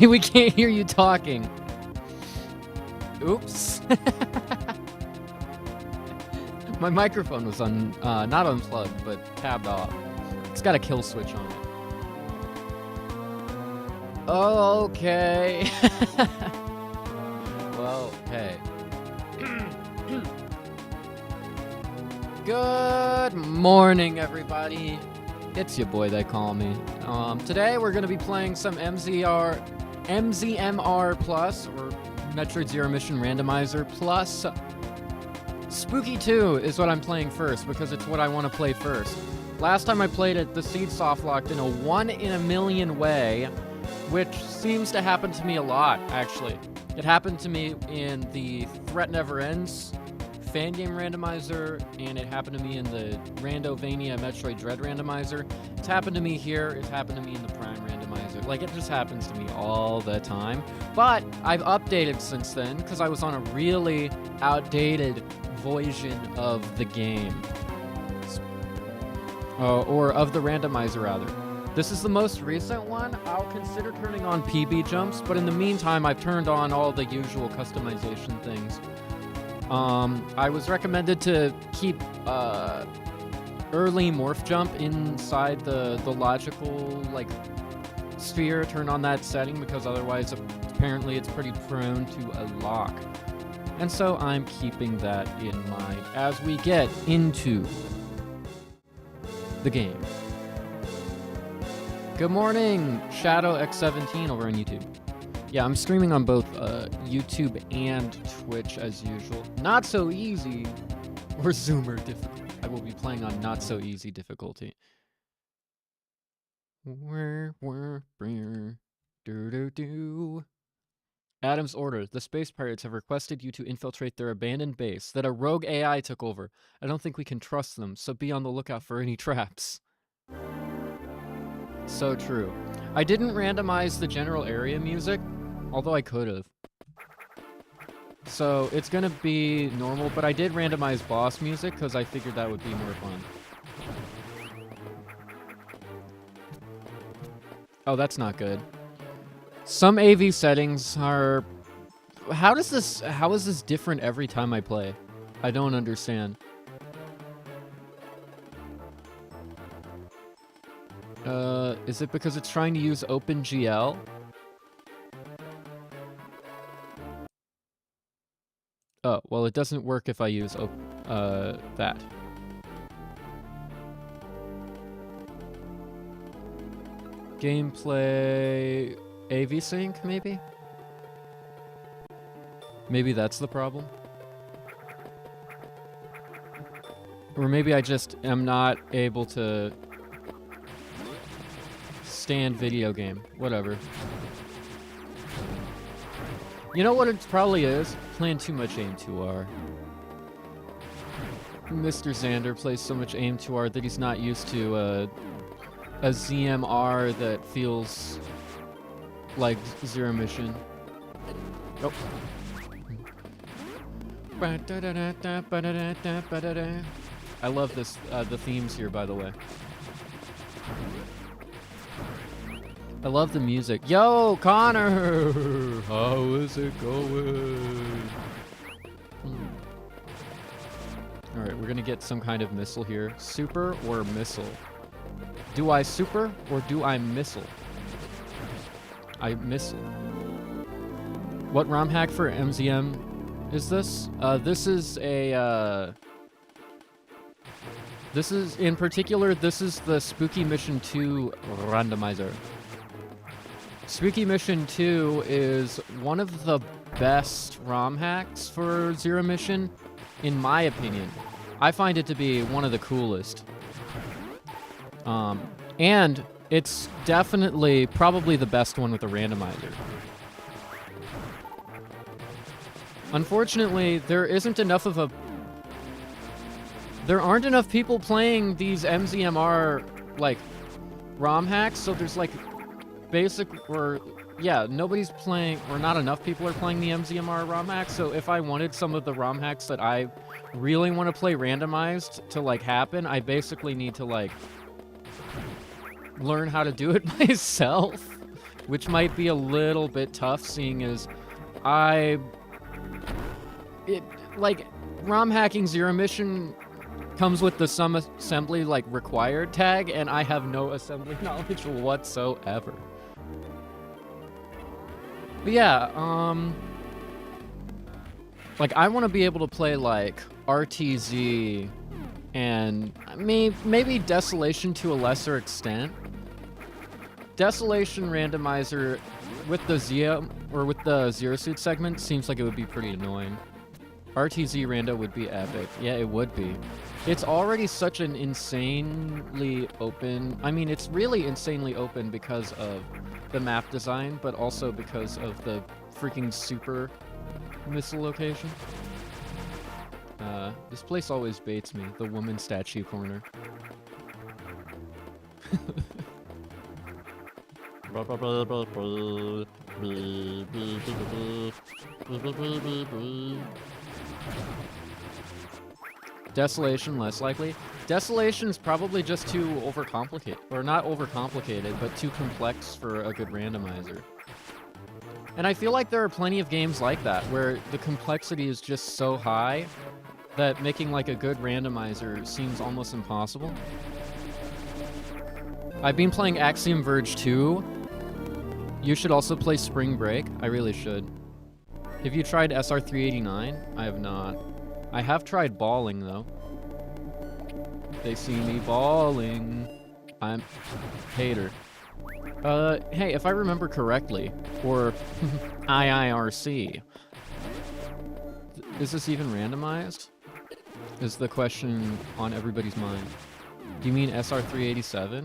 We can't hear you talking. Oops. My microphone was not unplugged, but tabbed off. It's got a kill switch on it. Okay. Well, hey. Good morning, everybody. It's your boy, they call me. Today we're gonna be playing some MZMR Plus, or Metroid Zero Mission Randomizer Plus. Spooky 2 is what I'm playing first, because it's what I want to play first. Last time I played it, the seed soft-locked in a 1 in a million way, which seems to happen to me a lot, actually. It happened to me in the Threat Never Ends fan game randomizer, and it happened to me in the Randovania Metroid Dread randomizer. It's happened to me here, it's happened to me in the Prime randomizer. Like, it just happens to me all the time. But I've updated since then, because I was on a really outdated version of the game. Or of the randomizer, rather. This is the most recent one. I'll consider turning on PB jumps, but in the meantime, I've turned on all the usual customization things. I was recommended to keep early morph jump inside the logical, like, sphere, turn on that setting, because otherwise apparently it's pretty prone to a lock. And so I'm keeping that in mind as we get into the game. Good morning, Shadow X17 over on YouTube. Yeah, I'm streaming on both YouTube and Twitch as usual. Not so easy, or Zoomer difficulty. I will be playing on not so easy difficulty. Adam's order. The space pirates have requested you to infiltrate their abandoned base that a rogue AI took over. I don't think we can trust them, so be on the lookout for any traps. So true. I didn't randomize the general area music, although I could have. So it's gonna be normal, but I did randomize boss music because I figured that would be more fun. Oh, that's not good. Some AV settings are... How is this different every time I play? I don't understand. Is it because it's trying to use OpenGL? Oh, well, it doesn't work if I use that. Gameplay... AV sync, maybe? Maybe that's the problem? Or maybe I just am not able to stand video game. Whatever. You know what it probably is? Playing too much aim2R. Mr. Xander plays so much aim2R that he's not used to a ZMR that feels like Zero Mission. Oh. I love this, the themes here, by the way. I love the music. Yo, Connor! How is it going? Alright, we're gonna get some kind of missile here. Super or missile? Do I super or do I missile? I missile. What ROM hack for MZM is this? This is a, this is, in particular, this is the Spooky Mission 2 randomizer. Spooky Mission 2 is one of the best ROM hacks for Zero Mission, in my opinion. I find it to be one of the coolest. And it's definitely, probably the best one with a randomizer. Unfortunately, there aren't enough people playing these MZMR, like, ROM hacks, so there's, like, nobody's playing, or not enough people are playing the MZMR ROM hacks, so if I wanted some of the ROM hacks that I really want to play randomized to, like, happen, I basically need to, like, learn how to do it myself. which might be a little bit tough, seeing as like, ROM hacking Zero Mission comes with the some assembly, like, required tag, and I have no assembly knowledge whatsoever. But yeah, like, I want to be able to play, like, RTZ and maybe Desolation to a lesser extent. Desolation Randomizer with the Zero Suit segment seems like it would be pretty annoying. RTZ Rando would be epic. Yeah, it would be. It's already such an insanely open... I mean, it's really insanely open because of the map design, but also because of the freaking super missile location. This place always baits me, the woman statue corner. Desolation, less likely. Desolation's probably just too overcomplicated. Or not overcomplicated, but too complex for a good randomizer. And I feel like there are plenty of games like that, where the complexity is just so high that making like a good randomizer seems almost impossible. I've been playing Axiom Verge 2. You should also play Spring Break. I really should. Have you tried SR389? I have not. I have tried balling, though. They see me balling. I'm hater. Hey, if I remember correctly, or IIRC, is this even randomized? Is the question on everybody's mind. Do you mean SR387?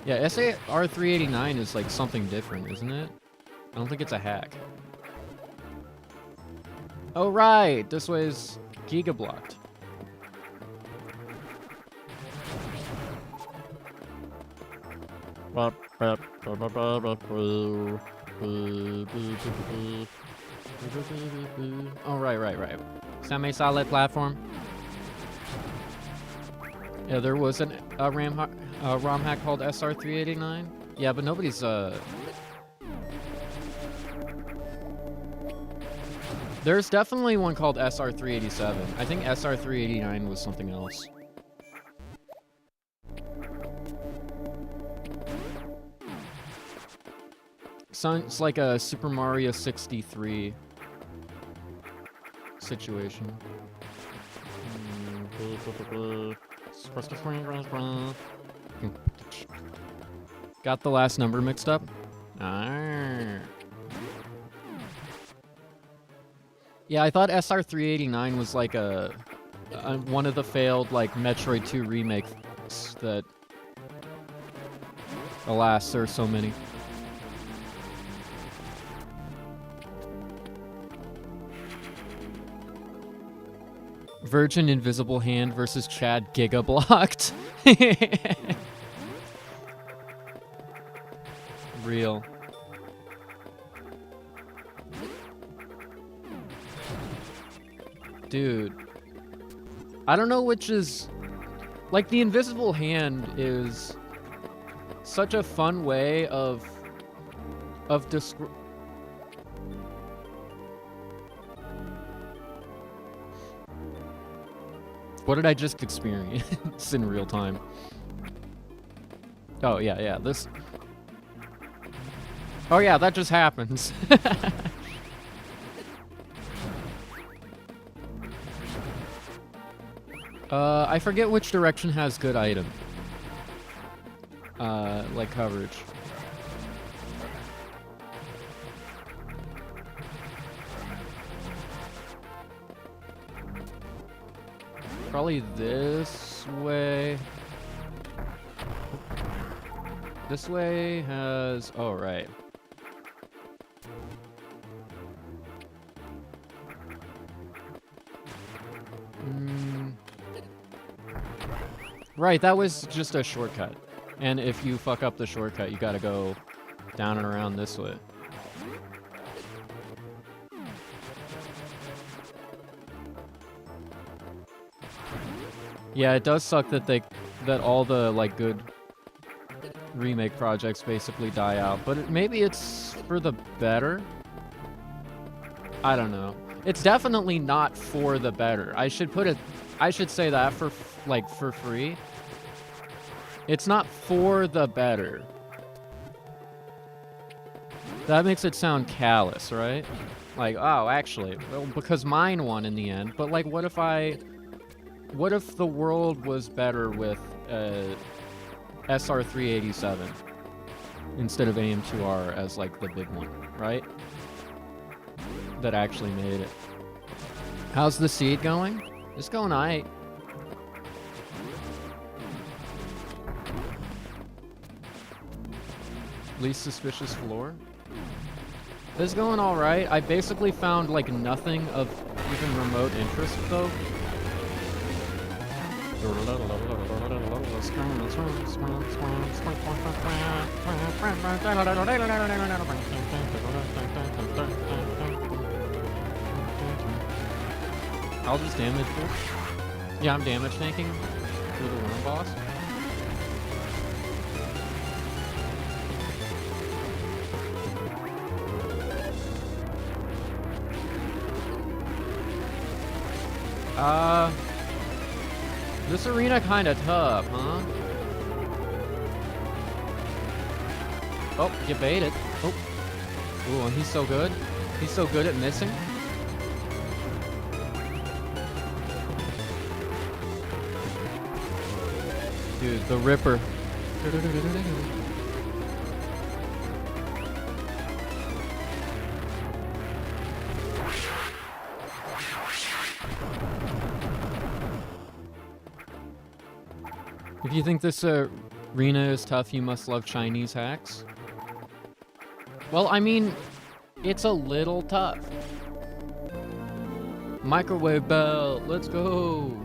Yeah, SR389 is like something different, isn't it? I don't think it's a hack. Oh, right! This way's gigablocked. Oh, right. Semi-solid platform. Yeah, there was a ROM hack called SR389. Yeah, but nobody's There's definitely one called SR387. I think SR389 was something else. Sounds like a Super Mario 63 situation. Got the last number mixed up? Yeah, I thought SR389 was like a one of the failed like Metroid 2 remakes that, alas, there are so many. Virgin Invisible Hand versus Chad Gigablocked. Real. Dude. I don't know which is... Like, the Invisible Hand is such a fun way of What did I just experience in real time? Oh, yeah, this... Oh yeah, that just happens. I forget which direction has good item. Like coverage. Probably this way. This way has... Oh, right. Right, that was just a shortcut. And if you fuck up the shortcut, you gotta go down and around this way. Yeah, it does suck that all the like good remake projects basically die out, but maybe it's for the better. I don't know. It's definitely not for the better. I should say that for free. It's not for the better. That makes it sound callous, right? Like, oh, actually, well, because mine won in the end. But like, what if the world was better with SR387 instead of AM2R as like the big one, right? That actually made it. How's the seed going? It's going aight. Least suspicious floor. It's going alright. I basically found like nothing of even remote interest though. I'll just damage this. Yeah, I'm damage tanking through the worm boss. This arena kinda tough, huh? Oh, you baited. Oh. Ooh, he's so good. He's so good at missing. Dude, the Ripper. If you think this arena is tough, you must love Chinese hacks. Well, I mean, it's a little tough. Microwave bell, let's go.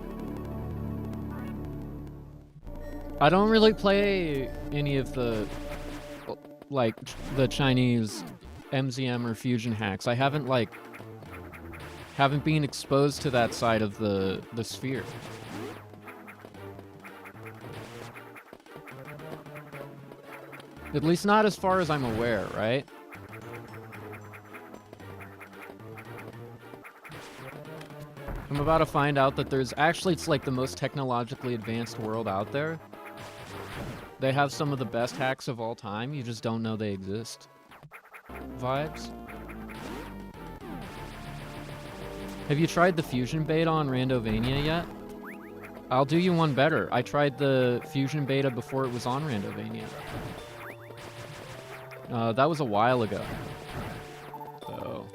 I don't really play any of the, like, the Chinese MZM or fusion hacks. I haven't been exposed to that side of the sphere. At least not as far as I'm aware, right? I'm about to find out that there's actually, it's like the most technologically advanced world out there. They have some of the best hacks of all time, you just don't know they exist. Vibes? Have you tried the fusion beta on Randovania yet? I'll do you one better. I tried the fusion beta before it was on Randovania. That was a while ago. So.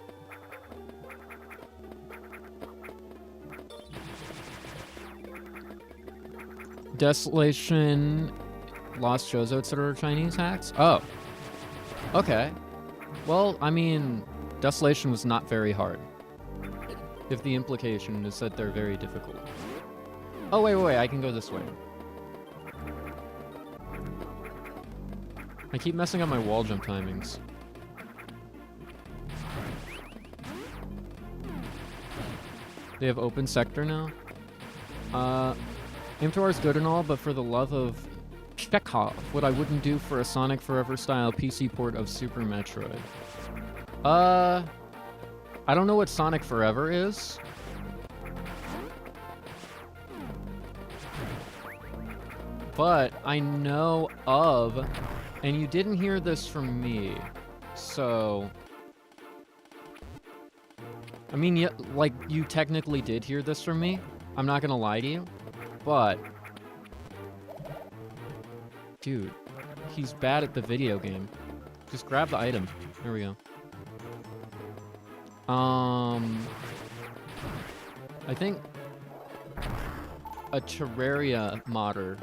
Desolation, Lost Chozo, etc. Chinese hacks? Oh. Okay. Well, I mean, Desolation was not very hard. If the implication is that they're very difficult. Oh, wait, I can go this way. I keep messing up my wall jump timings. They have open sector now? AM2R is good and all, but for the love of Chekhov, what I wouldn't do for a Sonic Forever style PC port of Super Metroid. I don't know what Sonic Forever is. But I know of, and you didn't hear this from me, so... I mean, yeah, like, you technically did hear this from me. I'm not gonna lie to you, but... Dude, he's bad at the video game. Just grab the item. There we go. I think a Terraria modder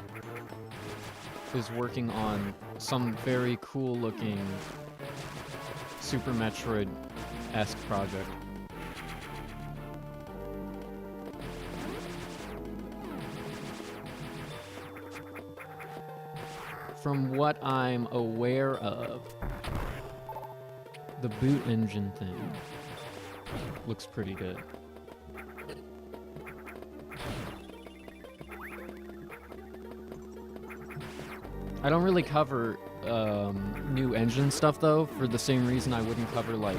is working on some very cool looking Super Metroid-esque project. From what I'm aware of, the boot engine thing looks pretty good. I don't really cover new engine stuff, though, for the same reason I wouldn't cover, like...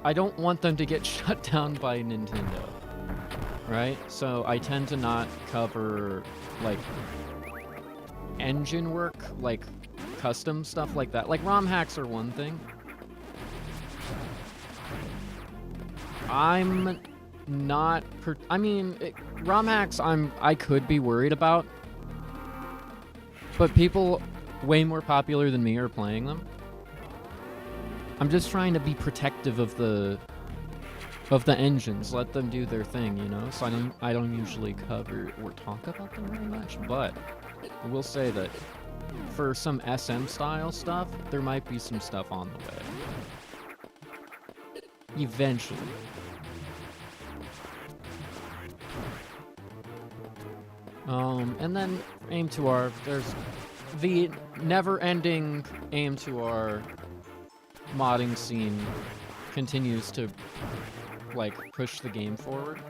I don't want them to get shut down by Nintendo, right? So I tend to not cover, like, engine work, like, custom stuff like that. Like, ROM hacks are one thing. I'm not... ROM hacks I could be worried about. But people way more popular than me are playing them. I'm just trying to be protective of the engines. Let them do their thing, you know? So I don't usually cover or talk about them very much, but I will say that for some SM style stuff, there might be some stuff on the way. Eventually. And then aim2r, there's the never-ending aim2r modding scene continues to, like, push the game forward.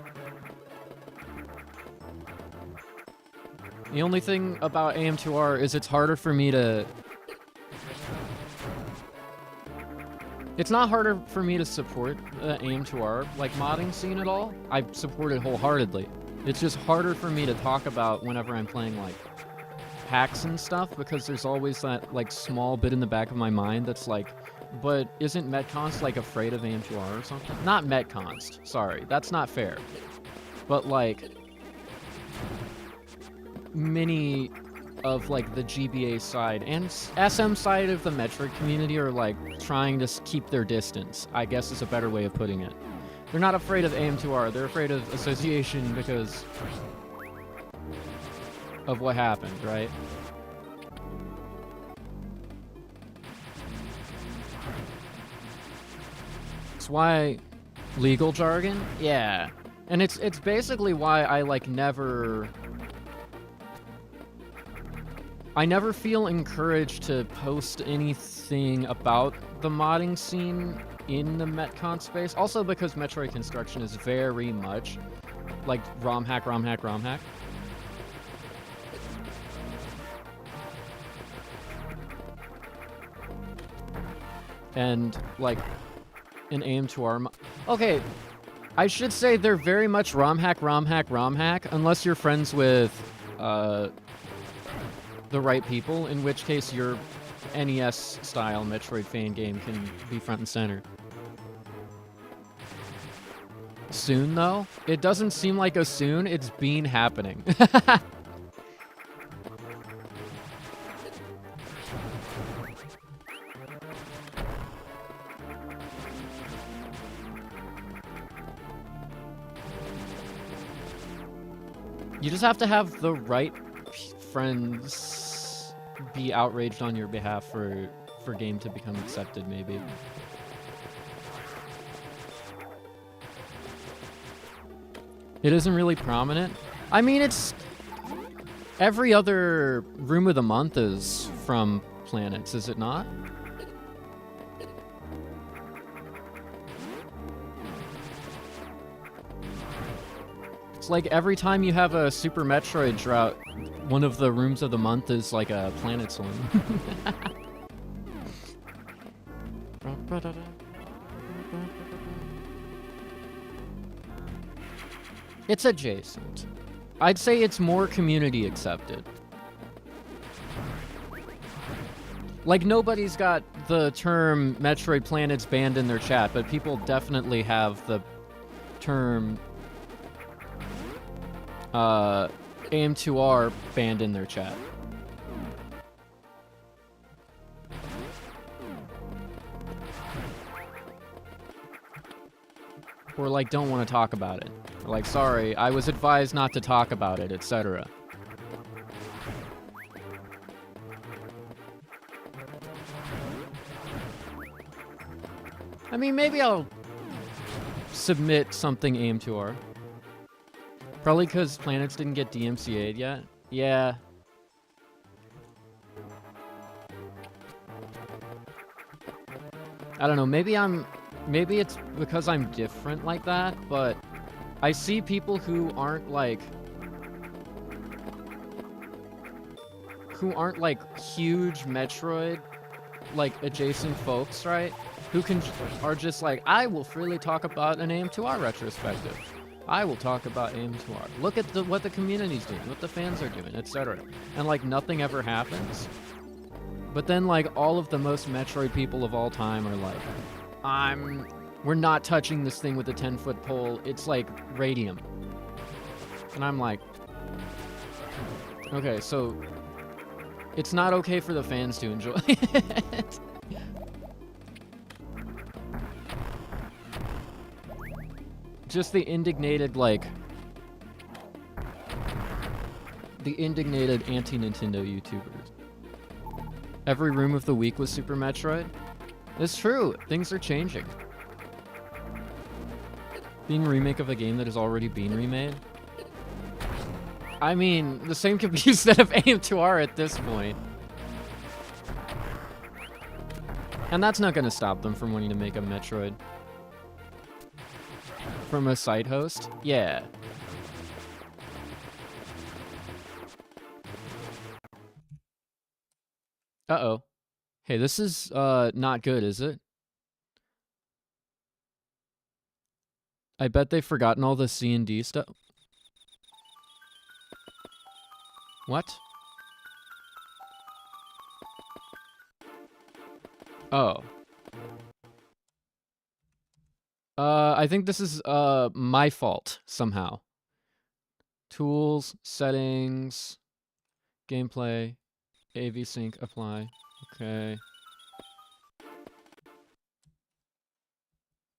The only thing about aim2r is it's harder for me to... It's not harder for me to support the aim2r, like, modding scene at all. I support it wholeheartedly. It's just harder for me to talk about whenever I'm playing, like, hacks and stuff, because there's always that, like, small bit in the back of my mind that's like, but isn't Metconst, like, afraid of aim2r or something? Not Metconst, sorry, that's not fair. But, like, many of, like, the GBA side and SM side of the Metroid community are, like, trying to keep their distance, I guess is a better way of putting it. They're not afraid of aim2r, they're afraid of association because of what happened, right? It's why legal jargon? Yeah. And it's basically why I, like, I never feel encouraged to post anything about the modding scene in the Metcon space. Also because Metroid Construction is very much like ROM hack. And, like, an aim2r... Okay, I should say they're very much ROM hack, unless you're friends with, the right people, in which case your NES-style Metroid fan game can be front and center. Soon, though? It doesn't seem like a soon, it's been happening. You just have to have the right friends be outraged on your behalf for game to become accepted, maybe. It isn't really prominent. I mean, it's... Every other Room of the Month is from Planets, is it not? It's like every time you have a Super Metroid drought, one of the Rooms of the Month is like a Planets one. It's adjacent. I'd say it's more community accepted. Like, nobody's got the term Metroid Planets banned in their chat, but people definitely have the term aim2r banned in their chat. Or, like, don't want to talk about it. Or, like, sorry, I was advised not to talk about it, etc. I mean, maybe I'll submit something aim2r. Probably because Planets didn't get DMCA'd yet. Yeah. I don't know, maybe it's because I'm different like that, but I see people who aren't, like... who aren't like huge Metroid like adjacent folks, right? Who are just like, I will freely talk about an AM2R retrospective. I will talk about AM2R. Look at what the community's doing, what the fans are doing, etc. And like nothing ever happens. But then like all of the most Metroid people of all time are like, we're not touching this thing with a 10-foot pole. It's like radium. And I'm like, okay, so it's not okay for the fans to enjoy it. Just the indignated, like, the indignated anti-Nintendo YouTubers. Every room of the week was Super Metroid. It's true, things are changing. Being a remake of a game that has already been remade. I mean, the same can be said of AM2R at this point. And that's not gonna stop them from wanting to make a Metroid. From a site host? Yeah. Uh-oh. Hey, this is, not good, is it? I bet they've forgotten all the C&D stuff. What? Oh. I think this is, my fault, somehow. Tools, settings, gameplay, AV sync, apply. Okay.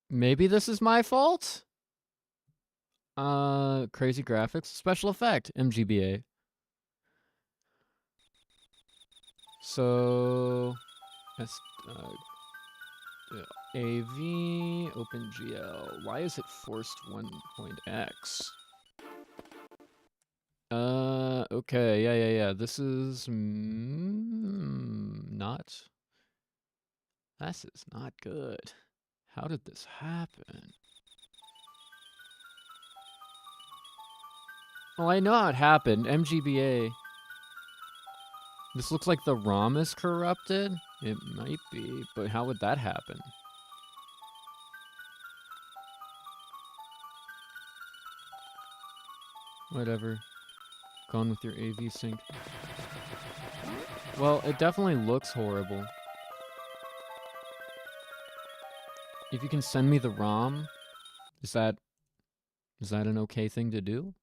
Maybe this is my fault? Crazy graphics, special effect, MGBA. So, AV, OpenGL. Why is it forced 1.x? Okay, yeah. This is not. This is not good. How did this happen? Well, I know how it happened. MGBA. This looks like the ROM is corrupted. It might be, but how would that happen? Whatever. Gone with your AV sync. Well, it definitely looks horrible. If you can send me the ROM, is that an okay thing to do?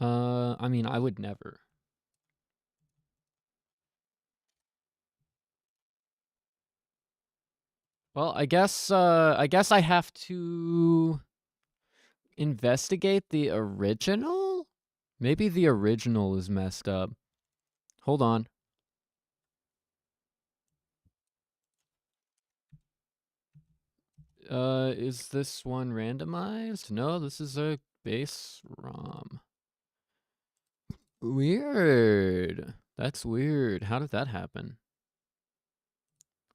I mean, I would never. Well, I guess I have to investigate the original? Maybe the original is messed up. Hold on. Is this one randomized? No, this is a base ROM. Weird. That's weird. How did that happen?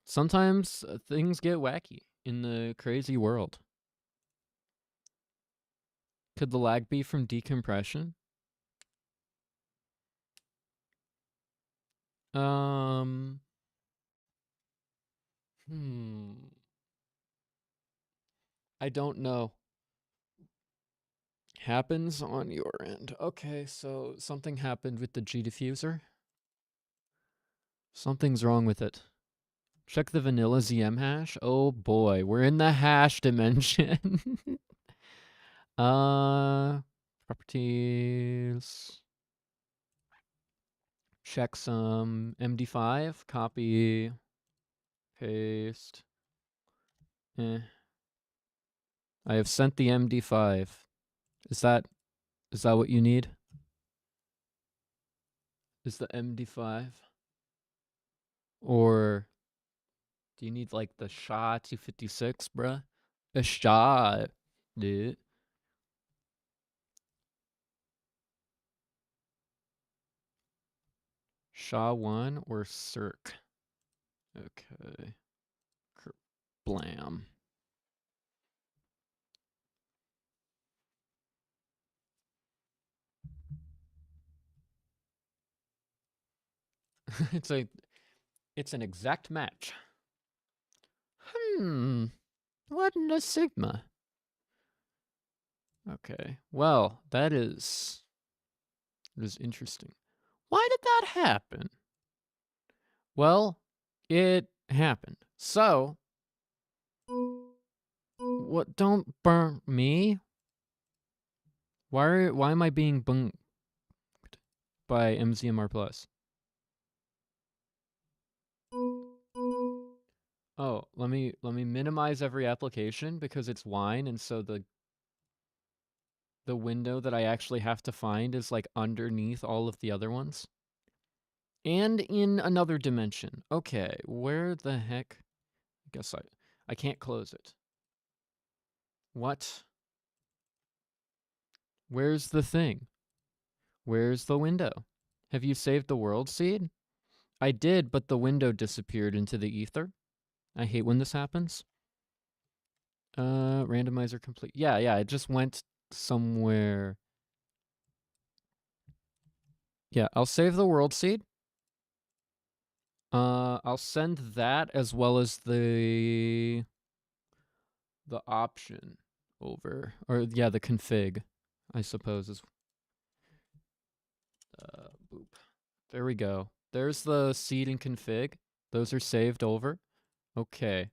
Sometimes things get wacky in the crazy world. Could the lag be from decompression? I don't know. Happens on your end. Okay, so something happened with the G diffuser. Something's wrong with it. Check the vanilla ZM hash. Oh boy, we're in the hash dimension. Properties. Check some MD5. Copy. Paste. I have sent the MD5. Is that what you need? Is the MD5? Or do you need like the SHA 256, bruh? A SHA, dude. SHA-1 or Circ? Okay. Blam. it's an exact match. What in a Sigma? Okay, well, that is interesting. Why did that happen? Well, it happened. So, what? Don't burn me. Why am I being bunked by MZMR Plus? Oh, let me minimize every application because it's wine, and so the window that I actually have to find is like underneath all of the other ones. And in another dimension. Okay, where the heck? I guess I can't close it. What? Where's the thing? Where's the window? Have you saved the world seed? I did, but the window disappeared into the ether. I hate when this happens. Randomizer complete. Yeah, it just went somewhere. Yeah, I'll save the world seed. I'll send that as well as the option over, or yeah, the config, I suppose is. Boop. There we go. There's the seed and config. Those are saved over. Okay.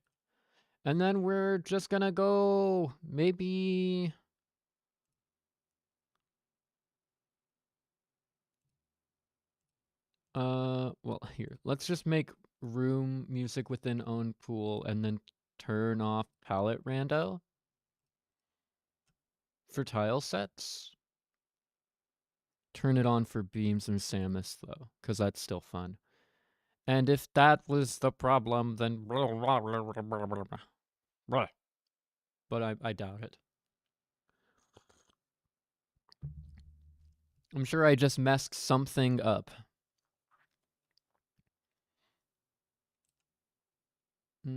And then we're just gonna go maybe. Well, here. Let's just make room music within own pool and then turn off palette rando for tile sets. Turn it on for beams and Samus, though, because that's still fun. And if that was the problem, then. But I doubt it. I'm sure I just messed something up. I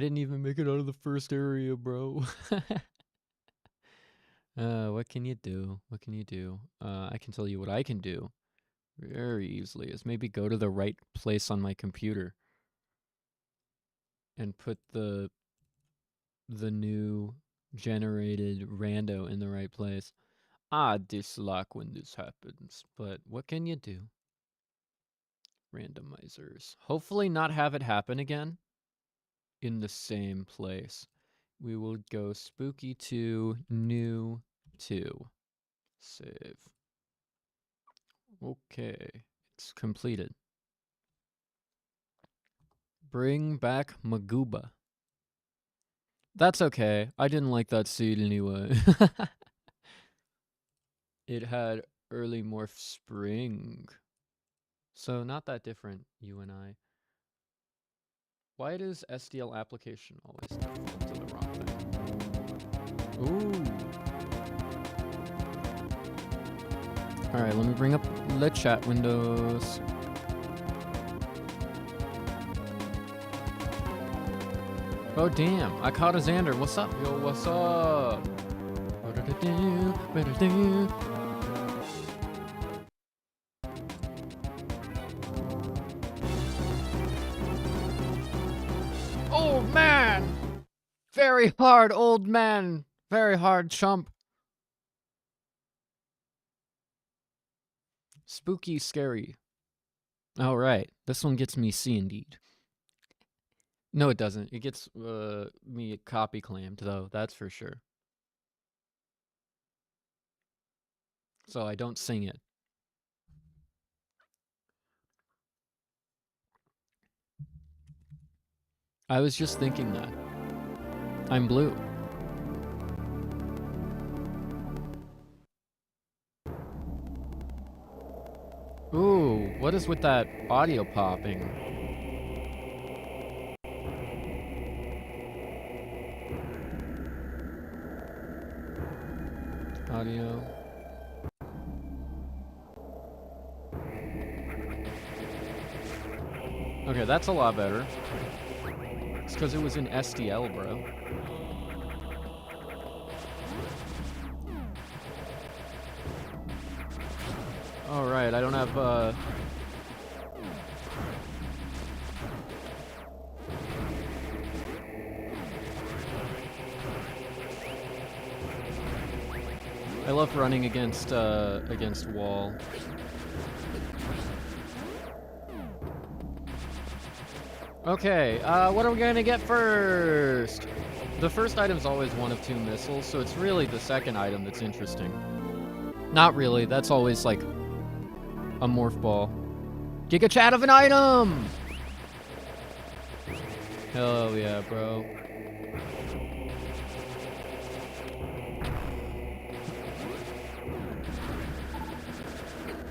didn't even make it out of the first area, bro. What can you do? What can you do? I can tell you what I can do very easily is maybe go to the right place on my computer and put the new generated rando in the right place. I dislike when this happens, but what can you do? Randomizers. Hopefully not have it happen again in the same place. We will go spooky 2, new 2. Save. Okay, it's completed. Bring back Magooba. That's okay. I didn't like that seed anyway. It had early morph spring. So not that different, you and I. Why does SDL application always default to the wrong thing? Ooh. Alright, let me bring up the chat windows. Oh damn, I caught a Xander. What's up? Yo, what's up? Old man! Very hard, old man. Very hard, chump. Spooky, scary. All right, this one gets me C indeed. No, it doesn't. It gets me copy claimed, though. That's for sure. So I don't sing it. I was just thinking that. I'm blue. Ooh, what is with that audio popping? Audio. Okay, that's a lot better. It's because it was in SDL, bro. Alright, I don't have, I love running against wall. Okay, what are we gonna get first? The first item's always one of 2 missiles, so it's really the second item that's interesting. Not really, that's always like a morph ball. Giga chat of an item! Hell yeah, bro.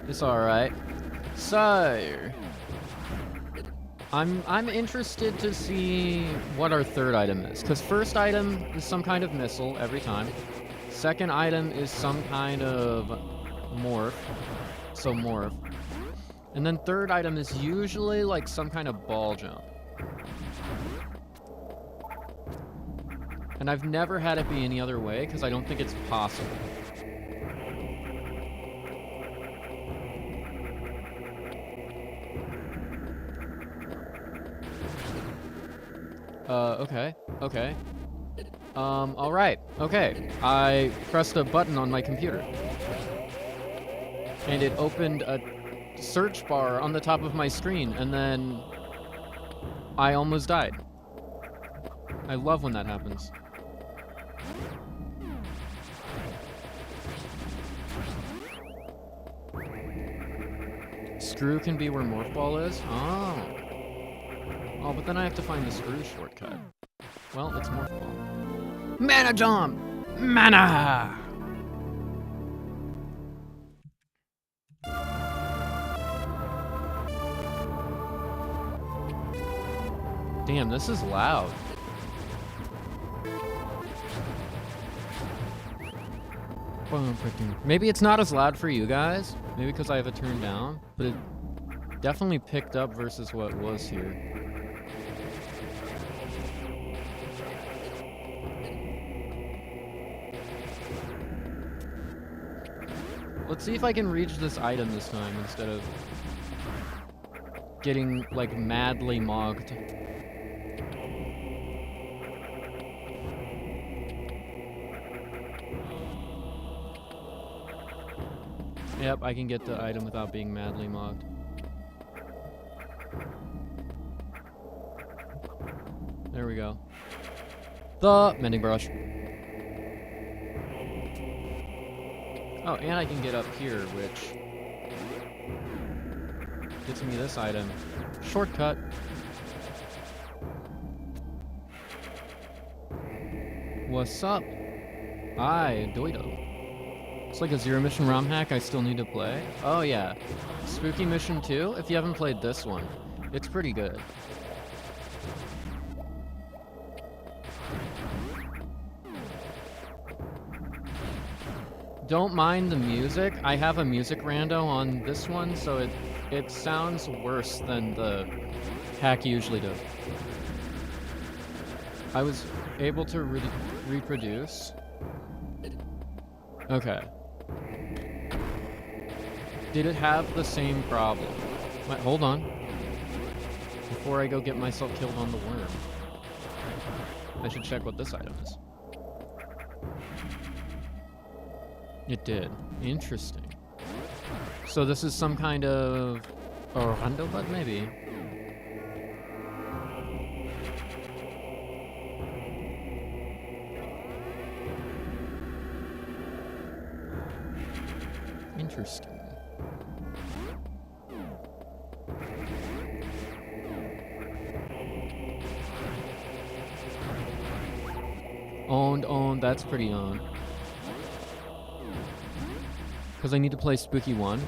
It's alright. So I'm interested to see what our third item is, because first item is some kind of missile every time. Second item is some kind of morph, so morph. And then third item is usually like some kind of ball jump. And I've never had it be any other way, because I don't think it's possible. Okay. Alright. Okay. I pressed a button on my computer. And it opened a search bar on the top of my screen, and then I almost died. I love when that happens. Screw can be where Morph Ball is? Oh. Oh, but then I have to find the screw shortcut. Well, it's Morph Ball. Mana Jump! Mana! Damn, this is loud. Maybe it's not as loud for you guys. Maybe because I have it turned down. But it definitely picked up versus what was here. Let's see if I can reach this item this time instead of getting, like, madly mogged. Yep, I can get the item without being madly mogged. There we go. The mending brush. Oh, and I can get up here, which gets me this item. Shortcut. What's up? Hi, Doido. It's like a Zero Mission Romhack I still need to play. Oh yeah. Spooky Mission 2, if you haven't played this one. It's pretty good. Don't mind the music. I have a music rando on this one, so it sounds worse than the hack usually does. I was able to reproduce. Okay. Did it have the same problem? Wait, hold on. Before I go get myself killed on the worm, I should check what this item is. It did. Interesting. So this is some kind of rando bud, maybe? Interesting. Owned, that's pretty owned. Because I need to play Spooky 1.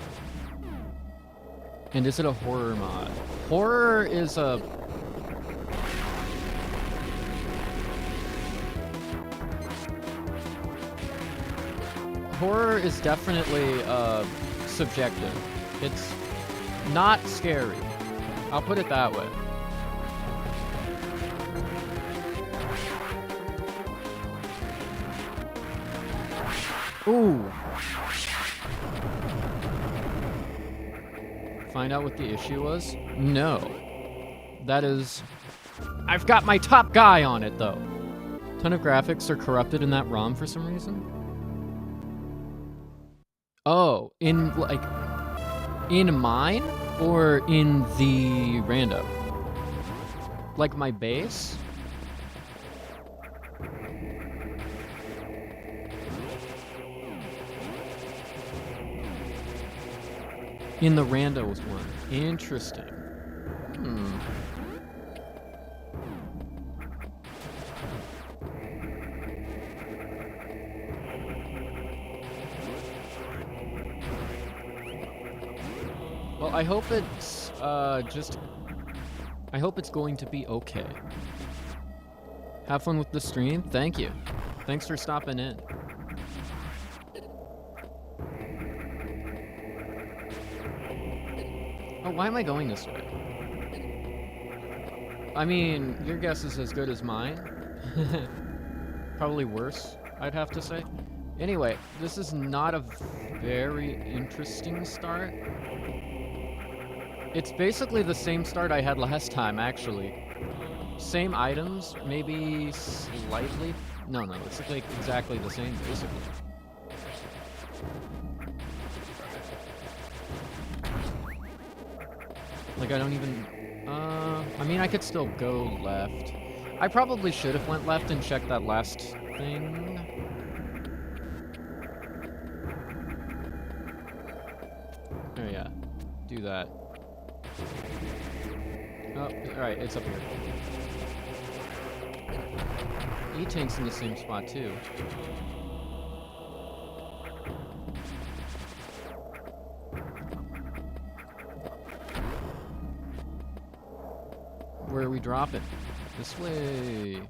And is it a horror mod? Horror is a... Horror is definitely subjective. It's not scary. I'll put it that way. Ooh. find out what the issue was? No. That is... I've got my top guy on it, though. Ton of graphics are corrupted in that ROM for some reason. Oh, in, like... in mine? Or in the rando? Like my base? In the randos one. Interesting. Hmm. Well, I hope it's, I hope it's going to be okay. Have fun with the stream. Thank you. Thanks for stopping in. Oh, why am I going this way? I mean, your guess is as good as mine. Probably worse, I'd have to say. Anyway, this is not a very interesting start. It's basically the same start I had last time, actually. Same items, maybe slightly... No, it's like exactly the same, basically. Like, I don't even... I mean, I could still go left. I probably should have went left and checked that last thing. Oh, yeah. Do that. Oh, alright, it's up here. E-Tank's in the same spot, too. Where are we dropping? This way.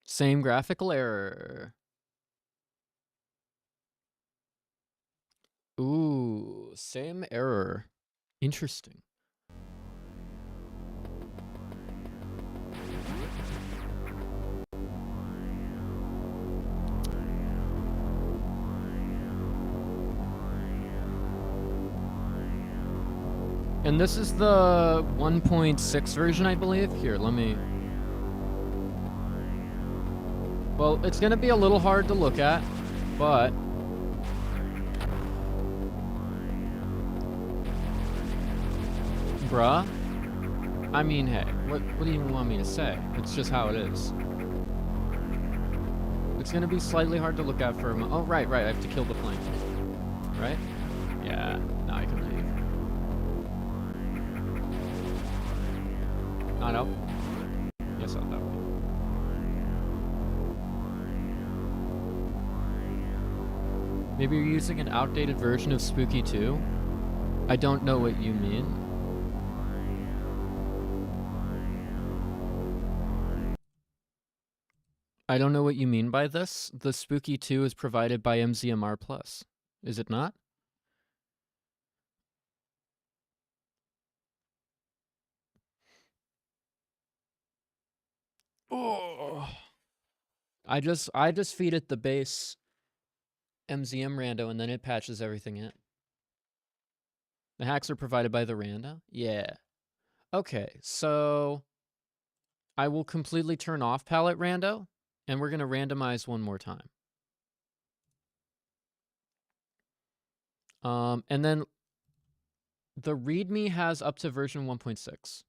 Same graphical error. Ooh, same error. Interesting. And this is the 1.6 version, I believe. Here, let me... Well, it's gonna be a little hard to look at, but... Bruh? I mean, hey, what do you want me to say? It's just how it is. It's gonna be slightly hard to look at for a moment. Oh, right, I have to kill the plane. Right? Yeah, now I can leave. Not out? Yes, out that way. Maybe you're using an outdated version of Spooky 2? I don't know what you mean. I don't know what you mean by this. The Spooky 2 is provided by MZMR+. Is it not? Oh. I just feed it the base MZM rando and then it patches everything in. The hacks are provided by the rando? Yeah. Okay, so I will completely turn off palette rando and we're going to randomize one more time. And then the README has up to version 1.6.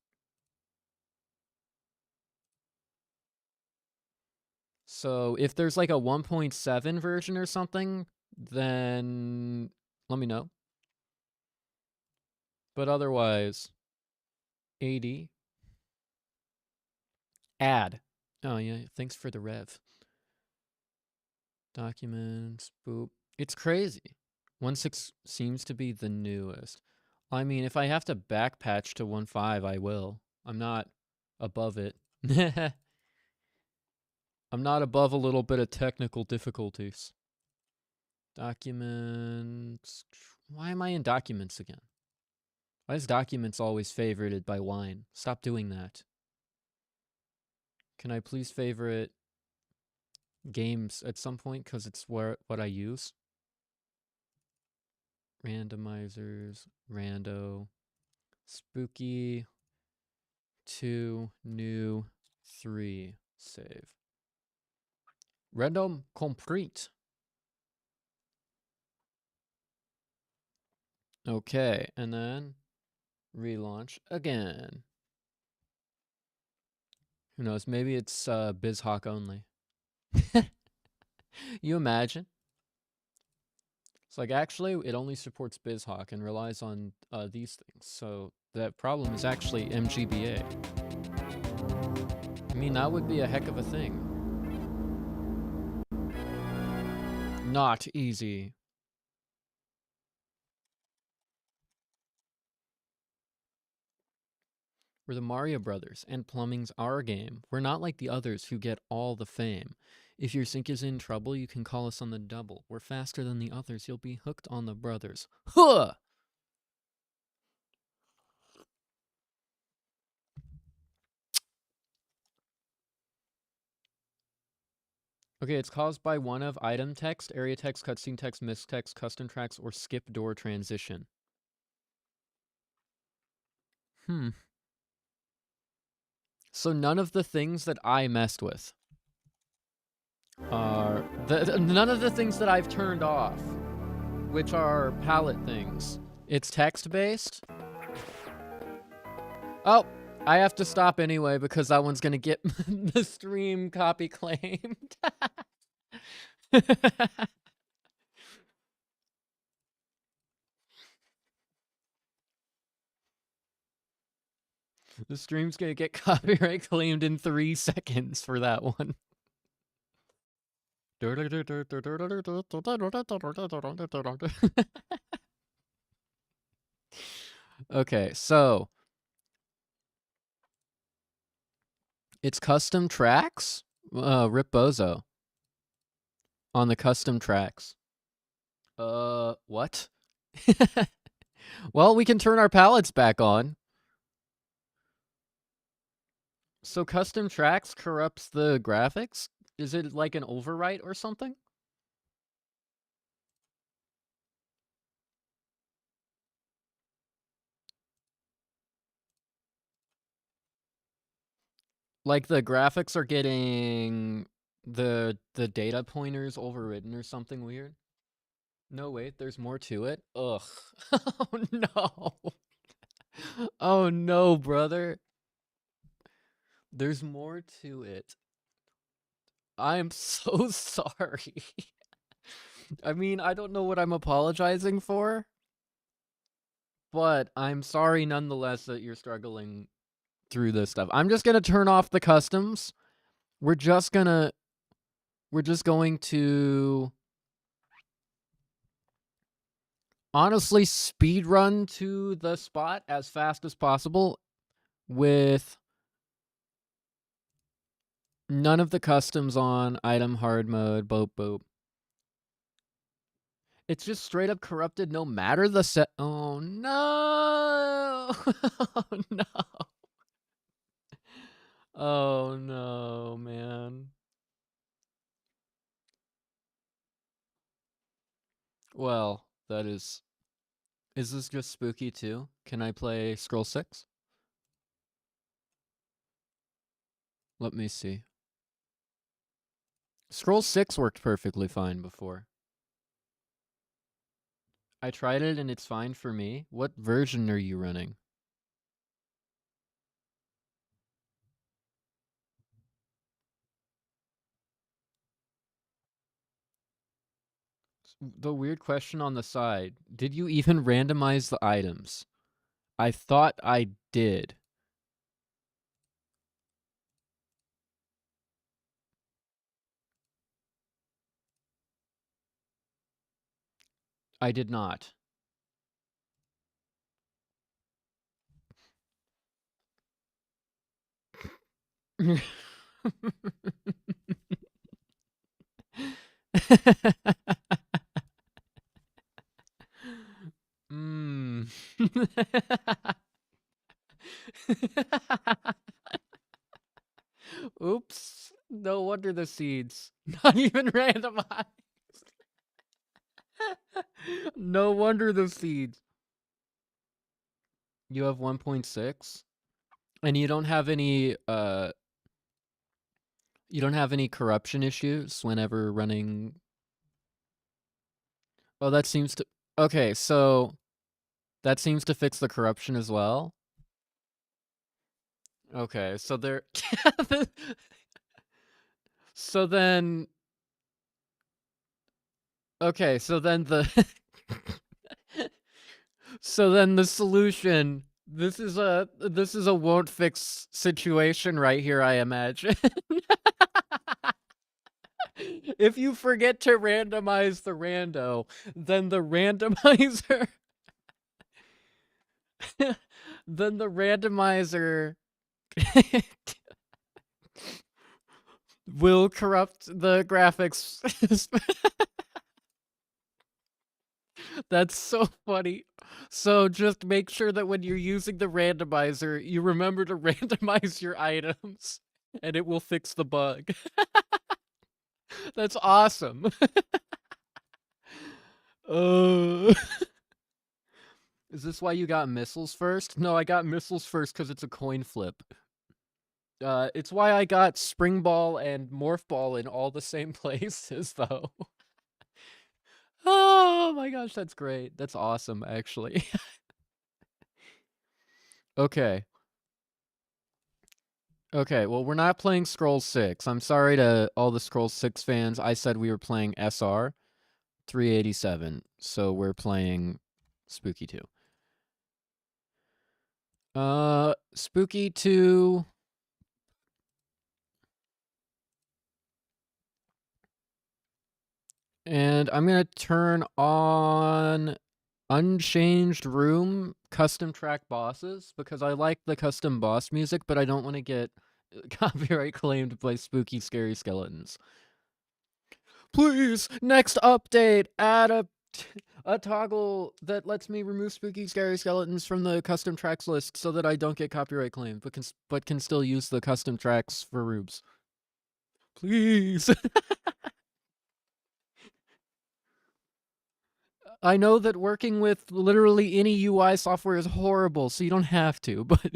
So if there's like a 1.7 version or something, then let me know. But otherwise, AD. Add. Oh yeah, thanks for the rev. Documents, boop. It's crazy. 1.6 seems to be the newest. I mean, if I have to backpatch to 1.5, I will. I'm not above it. I'm not above a little bit of technical difficulties. Documents. Why am I in documents again? Why is documents always favorited by wine? Stop doing that. Can I please favorite games at some point? Because it's what I use. Randomizers. Rando. Spooky 2 new 3 save. Random complete. Okay, and then relaunch again. Who knows? Maybe it's BizHawk only. You imagine? It's like, actually, it only supports BizHawk and relies on these things. So that problem is actually MGBA. I mean, that would be a heck of a thing. Not easy. We're the Mario Brothers, and plumbing's our game. We're not like the others who get all the fame. If your sink is in trouble, you can call us on the double. We're faster than the others. You'll be hooked on the brothers. Huh! Okay, it's caused by one of item text, area text, cutscene text, mist text, custom tracks, or skip door transition. So none of the things that I messed with are... none of the things that I've turned off, which are palette things. It's text-based. Oh, I have to stop anyway because that one's gonna get the stream copy claimed. The stream's gonna get copyright claimed in 3 seconds for that one. Okay, so it's custom tracks. Rip Bozo on the custom tracks. What? Well, we can turn our palettes back on. So custom tracks corrupts the graphics? Is it like an overwrite or something? Like the graphics are getting the data pointers overridden or something weird? No, wait, there's more to it? Ugh. Oh no. Oh no, brother. There's more to it. I'm so sorry. I mean, I don't know what I'm apologizing for, but I'm sorry nonetheless that you're struggling through this stuff. I'm just gonna turn off the customs. We're just going to honestly speed run to the spot as fast as possible with none of the customs on, item hard mode, boop boop. It's just straight up corrupted no matter the set. Oh no. Oh no. Oh no, man. Well, that is this just spooky too? Can I play Scroll 6? Let me see. Scroll 6 worked perfectly fine before. I tried it and it's fine for me. What version are you running? The weird question on the side. Did you even randomize the items? I thought I did. I did not. Oops. No wonder the seeds. Not even randomized. No wonder the seeds. You have 1.6? And you don't have any corruption issues whenever running. Oh, that seems to. Okay, so that seems to fix the corruption as well. Okay, so there. So then. Okay, so then the. So then the solution. This is a won't fix situation right here, I imagine. If you forget to randomize the rando, then the randomizer then the randomizer will corrupt the graphics. That's so funny. So just make sure that when you're using the randomizer, you remember to randomize your items, and it will fix the bug. That's awesome. Uh, is this why you got missiles first? No, I got missiles first because it's a coin flip. It's why I got Spring Ball and Morph Ball in all the same places, though. Oh my gosh, that's great. That's awesome, actually. Okay. Okay, well, we're not playing Scroll 6. I'm sorry to all the Scroll 6 fans. I said we were playing SR 387, so we're playing Spooky 2. Spooky 2. And I'm going to turn on Unchanged Room custom track bosses because I like the custom boss music, but I don't want to get copyright claimed by spooky, scary skeletons. Please, next update, add a toggle that lets me remove spooky, scary skeletons from the custom tracks list so that I don't get copyright claimed, but can still use the custom tracks for rubes. Please. I know that working with literally any UI software is horrible, so you don't have to, but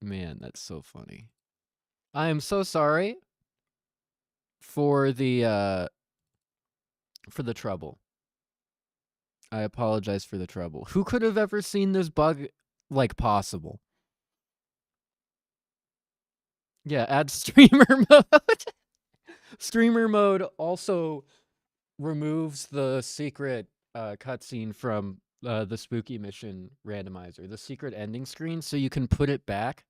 man, that's so funny. I am so sorry for the trouble. I apologize for the trouble. Who could have ever seen this bug like possible? Yeah, add streamer mode. Streamer mode also removes the secret cutscene from the Spooky Mission Randomizer, the secret ending screen, so you can put it back.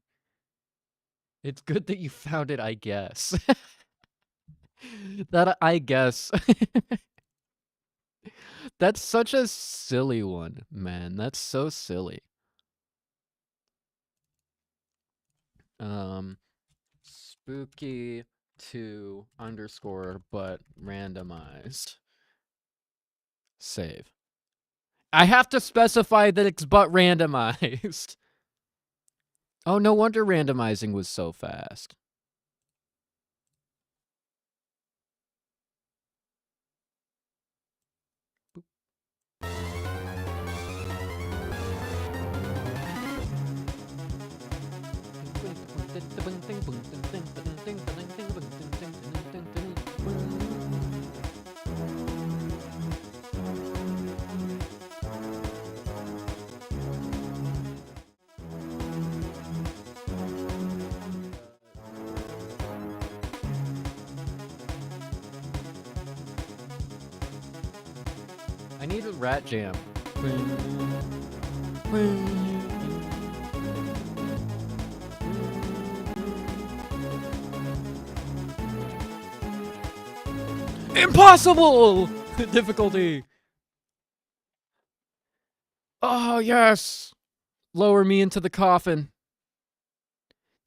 It's good that you found it, I guess. That, I guess. That's such a silly one, man. That's so silly. Spooky 2 _ but randomized. Save. I have to specify that it's but randomized. Oh, no wonder randomizing was so fast. I need a rat jam. Impossible! Difficulty. Oh, yes. Lower me into the coffin.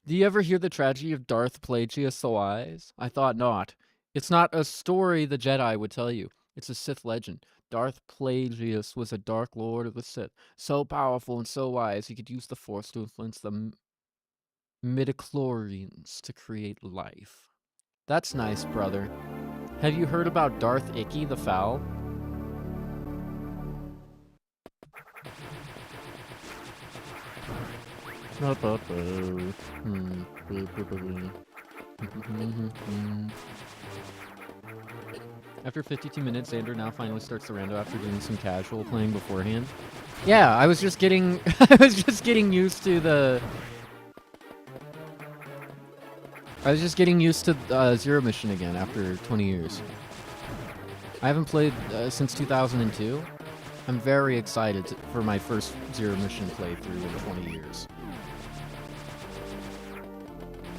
Do you ever hear the tragedy of Darth Plagueis the Wise? I thought not. It's not a story the Jedi would tell you. It's a Sith legend. Darth Plagueis was a dark lord of the Sith, so powerful and so wise he could use the Force to influence the midichlorians to create life. That's nice, brother. Have you heard about Darth Icky the Foul? After 52 minutes, Xander now finally starts the rando after doing some casual playing beforehand. Yeah, I was just getting I was just getting used to the Zero Mission again after 20 years. I haven't played since 2002. I'm very excited for my first Zero Mission playthrough in 20 years.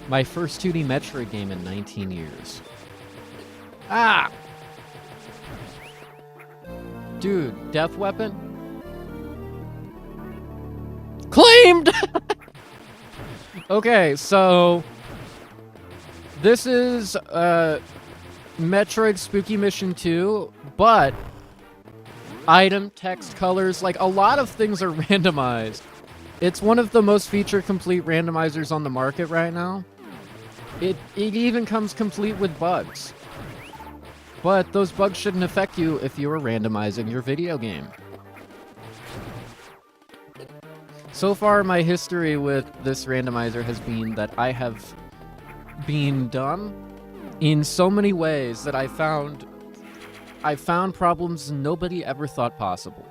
My first 2D Metroid game in 19 years. Ah! Dude, Death Weapon? Claimed! Okay, so... This is, Metroid Spooky Mission 2, but... Item, text, colors, like, a lot of things are randomized. It's one of the most feature-complete randomizers on the market right now. It even comes complete with bugs. But those bugs shouldn't affect you if you are randomizing your video game. So far, my history with this randomizer has been that I have been dumb in so many ways that I found problems nobody ever thought possible.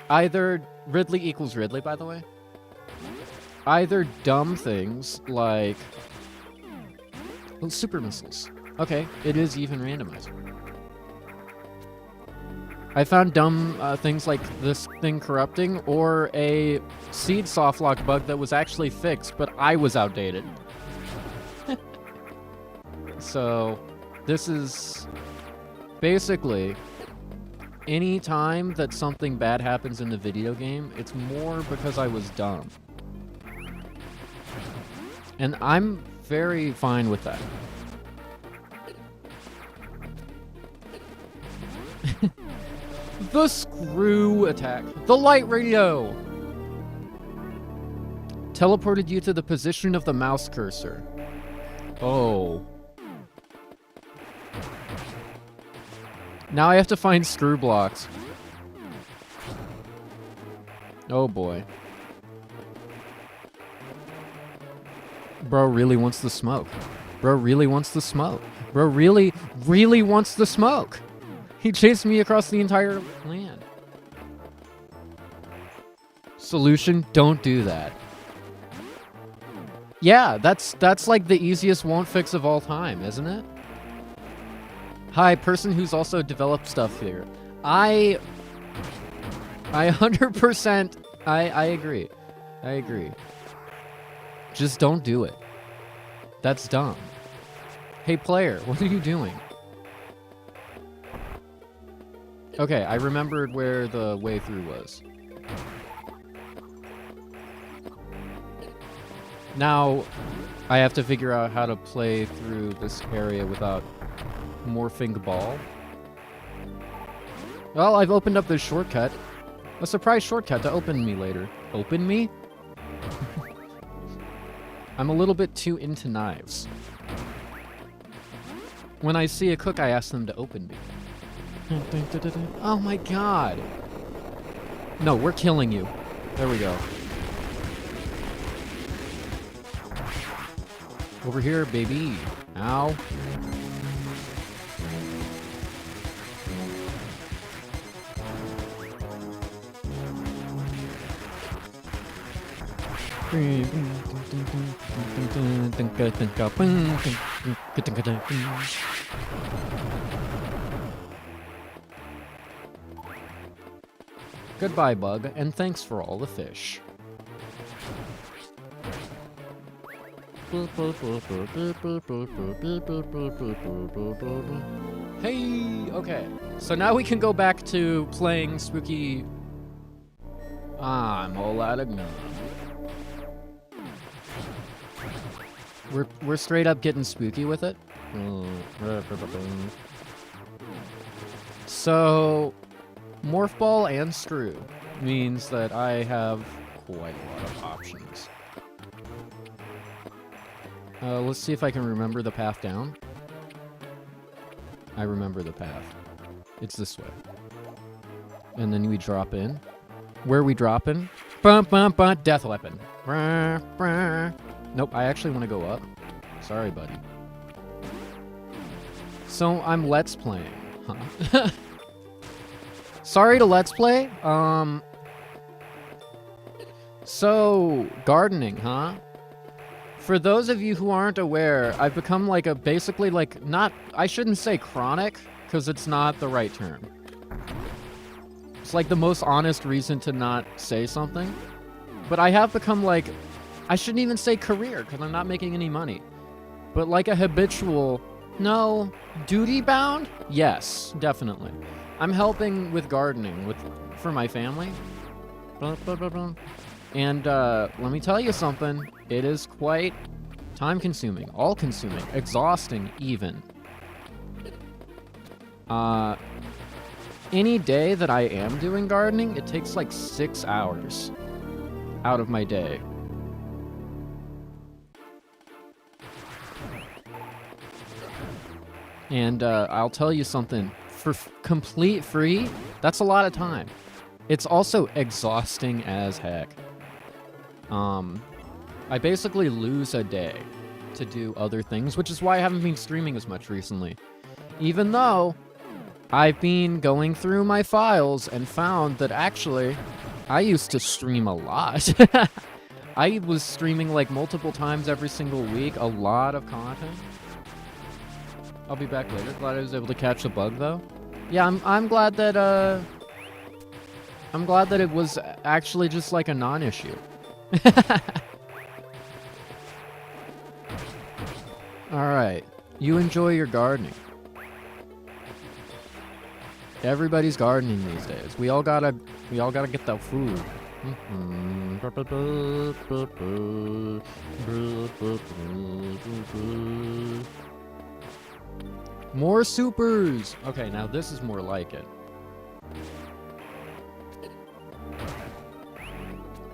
Either Ridley equals Ridley, by the way. Either dumb things like... Oh, super missiles. Okay, it is even randomizer. I found dumb things like this thing corrupting, or a seed softlock bug that was actually fixed, but I was outdated. So, this is basically any time that something bad happens in the video game, it's more because I was dumb. And I'm very fine with that. The screw attack. The light radio! Teleported you to the position of the mouse cursor. Oh. Now I have to find screw blocks. Oh boy. Bro really wants the smoke. Bro really wants the smoke. Bro really, really wants the smoke. He chased me across the entire land. Solution, don't do that. Yeah, that's like the easiest won't fix of all time, isn't it? Hi, person who's also developed stuff here. I 100%, I agree. I agree. Just don't do it. That's dumb. Hey player, what are you doing? Okay, I remembered where the way through was. Now, I have to figure out how to play through this area without morphing ball. Well, I've opened up this shortcut. A surprise shortcut to open me later. Open me? I'm a little bit too into knives. When I see a cook, I ask them to open me. Oh my god! No, we're killing you. There we go. Over here, baby. Ow. Goodbye, bug, and thanks for all the fish. Hey, okay. So now we can go back to playing spooky... I'm all out of gun. We're straight up getting spooky with it. So, morph ball and screw means that I have quite a lot of options. Let's see if I can remember the path down. I remember the path. It's this way. And then we drop in. Where are we dropping? Bum, bum, bum, death weapon. Brr, brr. Nope, I actually want to go up. Sorry, buddy. So, I'm Let's Playing, huh? Sorry to Let's Play. So, gardening, huh? For those of you who aren't aware, I've become like a basically like not, I shouldn't say chronic, because it's not the right term. It's like the most honest reason to not say something. But I have become like, I shouldn't even say career, because I'm not making any money. But like a habitual, no, duty bound? Yes, definitely. I'm helping with gardening for my family. And let me tell you something. It is quite time-consuming, all-consuming, exhausting even. Any day that I am doing gardening, it takes like 6 hours out of my day. And I'll tell you something. For complete free, that's a lot of time. It's also exhausting as heck. I basically lose a day to do other things, which is why I haven't been streaming as much recently. Even though I've been going through my files and found that actually I used to stream a lot. I was streaming like multiple times every single week, a lot of content. I'll be back later. Glad I was able to catch the bug though. Yeah, I'm glad that it was actually just like a non-issue. Alright. You enjoy your gardening. Everybody's gardening these days. We all gotta get the food. More supers! Okay, now this is more like it.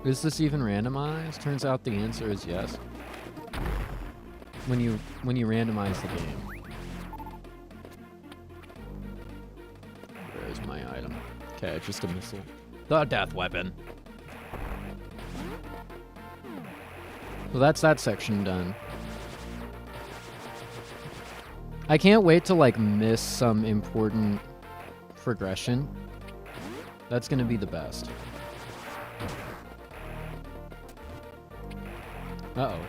Is this even randomized? Turns out the answer is yes. When you randomize the game. Where's my item? Okay, just a missile. The death weapon. Well, that's that section done. I can't wait to like miss some important progression. That's gonna be the best. Uh-oh.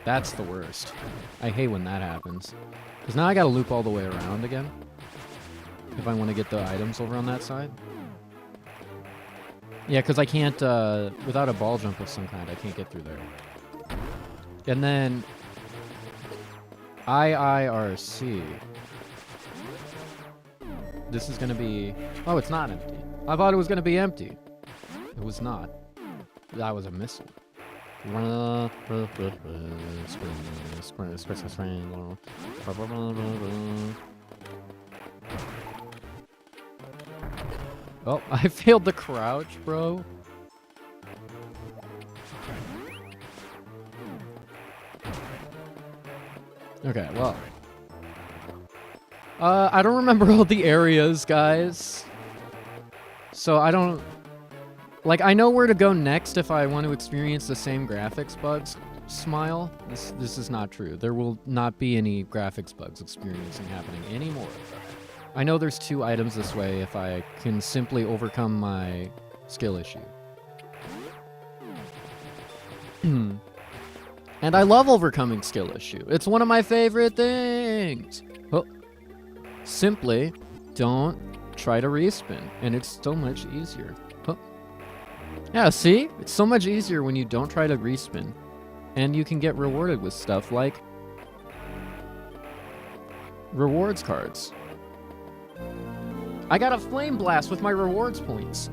That's the worst. I hate when that happens. Because now I gotta loop all the way around again. If I want to get the items over on that side. Yeah, because I can't, without a ball jump of some kind, I can't get through there. And then... IIRC. This is gonna be... Oh, it's not empty. I thought it was gonna be empty. It was not. That was a missile. Oh, I failed the crouch, bro. Okay, well. I don't remember all the areas, guys. So I don't... Like, I know where to go next if I want to experience the same graphics bugs. Smile. This is not true. There will not be any graphics bugs experiencing happening anymore. I know there's 2 items this way if I can simply overcome my skill issue. And I love overcoming skill issue. It's one of my favorite things. Oh. Simply don't try to respin, and it's so much easier. Oh. Yeah, see? It's so much easier when you don't try to respin. And you can get rewarded with stuff like rewards cards. I got a flame blast with my rewards points.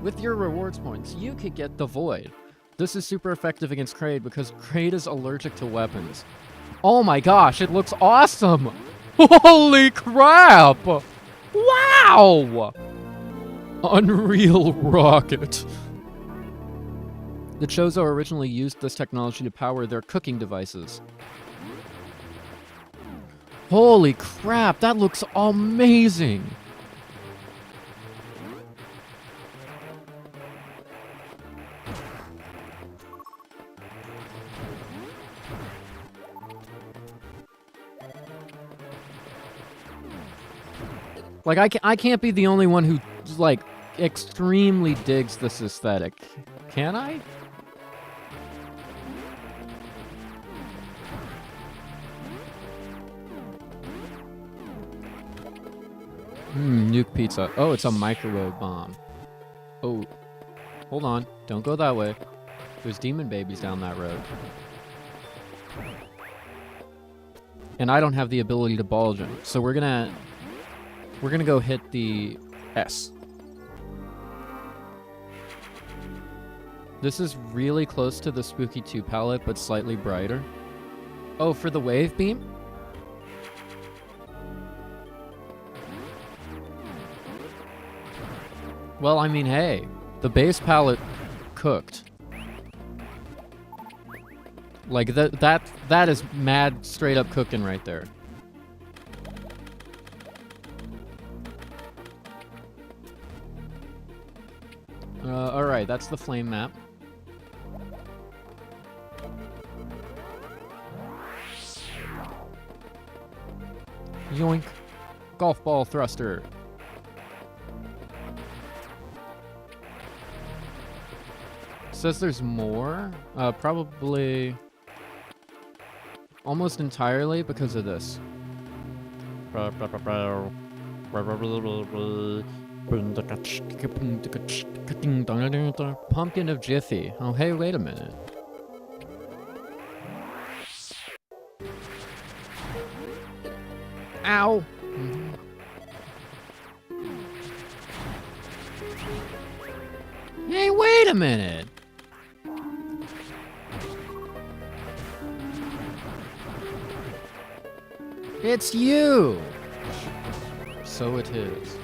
With your rewards points, you could get the void. This is super effective against Kraid because Kraid is allergic to weapons. Oh my gosh, it looks awesome! Holy crap! Wow! Unreal rocket. The Chozo originally used this technology to power their cooking devices. Holy crap, that looks amazing! Like, I can't be the only one who, like, extremely digs this aesthetic. Can I? Nuke pizza. Oh, it's a microwave bomb. Oh, hold on. Don't go that way. There's demon babies down that road. And I don't have the ability to ball jump, so we're gonna go hit the S. This is really close to the Spooky 2 palette, but slightly brighter. Oh, for the wave beam? Well, I mean, hey, the base palette cooked. Like, that is mad straight up cooking right there. Alright, that's the flame map. Yoink. Golf ball thruster. Says there's more. Probably almost entirely because of this. Pumpkin of Jiffy. Oh, hey, wait a minute. Ow! Hey, wait a minute! It's you! So it is.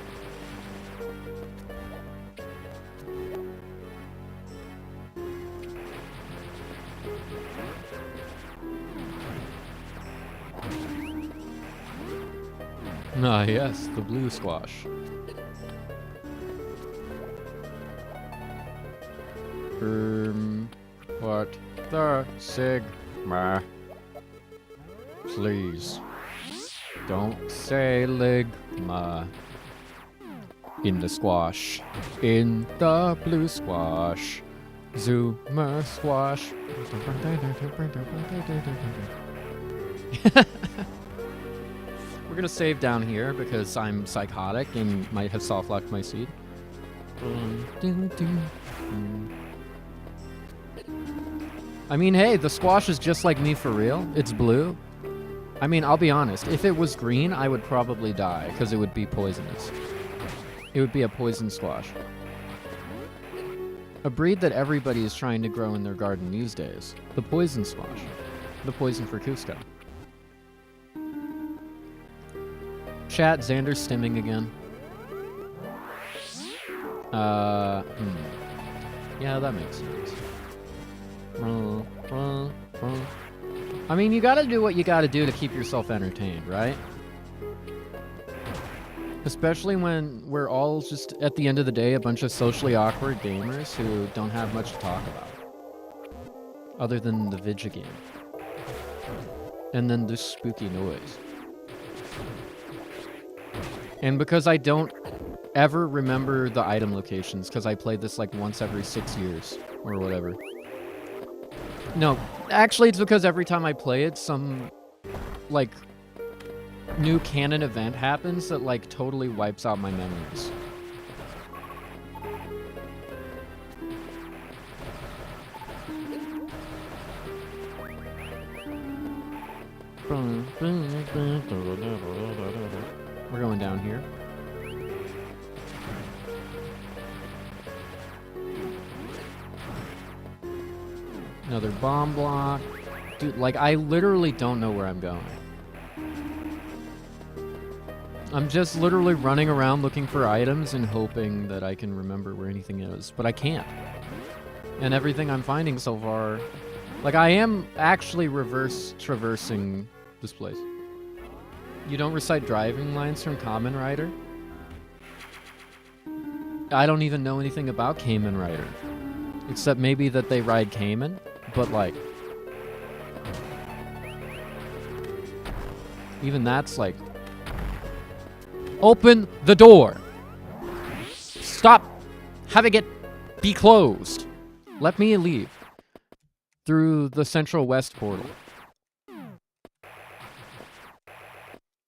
Ah, yes, the blue squash. What the Sigma? Please. Don't say ligma. In the squash. In the blue squash. Zoomer squash. We're gonna save down here because I'm psychotic and might have soft-locked my seed. I mean, hey, the squash is just like me for real. It's blue. I mean, I'll be honest. If it was green, I would probably die because it would be poisonous. It would be a poison squash. A breed that everybody is trying to grow in their garden these days. The poison squash. The poison for Cusco. Chat, Xander's stimming again. Yeah, that makes sense. I mean, you gotta do what you gotta do to keep yourself entertained, right? Especially when we're all just, at the end of the day, a bunch of socially awkward gamers who don't have much to talk about. Other than the video game. And then this spooky noise. And because I don't ever remember the item locations, because I played this like once every 6 years, or whatever. No, actually it's because every time I play it, some, like, new canon event happens that, like, totally wipes out my memories. We're going down here. Another bomb block. Dude, like, I literally don't know where I'm going. I'm just literally running around looking for items and hoping that I can remember where anything is, but I can't. And everything I'm finding so far... Like, I am actually reverse traversing this place. You don't recite driving lines from Kamen Rider? I don't even know anything about Kamen Rider. Except maybe that they ride Kamen, but like... Even that's like... Open the door. Stop having it be closed. Let me leave through the Central West portal.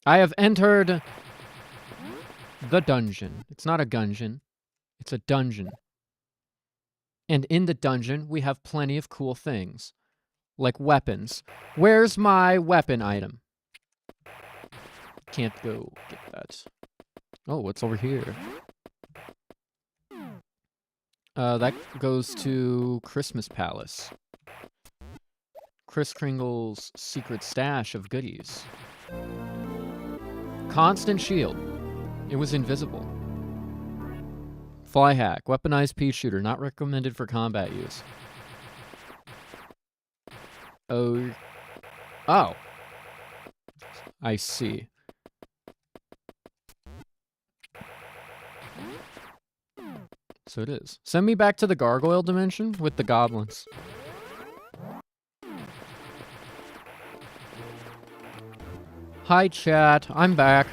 I have entered the dungeon. It's not a gungeon. It's a dungeon. And in the dungeon, we have plenty of cool things. Like weapons. Where's my weapon item? Can't go get that. Oh, what's over here? That goes to Christmas Palace. Kris Kringle's secret stash of goodies. Constant shield. It was invisible. Fly hack. Weaponized pea shooter. Not recommended for combat use. Oh. Oh. I see. So it is. Send me back to the gargoyle dimension with the goblins. Hi, chat. I'm back.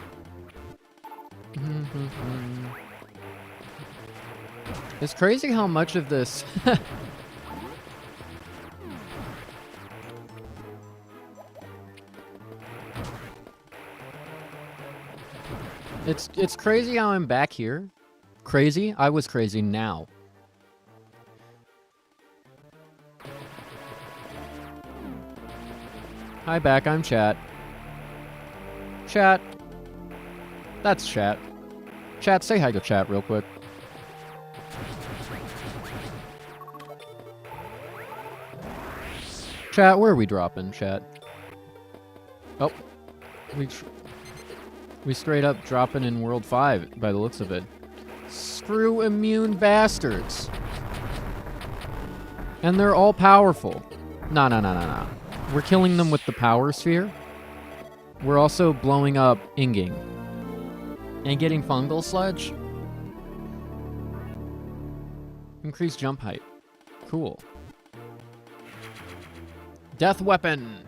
It's crazy how much of this... It's crazy how I'm back here. Crazy? I was crazy now. Hi, back. I'm chat. Chat. That's chat. Chat, say hi to chat real quick. Chat, where are we dropping, chat? Oh. We straight up dropping in World 5 by the looks of it. Screw immune bastards. And they're all powerful. No. We're killing them with the power sphere. We're also blowing up Inging. And getting fungal sludge. Increased jump height. Cool. Death weapon.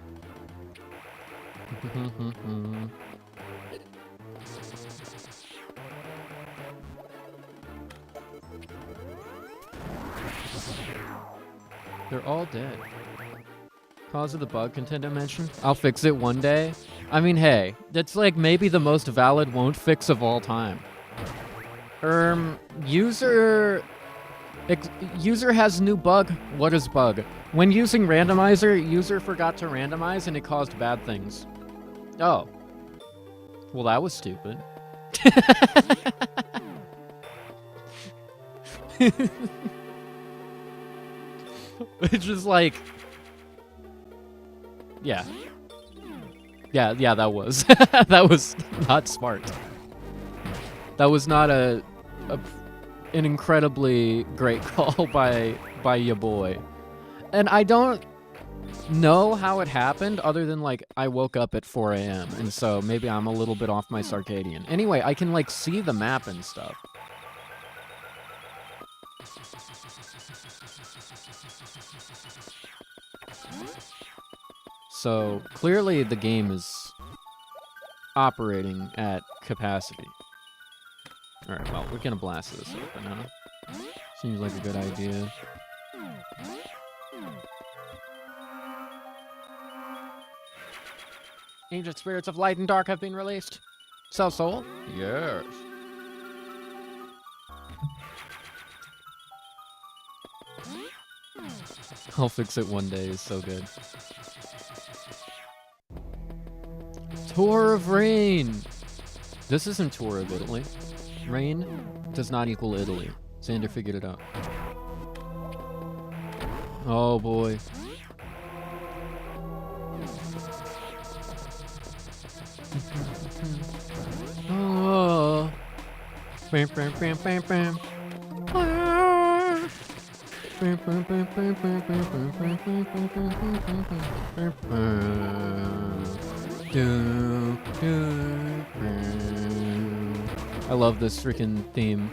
They're all dead. Cause of the bug content I mentioned? I'll fix it one day. I mean, hey, that's like maybe the most valid won't fix of all time. User has new bug. What is bug? When using randomizer, user forgot to randomize and it caused bad things. Oh. Well, that was stupid. It's just like... Yeah. Yeah, that was. That was not smart. That was not an incredibly great call by ya boy. And I don't know how it happened other than, like, I woke up at 4 a.m. and so maybe I'm a little bit off my circadian. Anyway, I can, like, see the map and stuff. So, clearly the game is operating at capacity. Alright, well, we're gonna blast this open, huh? Seems like a good idea. Ancient spirits of light and dark have been released. Sell soul? Yes. I'll fix it one day is so good. Tour of Rain! This isn't Tour of Italy. Rain does not equal Italy. Xander figured it out. Oh boy. Oh. Bam, bam, bam, bam, bam. Ah. Bam, bam, bam, bam, bam, bam, bam, bam, bam, bam, bam, bam. I love this freaking theme.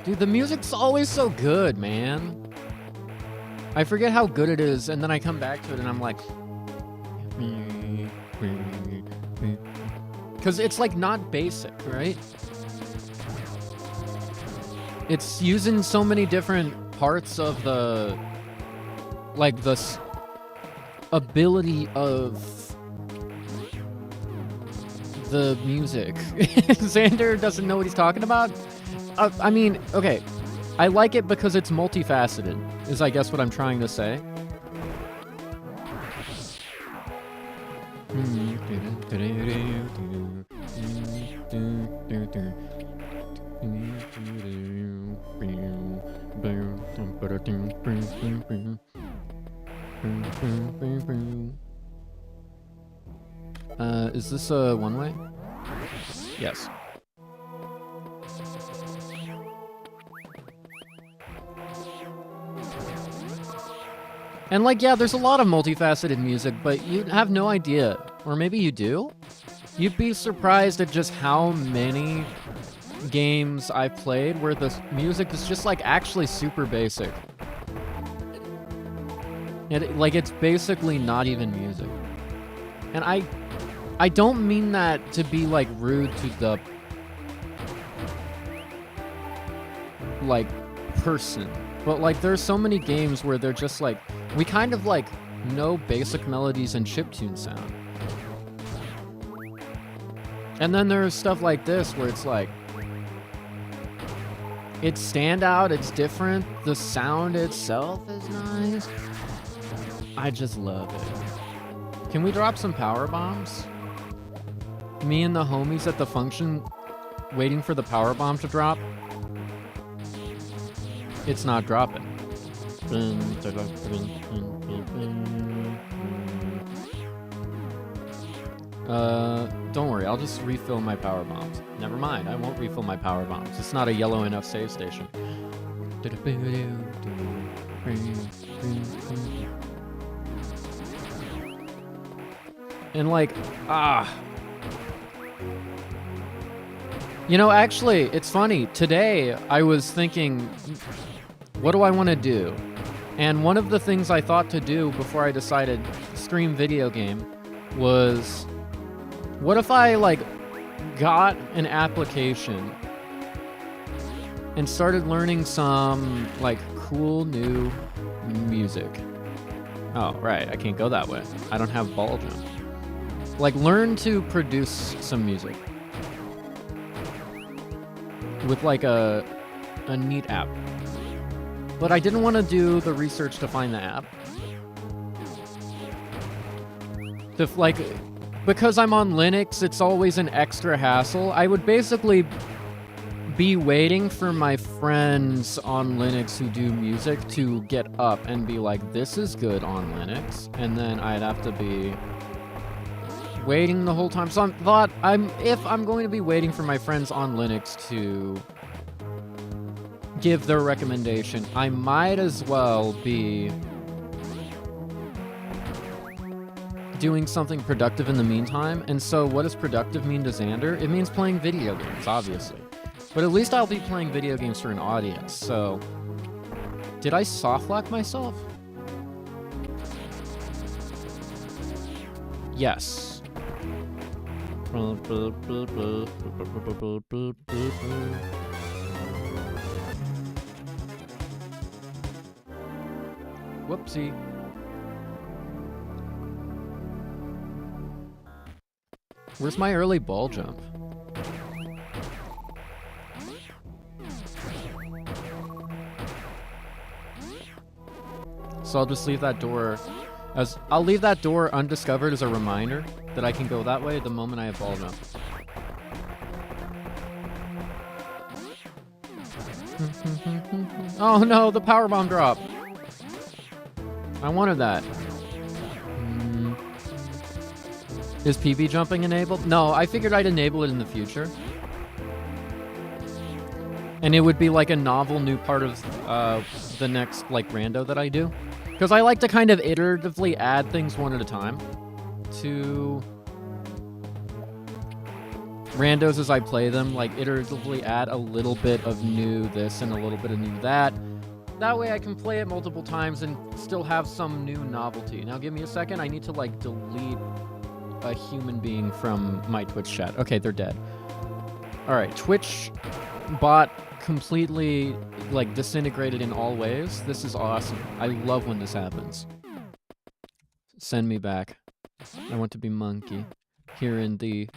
Dude, The music's always so good, man. I forget how good it is, and then I come back to it and I'm like... Because it's like not basic, right? It's using so many different parts of the... like the ability of the music. Xander doesn't know what he's talking about? I mean, okay. I like it because it's multifaceted, is I guess what I'm trying to say. Is this a one-way? Yes. And like, yeah, there's a lot of multifaceted music, but you have no idea. Or maybe you do? You'd be surprised at just how many games I've played where the music is just like actually super basic. Like it's basically not even music. And I don't mean that to be like rude to the like person, but like there's so many games where they're just like, we kind of like know basic melodies and chiptune sound. And then there's stuff like this where it's like, it's standout, it's different, the sound itself is nice. I just love it. Can we drop some power bombs? Me and the homies at the function waiting for the power bomb to drop. It's not dropping. Don't worry, I'll just refill my power bombs. Never mind, I won't refill my power bombs. It's not a yellow enough save station. And like, you know, actually, it's funny. Today, I was thinking, what do I want to do? And one of the things I thought to do before I decided stream video game was, what if I, like, got an application and started learning some, like, cool new music? Oh, right, I can't go that way. I don't have ball jump. Like, learn to produce some music with like a neat app. But I didn't want to do the research to find the app. Because I'm on Linux, it's always an extra hassle. I would basically be waiting for my friends on Linux who do music to get up and be like, this is good on Linux. And then I'd have to be waiting the whole time. So if I'm going to be waiting for my friends on Linux to give their recommendation, I might as well be doing something productive in the meantime. And so what does productive mean to Xander? It means playing video games, obviously. But at least I'll be playing video games for an audience, so... Did I softlock myself? Yes. Whoopsie. Where's my early ball jump? So I'll just leave that door I'll leave that door undiscovered as a reminder that I can go that way the moment I have ball jump. Oh no, the power bomb drop. I wanted that. Is PB jumping enabled? No, I figured I'd enable it in the future. And it would be like a novel new part of the next like rando that I do. Because I like to kind of iteratively add things one at a time to randos as I play them, like iteratively add a little bit of new this and a little bit of new that. That way I can play it multiple times and still have some new novelty. Now give me a second, I need to like delete a human being from my Twitch chat. Okay, they're dead. Alright, Twitch bot completely like disintegrated in all ways. This is awesome. I love when this happens. Send me back. I want to be monkey. Here in the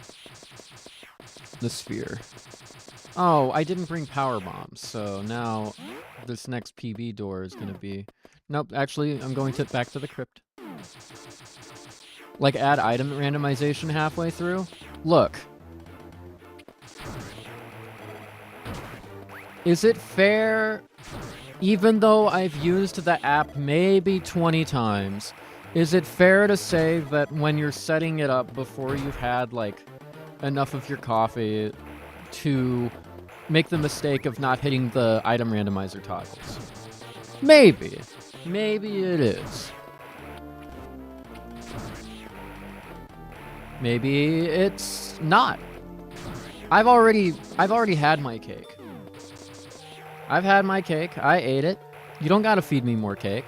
sphere. Oh, I didn't bring power bombs, so now this next PB door is gonna be... Nope, actually, I'm going back to the crypt. Like, add item randomization halfway through? Look. Is it fair, even though I've used the app maybe 20 times, is it fair to say that when you're setting it up before you've had, like, enough of your coffee to make the mistake of not hitting the item randomizer toggles? Maybe. Maybe it is. Maybe it's not. I've already had my cake. I've had my cake. I ate it. You don't gotta feed me more cake.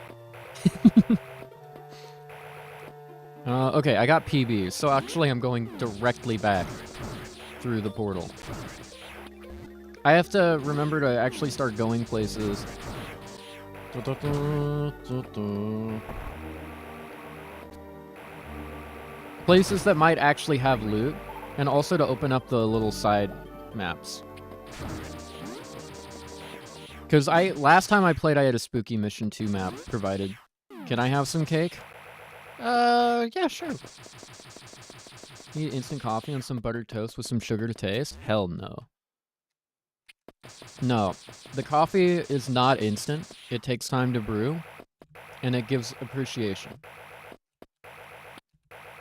Okay, I got PBs, so actually I'm going directly back through the portal. I have to remember to actually start going places. Places that might actually have loot, and also to open up the little side maps. Because last time I played, I had a Spooky Mission 2 map provided. Can I have some cake? Yeah, sure. Eat instant coffee on some buttered toast with some sugar to taste? Hell no. No, the coffee is not instant. It takes time to brew, and it gives appreciation.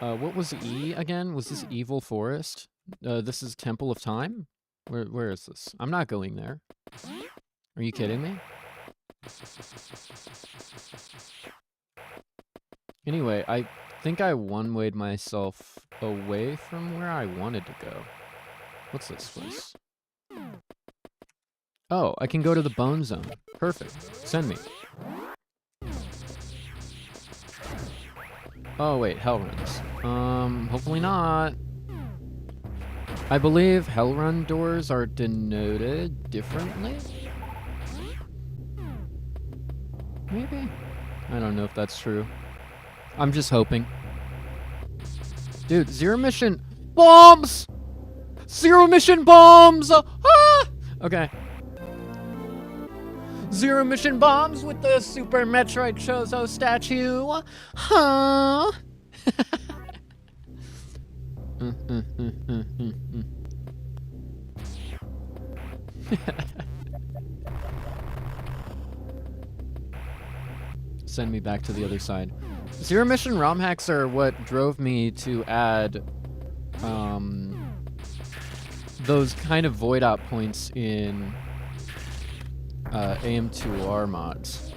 What was E again? Was this Evil Forest? This is Temple of Time? Where is this? I'm not going there. Are you kidding me? Anyway, I think I one-wayed myself away from where I wanted to go. What's this place? Oh, I can go to the Bone Zone. Perfect. Send me. Oh, wait, Hell Runs. Hopefully not. I believe Hell Run doors are denoted differently? Maybe? I don't know if that's true. I'm just hoping. Dude, Zero Mission... Bombs! Zero Mission bombs! Ah! Okay. Zero Mission bombs with the Super Metroid Chozo statue. Huh? Send me back to the other side. Zero Mission ROM hacks are what drove me to add those kind of void out points in AM2R mods.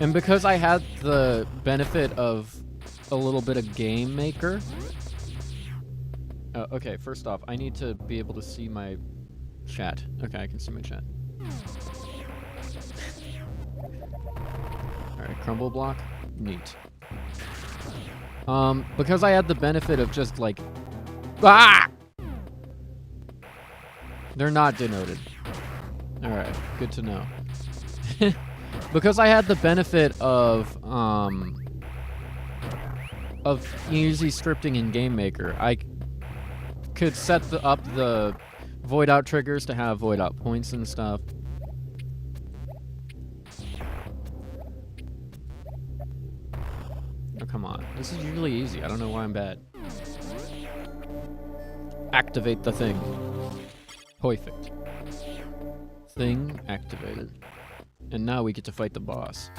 And because I had the benefit of a little bit of Game Maker. Okay, first off, I need to be able to see my chat. Okay, I can see my chat. Alright, crumble block. Neat. Because I had the benefit of just like... Ah! They're not denoted. Alright, good to know. Because I had the benefit of easy scripting in Game Maker, I could set up the void out triggers to have void out points and stuff. Oh, come on. This is usually easy. I don't know why I'm bad. Activate the thing. Perfect. Thing activated. And now we get to fight the boss.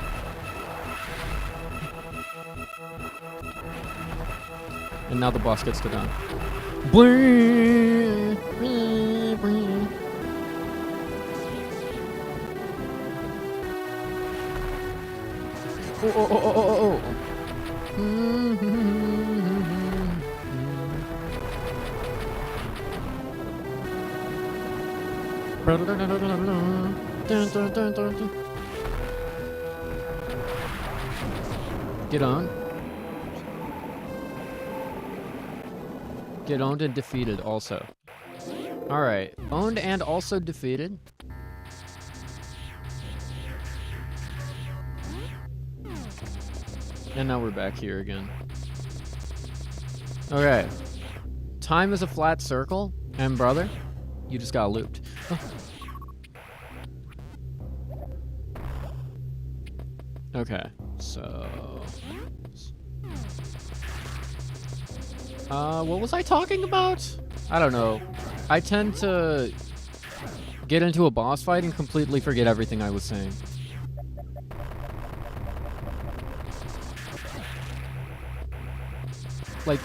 And now the boss gets to die. Oh, oh, oh, oh, oh, oh. Get on. Get owned and defeated also. Alright. Owned and also defeated. And now we're back here again. Okay. Time is a flat circle. And brother, you just got looped. Okay, so... what was I talking about? I don't know. I tend to get into a boss fight and completely forget everything I was saying. Like,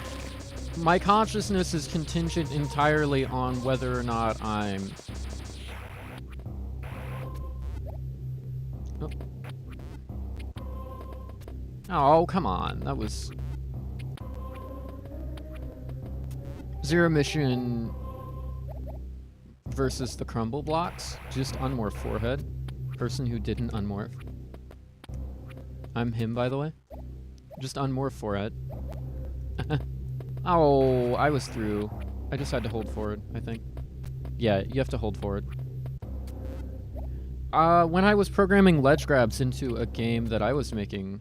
my consciousness is contingent entirely on whether or not I'm... Oh, come on. That was... Zero Mission versus the crumble blocks. Just unmorph forehead. Person who didn't unmorph. I'm him, by the way. Just unmorph forehead. Oh, I was through. I just had to hold forward, I think. Yeah, you have to hold forward. When I was programming ledge grabs into a game that I was making,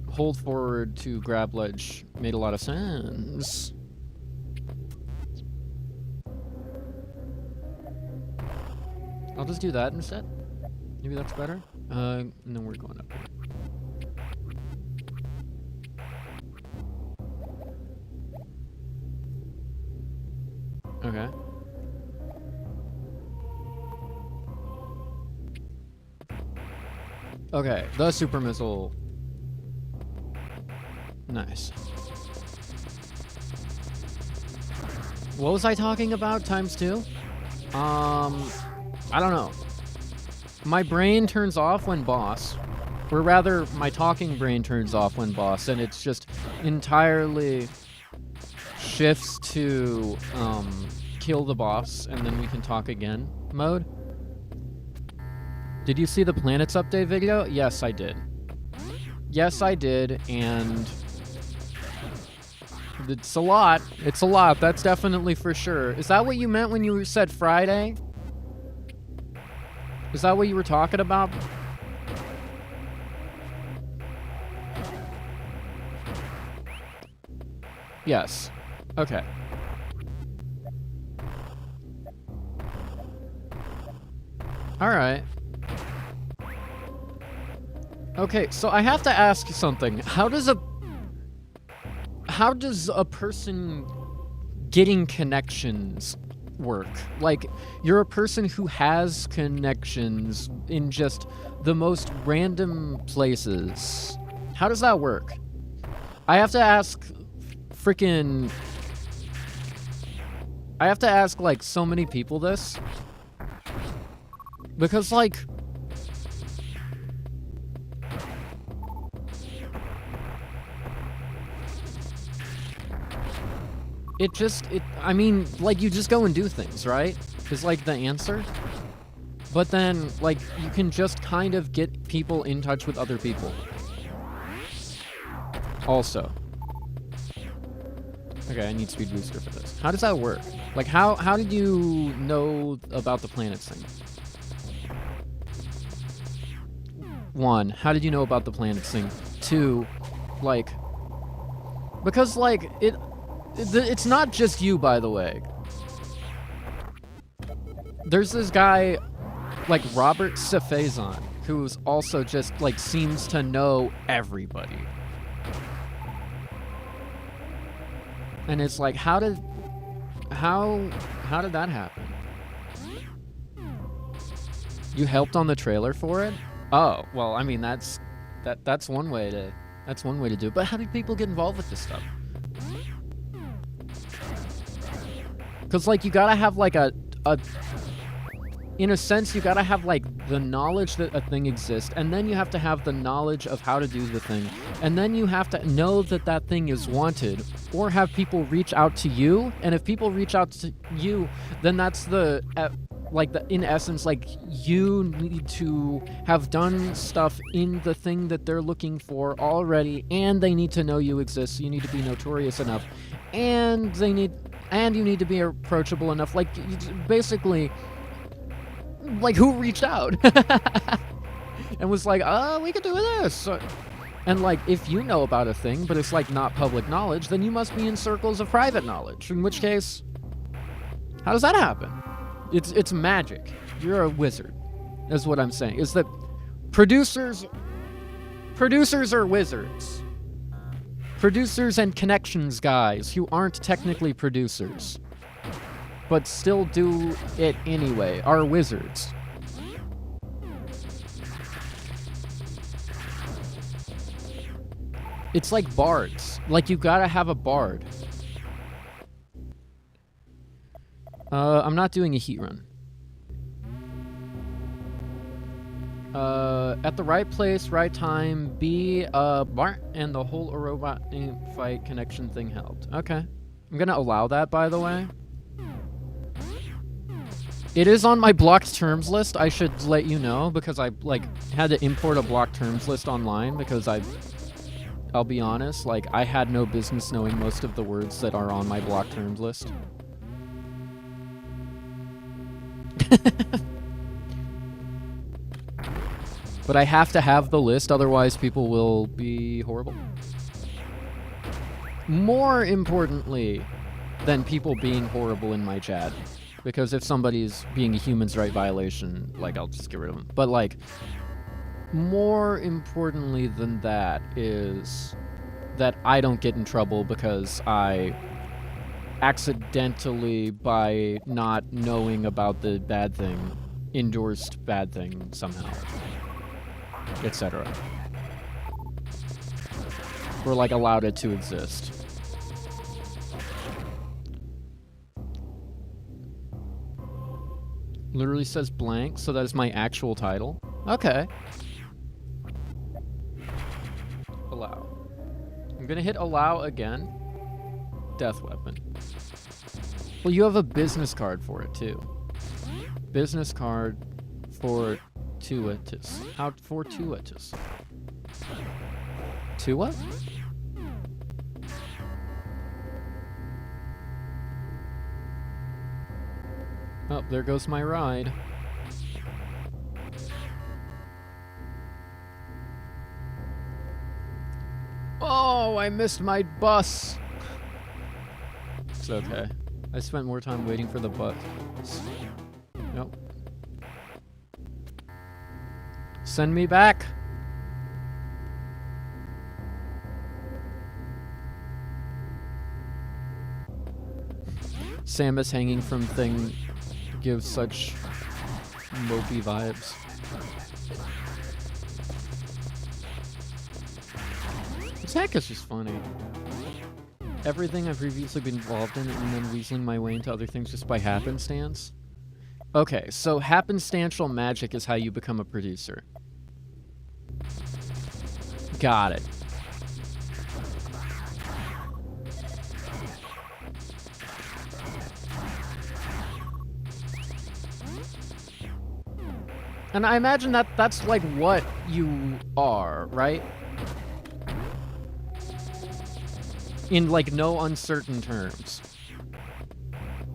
hold forward to grab ledge made a lot of sense. I'll just do that instead. Maybe that's better. And then we're going up here. Okay. Okay, the super missile. Nice. What was I talking about? Times 2? I don't know. My brain turns off when boss. Or rather, my talking brain turns off when boss, and it's just entirely shifts to kill the boss, and then we can talk again mode. Did you see the planets update video? Yes, I did. Yes, I did, and it's a lot. It's a lot, that's definitely for sure. Is that what you meant when you said Friday? Is that what you were talking about? Yes. Okay. Alright. Okay, so I have to ask you something. How does a person getting connections work? Like, you're a person who has connections in just the most random places. How does that work? I have to ask freaking... I have to ask, like, so many people this. Because, like... I mean, like, you just go and do things, right? Is, like, the answer. But then, like, you can just kind of get people in touch with other people. Also. Okay, I need speed booster for this. How does that work? Like, how did you know about the planets thing? 1, how did you know about the planets thing? 2, like... Because, like, it's not just you, by the way. There's this guy, like, Robert Safazon, who's also just, like, seems to know everybody. And it's like, how did that happen? You helped on the trailer for it? Oh, well, I mean, that's one way to do it. But how did people get involved with this stuff? Because, like, you gotta have, like, in a sense, you gotta have, like, the knowledge that a thing exists, and then you have to have the knowledge of how to do the thing, and then you have to know that that thing is wanted, or have people reach out to you, and if people reach out to you, then that's the, in essence, like, you need to have done stuff in the thing that they're looking for already, and they need to know you exist, so you need to be notorious enough, and you need to be approachable enough, like, basically... Like, who reached out? And was like, we could do this. And, like, if you know about a thing, but it's, like, not public knowledge, then you must be in circles of private knowledge. In which case, how does that happen? It's magic. You're a wizard, is what I'm saying. Is that producers are wizards. Producers and connections guys who aren't technically producers, but still do it anyway, are wizards. It's like bards. Like, you gotta have a bard. I'm not doing a heat run. At the right place, right time, be Bart, and the whole robot fight connection thing helped. Okay. I'm gonna allow that, by the way. It is on my blocked terms list, I should let you know, because I, like, had to import a blocked terms list online, because I'll be honest, like, I had no business knowing most of the words that are on my blocked terms list. But I have to have the list, otherwise people will be horrible. More importantly than people being horrible in my chat. Because if somebody's being a human's right violation, like, I'll just get rid of them. But, like, more importantly than that is that I don't get in trouble because I accidentally, by not knowing about the bad thing, endorsed bad thing somehow, etc. Or, like, allowed it to exist. Literally says blank, so that is my actual title. Okay. Allow. I'm gonna hit allow again. Death weapon. Well, you have a business card for it, too. Business card for Tuatus. Out for Tuatus. Tua? Oh, there goes my ride. Oh, I missed my bus. It's okay. I spent more time waiting for the bus. Nope. Send me back. Samus hanging from thing gives such mopey vibes. This hack is just funny. Everything I've previously been involved in and then weaseling my way into other things just by happenstance. Okay, so happenstantial magic is how you become a producer. Got it. And I imagine that that's like what you are, right? In like no uncertain terms.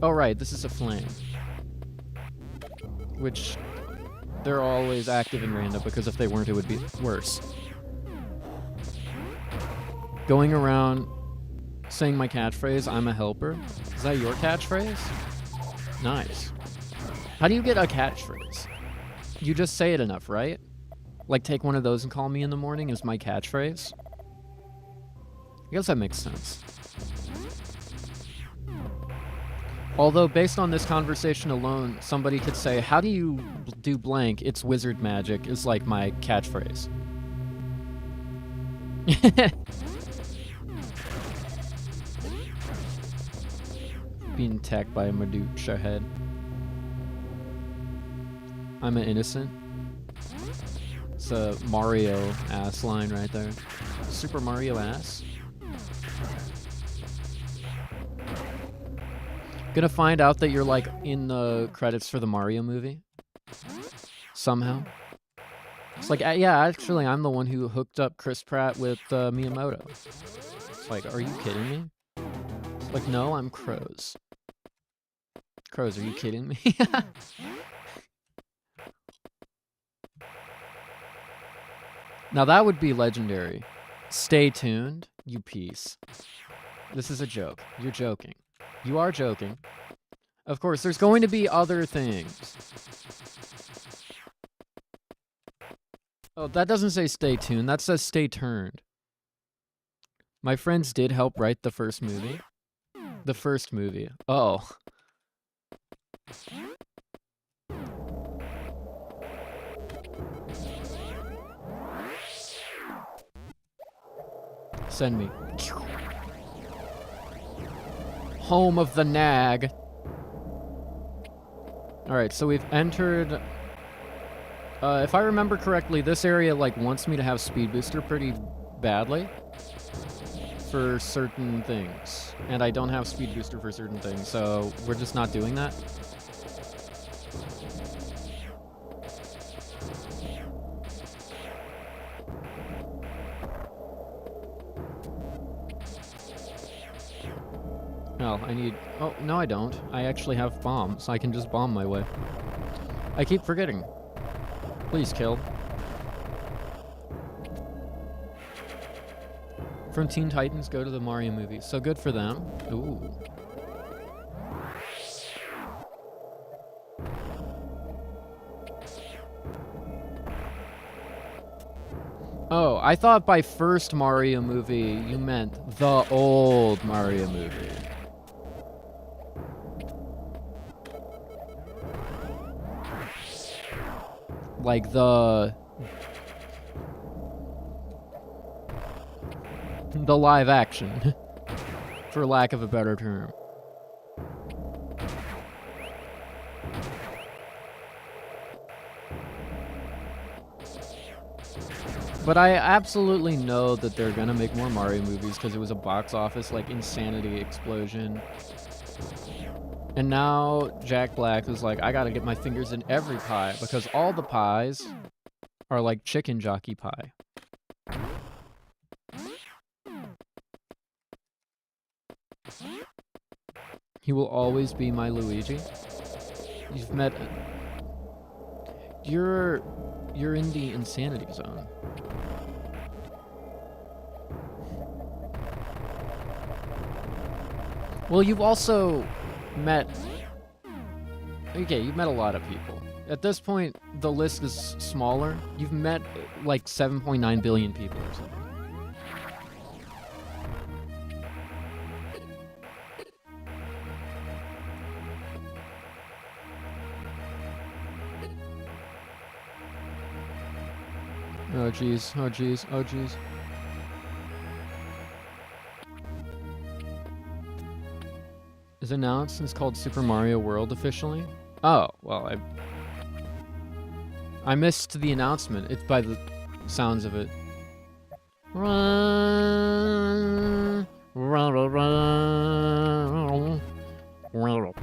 Oh right, this is a flame. Which they're always active and random because if they weren't it would be worse. Going around saying my catchphrase, I'm a helper. Is that your catchphrase? Nice. How do you get a catchphrase? You just say it enough, right? Like, take one of those and call me in the morning is my catchphrase? I guess that makes sense. Although, based on this conversation alone, somebody could say, how do you do blank? It's wizard magic is like my catchphrase. Being attacked by a Medusa head. I'm an innocent. It's a Mario ass line right there. Super Mario ass. Gonna find out that you're like in the credits for the Mario movie. Somehow. It's like, yeah, actually, I'm the one who hooked up Chris Pratt with Miyamoto. It's like, are you kidding me? It's like, no, I'm Crows. Crows, are you kidding me? Now that would be legendary. Stay tuned, you piece. This is a joke. You're joking. You are joking. Of course, there's going to be other things. Oh, that doesn't say stay tuned. That says stay turned. My friends did help write the first movie. The first movie. Oh. Send me. Home of the nag. Alright, so we've entered... if I remember correctly, this area, like, wants me to have Speed Booster pretty badly. For certain things. And I don't have Speed Booster for certain things, so we're just not doing that. Oh, I need... Oh, no I don't. I actually have bombs. I can just bomb my way. I keep forgetting. Please kill. From Teen Titans, go to the Mario movie. So good for them. Ooh. Oh, I thought by first Mario movie you meant the old Mario movie. Like the live action, for lack of a better term. But I absolutely know that they're gonna make more Mario movies because it was a box office, like, insanity explosion. And now Jack Black is like, I gotta get my fingers in every pie because all the pies are like chicken jockey pie. He will always be my Luigi. You've met... You're in the insanity zone. Well, you've also met... Okay, you've met a lot of people. At this point, the list is smaller. You've met, like, 7.9 billion people or something. Oh, jeez. Oh, jeez. Oh, jeez. Is announced and it's called Super Mario World officially? Oh, well, I missed the announcement. It's by the sounds of it. Run, run, run, run, run,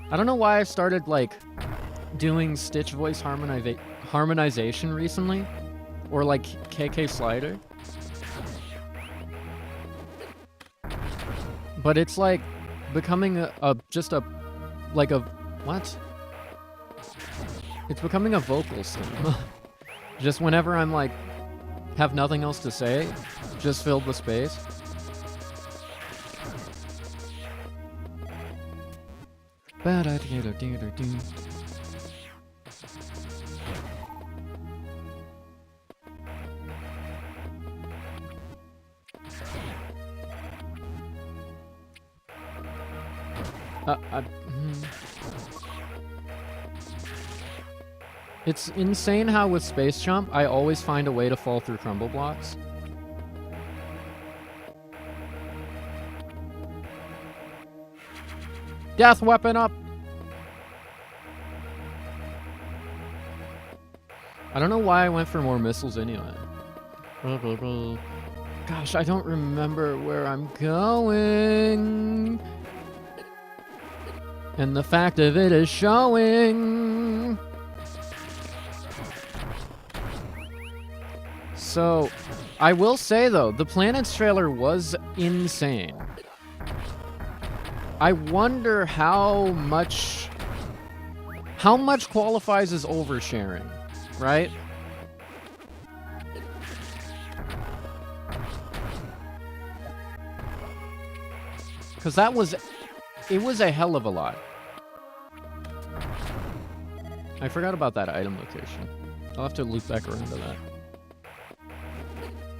I don't know why I started, like, doing Stitch voice harmonization recently, or like KK Slider. But it's like becoming just a what? It's becoming a vocal stem. Just whenever I'm like have nothing else to say, just fill the space. It's insane how with Space Jump, I always find a way to fall through crumble blocks. Death weapon up! I don't know why I went for more missiles anyway. Gosh, I don't remember where I'm going. And the fact of it is showing. So, I will say though, the Planets trailer was insane. I wonder how much qualifies as oversharing, right? Because it was a hell of a lot. I forgot about that item location. I'll have to loop back around to that.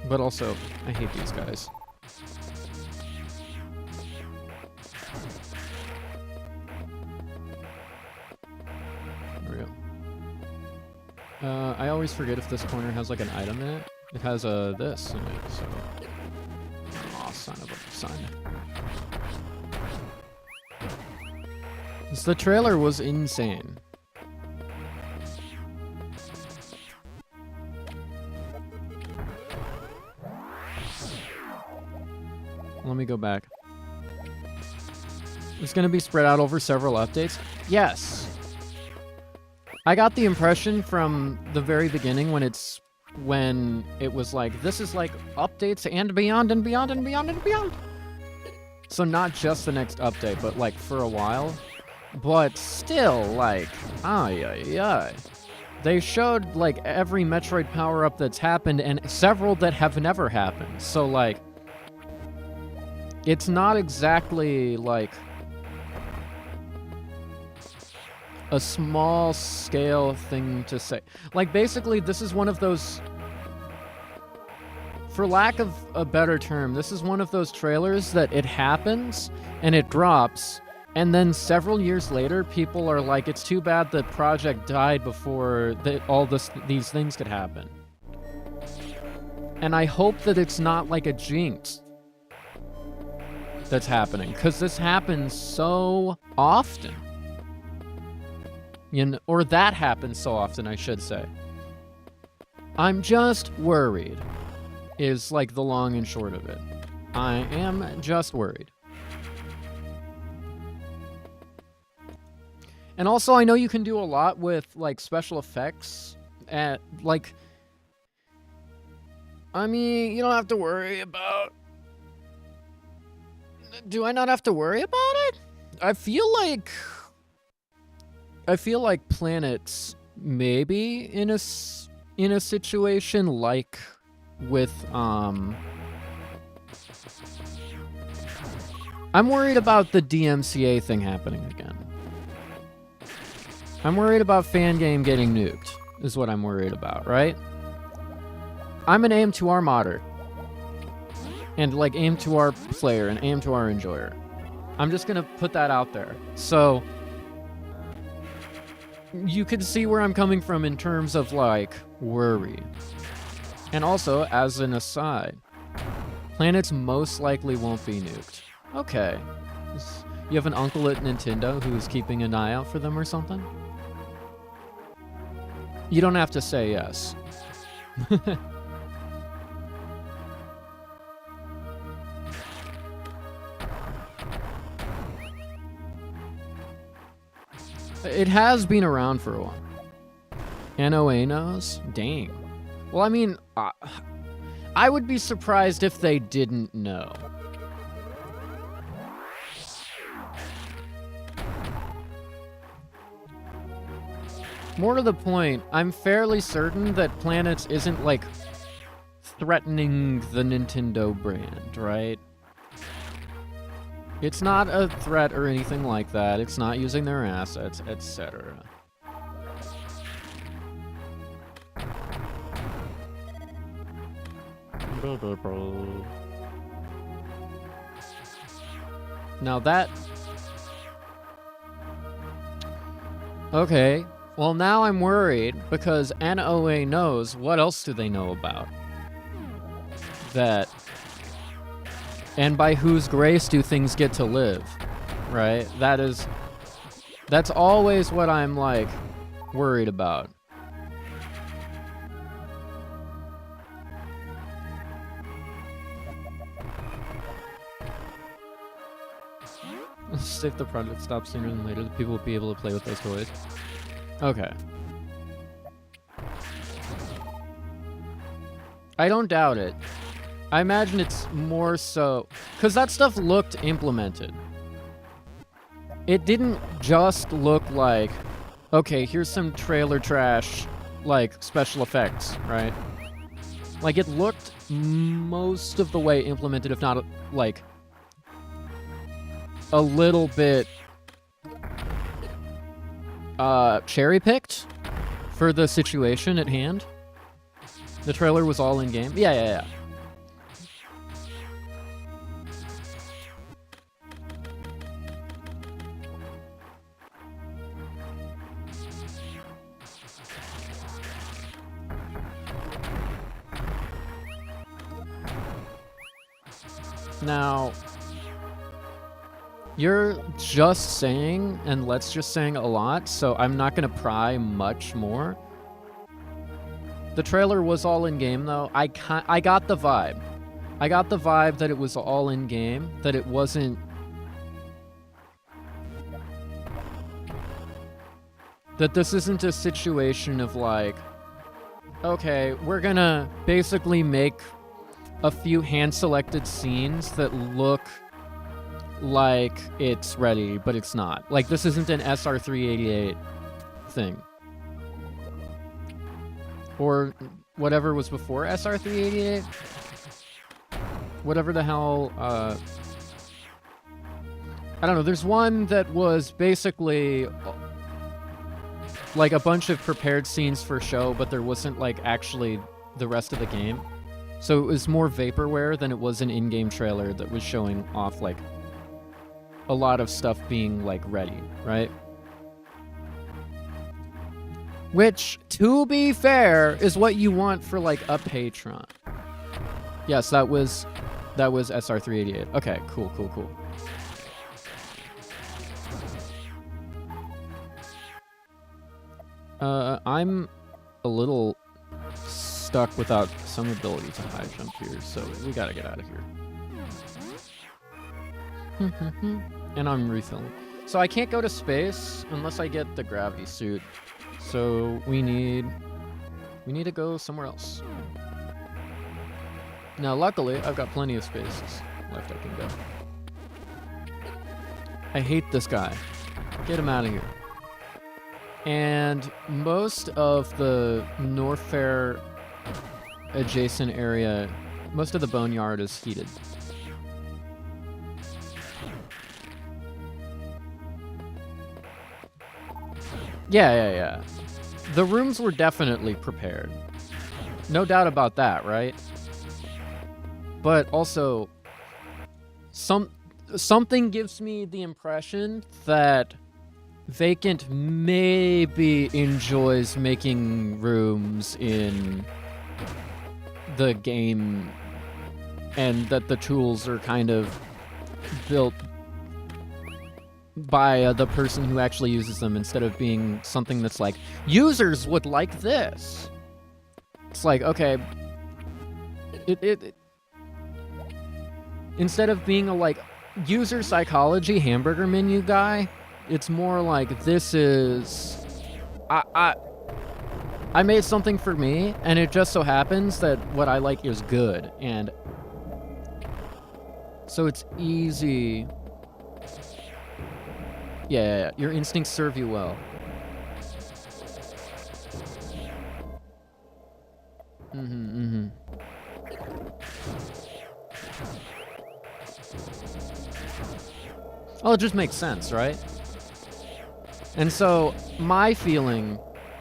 But also, I hate these guys. There we go. I always forget if this corner has like an item in it. It has this in it, so... Aw, son of a son. The trailer was insane. Let me go back. It's going to be spread out over several updates? Yes. I got the impression from the very beginning when it was like, this is like updates and beyond and beyond and beyond and beyond. So not just the next update, but like for a while. But still, like, ay. They showed like every Metroid power-up that's happened and several that have never happened. So like, it's not exactly like a small scale thing to say. Like basically this is one of those, for lack of a better term, this is one of those trailers that it happens and it drops, and then several years later people are like, it's too bad the project died before these things could happen. And I hope that it's not like a jinx that's happening, because this happens so often. Or that happens so often, I should say. I'm just worried, is like the long and short of it. I am just worried. And also, I know you can do a lot with like special effects. Like, I mean, you don't have to worry about... Do I not have to worry about it? I feel like Planets maybe in a situation like with I'm worried about the DMCA thing happening again. I'm worried about Fangame getting nuked, is what I'm worried about, right? I'm an aim to our modder. And like aim to our player and aim to our enjoyer. I'm just gonna put that out there. So you can see where I'm coming from in terms of like worry. And also, as an aside, Planets most likely won't be nuked. Okay. You have an uncle at Nintendo who's keeping an eye out for them or something? You don't have to say yes. It has been around for a while. NOA knows? Dang. Well, I mean, I would be surprised if they didn't know. More to the point, I'm fairly certain that Planets isn't, like, threatening the Nintendo brand, right? It's not a threat or anything like that. It's not using their assets, etc. Now that... Okay, Well, now I'm worried because NOA knows. What else do they know about? That. And by whose grace do things get to live? Right? That's always what I'm, like, worried about. If the project stops sooner than later, people will be able to play with those toys. Okay. I don't doubt it. I imagine it's more so... Because that stuff looked implemented. It didn't just look like, okay, here's some trailer trash, like, special effects, right? Like, it looked most of the way implemented, if not, like, a little bit cherry-picked for the situation at hand. The trailer was all in-game. Yeah. Now, you're just saying, and Let's just saying a lot, so I'm not going to pry much more. The trailer was all in-game, though. I got the vibe. I got the vibe that it was all in-game, that it wasn't... That this isn't a situation of, like, okay, we're gonna basically make a few hand-selected scenes that look like it's ready, but it's not. Like, this isn't an SR388 thing. Or whatever was before SR388. Whatever the hell, I don't know, there's one that was basically like a bunch of prepared scenes for show, but there wasn't, like, actually the rest of the game. So it was more vaporware than it was an in-game trailer that was showing off, like, a lot of stuff being, like, ready, right? Which, to be fair, is what you want for, like, a Patreon. Yes, that was SR388. Okay, cool. I'm a little stuck without some ability to high jump here, so we gotta get out of here. And I'm refilling. So I can't go to space unless I get the gravity suit. So we need to go somewhere else. Now, luckily, I've got plenty of spaces left I can go. I hate this guy. Get him out of here. And most of the Norfair adjacent area, most of the boneyard is heated. Yeah. The rooms were definitely prepared. No doubt about that, right? But also, something gives me the impression that Vacant maybe enjoys making rooms in the game, and that the tools are kind of built by the person who actually uses them, instead of being something that's like, users would like this. It's like, okay, instead of being a, like, user psychology hamburger menu guy, it's more like, this is... I made something for me, and it just so happens that what I like is good, and... So it's easy... Yeah, your instincts serve you well. Well, it just makes sense, right? And so, my feeling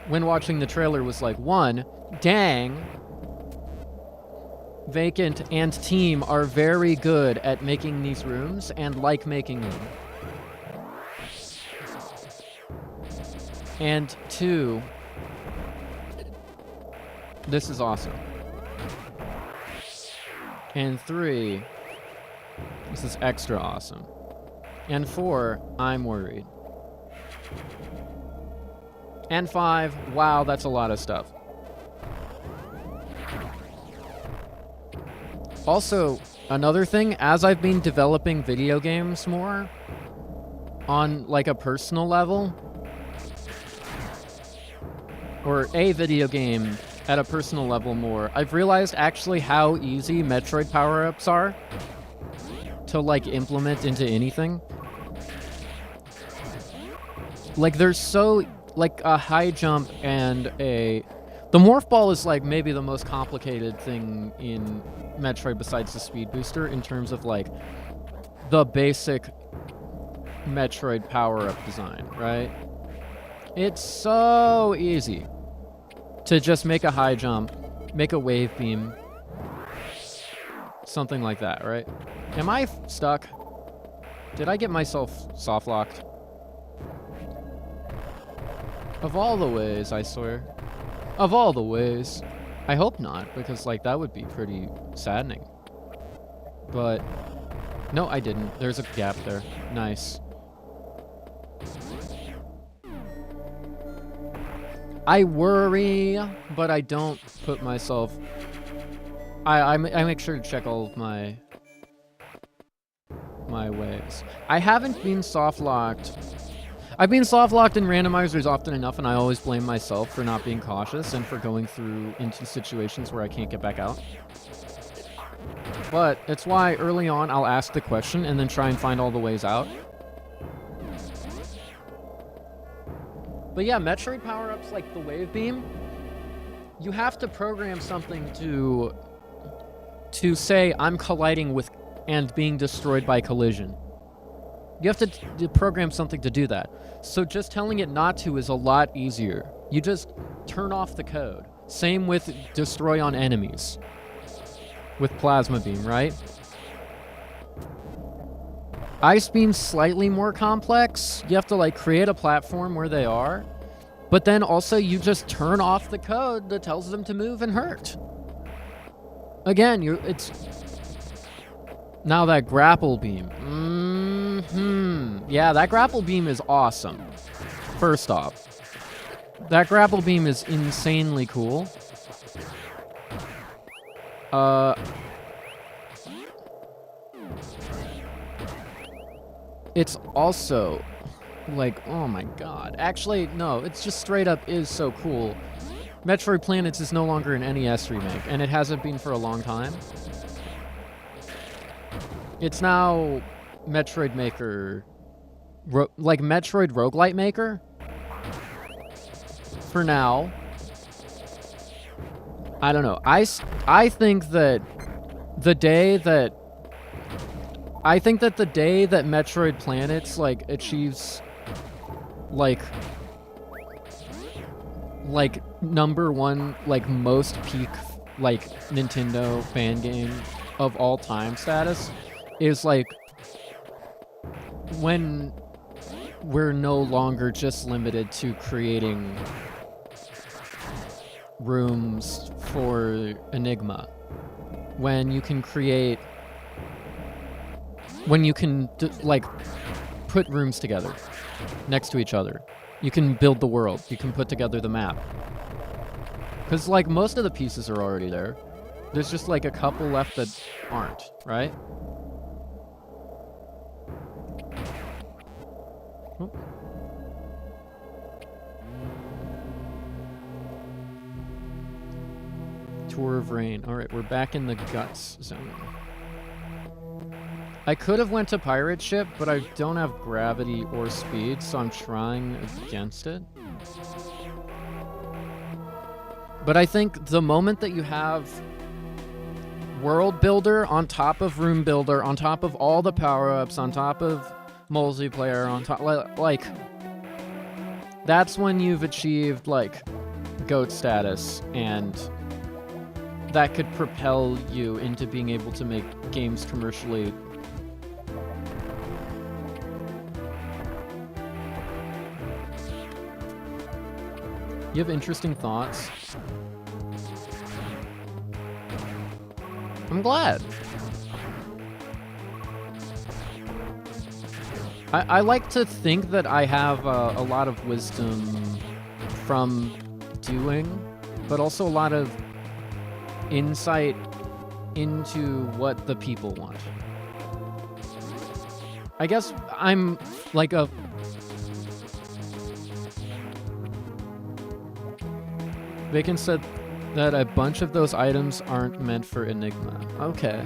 when watching the trailer was like, one, dang, Vacant and team are very good at making these rooms and like making them. And 2, this is awesome. And 3, this is extra awesome. And 4, I'm worried. And 5, wow, that's a lot of stuff. Also, another thing, as I've been developing video games more, on like a personal level, or a video game at a personal level more, I've realized actually how easy Metroid power-ups are to like implement into anything. Like there's so, like a high jump and the morph ball is like maybe the most complicated thing in Metroid besides the speed booster in terms of like the basic Metroid power-up design, right? It's so easy to just make a high jump, make a wave beam, something like that, right? Am I stuck? Did I get myself soft-locked? Of all the ways, I swear. Of all the ways. I hope not, because like that would be pretty saddening. But no, I didn't. There's a gap there. Nice. I worry, but I don't put myself... I make sure to check all of my waves. I haven't been soft-locked. I've been soft-locked in randomizers often enough, and I always blame myself for not being cautious and for going through into situations where I can't get back out. But it's why early on I'll ask the question and then try and find all the ways out. But yeah, Metroid power-ups like the wave beam, you have to program something to say I'm colliding with and being destroyed by collision. You have to program something to do that. So just telling it not to is a lot easier. You just turn off the code. Same with destroy on enemies. With plasma beam, right? Ice beam's slightly more complex. You have to like create a platform where they are. But then also you just turn off the code that tells them to move and hurt. Again, it's... Now that grapple beam. Yeah, that grapple beam is awesome. First off. That grapple beam is insanely cool. It's also... like, oh my god. Actually, no, it's just straight up is so cool. Metroid Planets is no longer an NES remake, and it hasn't been for a long time. It's now Metroid Maker, like Metroid Roguelite Maker. For now. I don't know. I think that the day that... I think that the day that Metroid Planets, like, achieves... like #1, like, most peak, like, Nintendo fan game of all time status is, like, when we're no longer just limited to creating rooms for Enigma. When you can create... when you can, like, put rooms together next to each other. You can build the world. You can put together the map. Because, like, most of the pieces are already there. There's just, like, a couple left that aren't, right? Oh. Tour of Rain. Alright, we're back in the Guts zone. I could have went to Pirate Ship, but I don't have gravity or speed, so I'm trying against it. But I think the moment that you have World Builder on top of Room Builder, on top of all the power-ups, on top of multiplayer, on top, like, that's when you've achieved, like, GOAT status, and that could propel you into being able to make games commercially. You have interesting thoughts. I'm glad. I like to think that I have a lot of wisdom from doing, but also a lot of insight into what the people want. I guess I'm like a... Bacon said that a bunch of those items aren't meant for Enigma. Okay.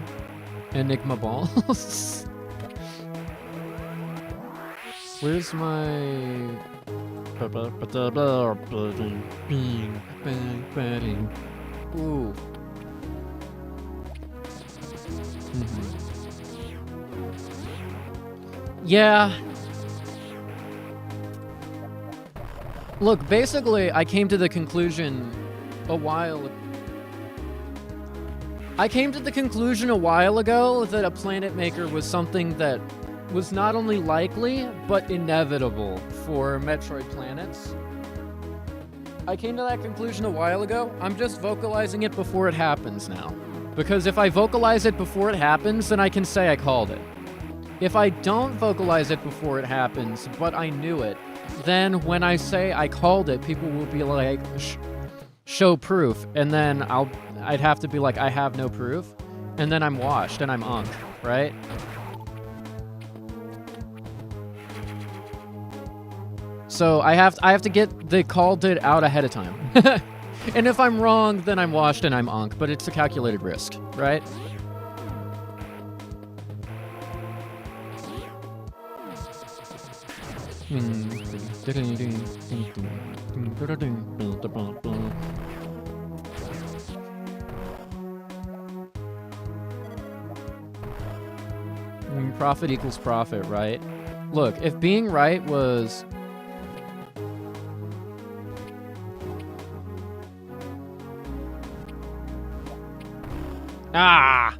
Enigma balls. Where's my... Ooh. Yeah. Look, basically, I came to the conclusion a while ago that a planet maker was something that was not only likely, but inevitable for Metroid planets. I came to that conclusion a while ago. I'm just vocalizing it before it happens now. Because if I vocalize it before it happens, then I can say I called it. If I don't vocalize it before it happens, but I knew it, then when I say I called it, people will be like, show proof, and then I'd have to be like, I have no proof, and then I'm washed and I'm unk, right? So I have to get the called it out ahead of time. And if I'm wrong, then I'm washed and I'm unk, but it's a calculated risk, right? Profit equals profit, right? Look, if being right was... Ah!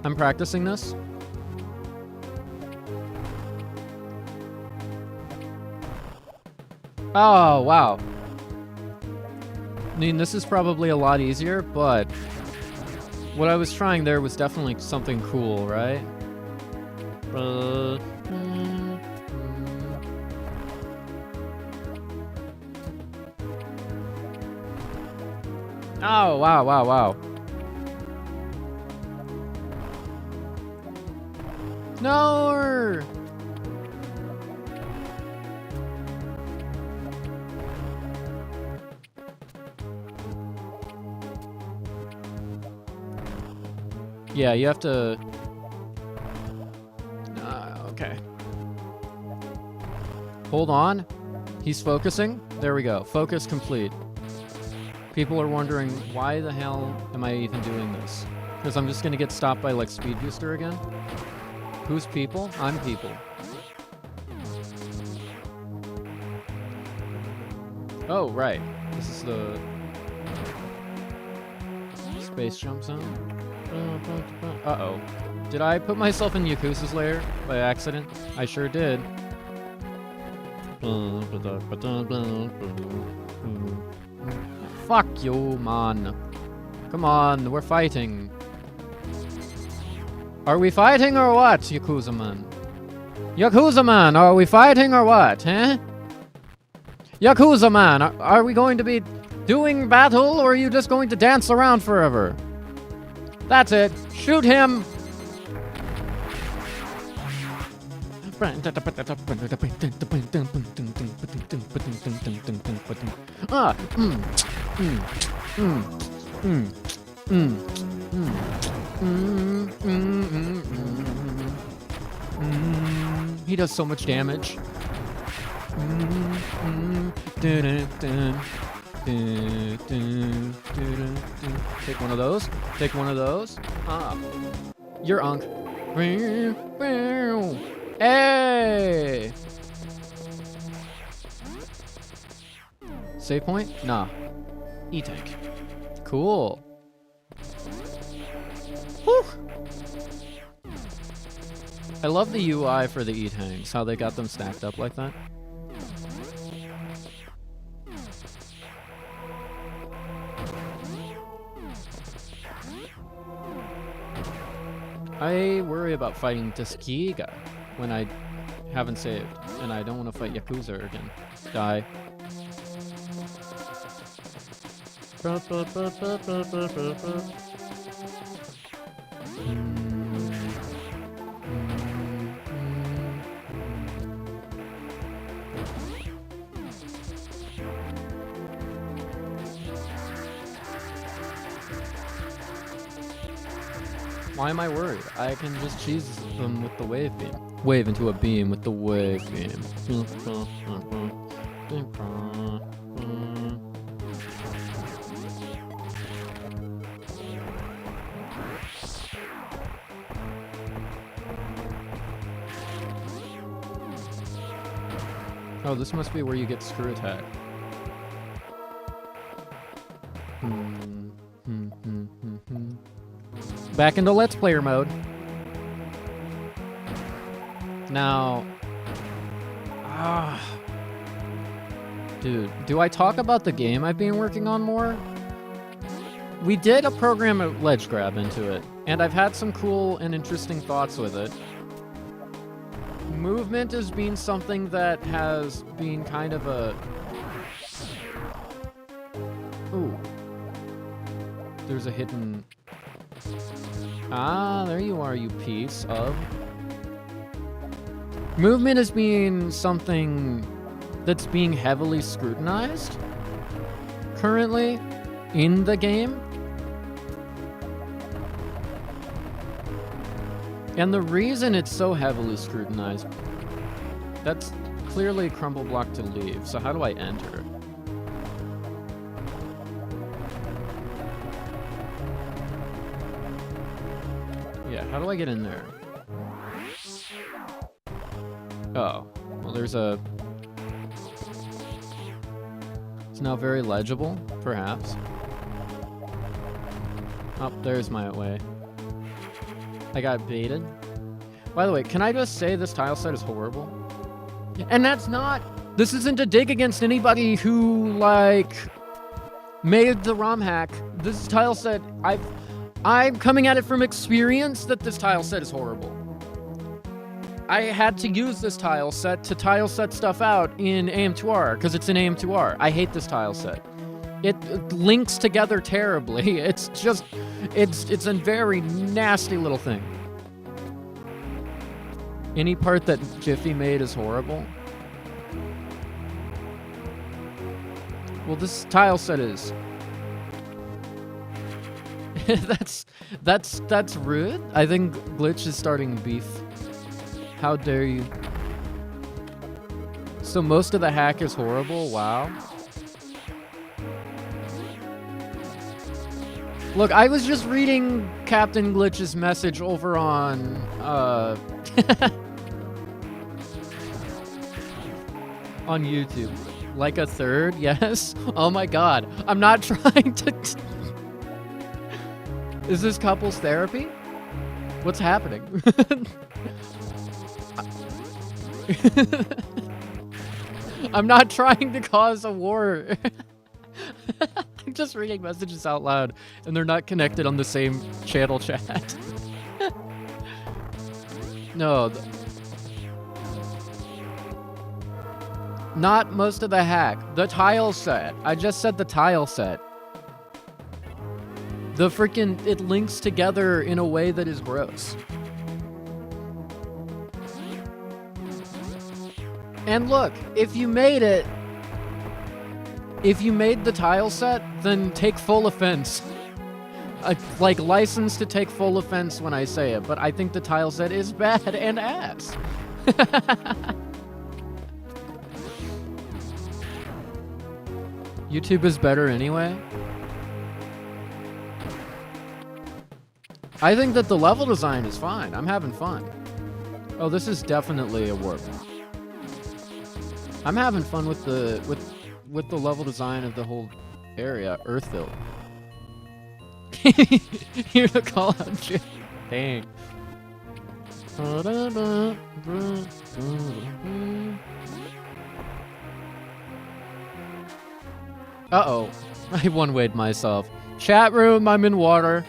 I'm practicing this. Oh, wow. I mean, this is probably a lot easier, but what I was trying there was definitely something cool, right? Oh, wow, wow, wow. No! Yeah, you have to... okay. Hold on. He's focusing. There we go. Focus complete. People are wondering, why the hell am I even doing this? Because I'm just going to get stopped by, like, Speed Booster again? Who's people? I'm people. Oh, right. This is the... Space jump zone? Uh-oh. Did I put myself in Yakuza's lair by accident? I sure did. Fuck you, man. Come on, we're fighting. Are we fighting or what, Yakuza man? Yakuza man, are we fighting or what, huh? Yakuza man, are we going to be doing battle or are you just going to dance around forever? That's it. Shoot him! He does so much damage. Take one of those. Take one of those. Ah. You're unk. Hey! Save point? Nah. E-tank. Cool. Whew. I love the UI for the E-tanks, how they got them stacked up like that. I worry about fighting Tuskegee when I haven't saved, and I don't want to fight Yakuza again. Die. Why am I worried? I can just cheese them with the wave beam. Wave into a beam with the wave beam. Oh, this must be where you get screw attack. Back into Let's Player mode. Now... Dude, do I talk about the game I've been working on more? We did a program at Ledge Grab into it, and I've had some cool and interesting thoughts with it. Movement has been something that has been kind of a... Ooh. There's a hidden... Ah, there you are, you piece of... Movement has been something that's being heavily scrutinized currently in the game. And the reason it's so heavily scrutinized, that's clearly a crumble block to leave, so how do I enter? Yeah, how do I get in there? Oh, well there's a... It's now very legible, perhaps. Oh, there's my way. I got baited. By the way, can I just say this tile set is horrible? And that's not... This isn't a dig against anybody who, like, made the ROM hack. This tile set, I'm coming at it from experience that this tile set is horrible. I had to use this tile set to tile set stuff out in AM2R, because it's in AM2R. I hate this tile set. It links together terribly. It's just... It's a very nasty little thing. Any part that Jiffy made is horrible. Well, this tile set is... That's rude. I think Glitch is starting beef. How dare you? So most of the hack is horrible? Wow. Look, I was just reading Captain Glitch's message over on, on YouTube. Like a third, yes? Oh my god. I'm not trying to... Is this couples therapy? What's happening? I'm not trying to cause a war. I'm just reading messages out loud, and they're not connected on the same channel chat. No. Not most of the hack. The tile set. I just said the tile set. The freaking... It links together in a way that is gross. And look, if you made it... If you made the tile set, then take full offense. Like, license to take full offense when I say it, but I think the tile set is bad and ass. YouTube is better anyway. I think that the level design is fine. I'm having fun. Oh, this is definitely a warp. I'm having fun with the level design of the whole area, Earthville. Here to call out Jim. Dang. Uh-oh. I one-wayed myself. Chat room, I'm in water.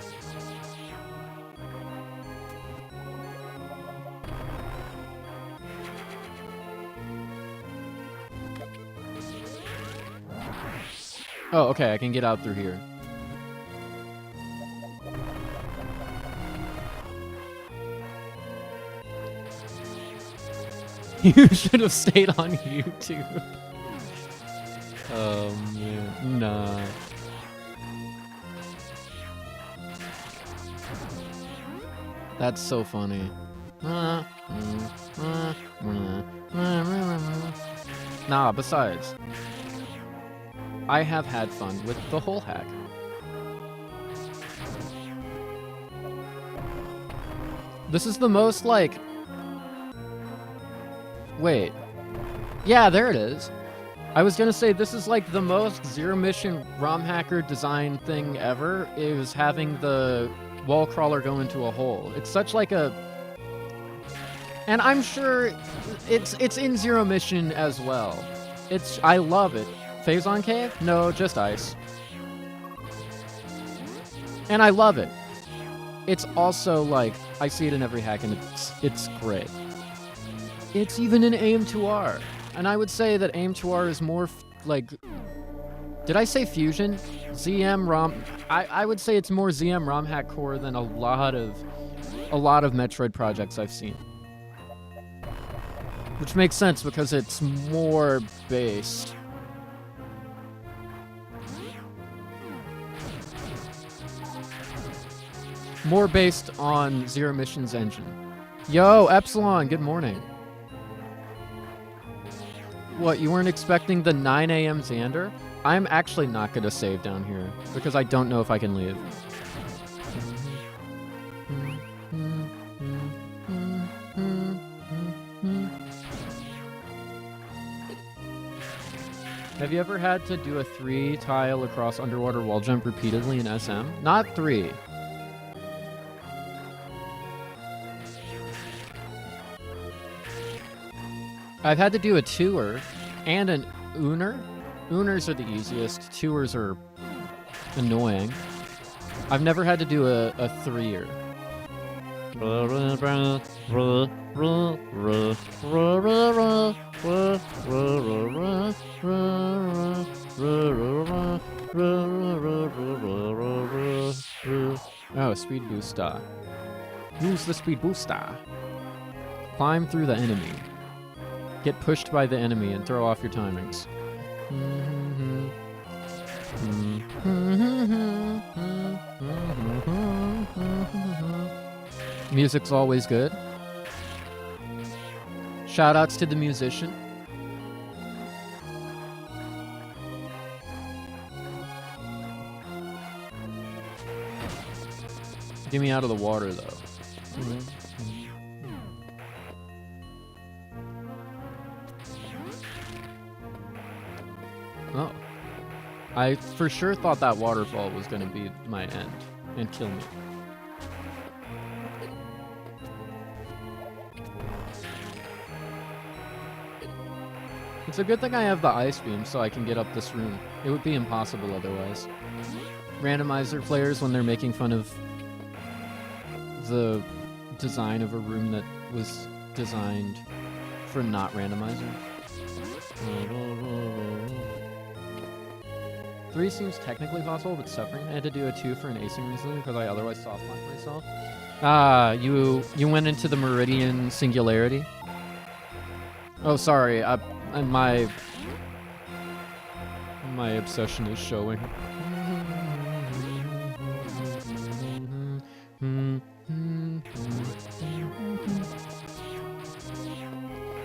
Oh, okay, I can get out through here. You should have stayed on YouTube. Oh, man. Nah. That's so funny. Nah, besides, I have had fun with the whole hack. This is the most, like... Wait. Yeah, there it is. I was gonna say, this is like the most Zero Mission Romhacker design thing ever, is having the wall crawler go into a hole. It's such like a... And I'm sure it's in Zero Mission as well. I love it. Phazon Cave? No, just ice. And I love it. It's also like, I see it in every hack and it's great. It's even in AM2R. And I would say that AM2R is more like... Did I say Fusion? ZM ROM... I would say it's more ZM ROM hack core than a lot of Metroid projects I've seen. Which makes sense because it's more based. More based on Zero Mission's engine. Yo, Epsilon, good morning. What, you weren't expecting the 9 a.m. Xander? I'm actually not going to save down here, because I don't know if I can leave. Have you ever had to do a 3-tile across underwater wall jump repeatedly in SM? Not 3. I've had to do a 2-er and an Uner. Uners are the easiest. 2-ers are annoying. I've never had to do a 3-er. Oh, speed booster. Use the speed booster. Climb through the enemy. Get pushed by the enemy and throw off your timings. Music's always good. Shoutouts to the musician. Get me out of the water, though. Oh. I for sure thought that waterfall was going to be my end and kill me. It's a good thing I have the ice beam so I can get up this room. It would be impossible otherwise. Randomizer players, when they're making fun of the design of a room that was designed for not randomizer. 3 seems technically possible, but suffering. I had to do a 2 for an acing recently because I otherwise soft-locked myself. Ah, you went into the Meridian Singularity? Oh, sorry. My obsession is showing.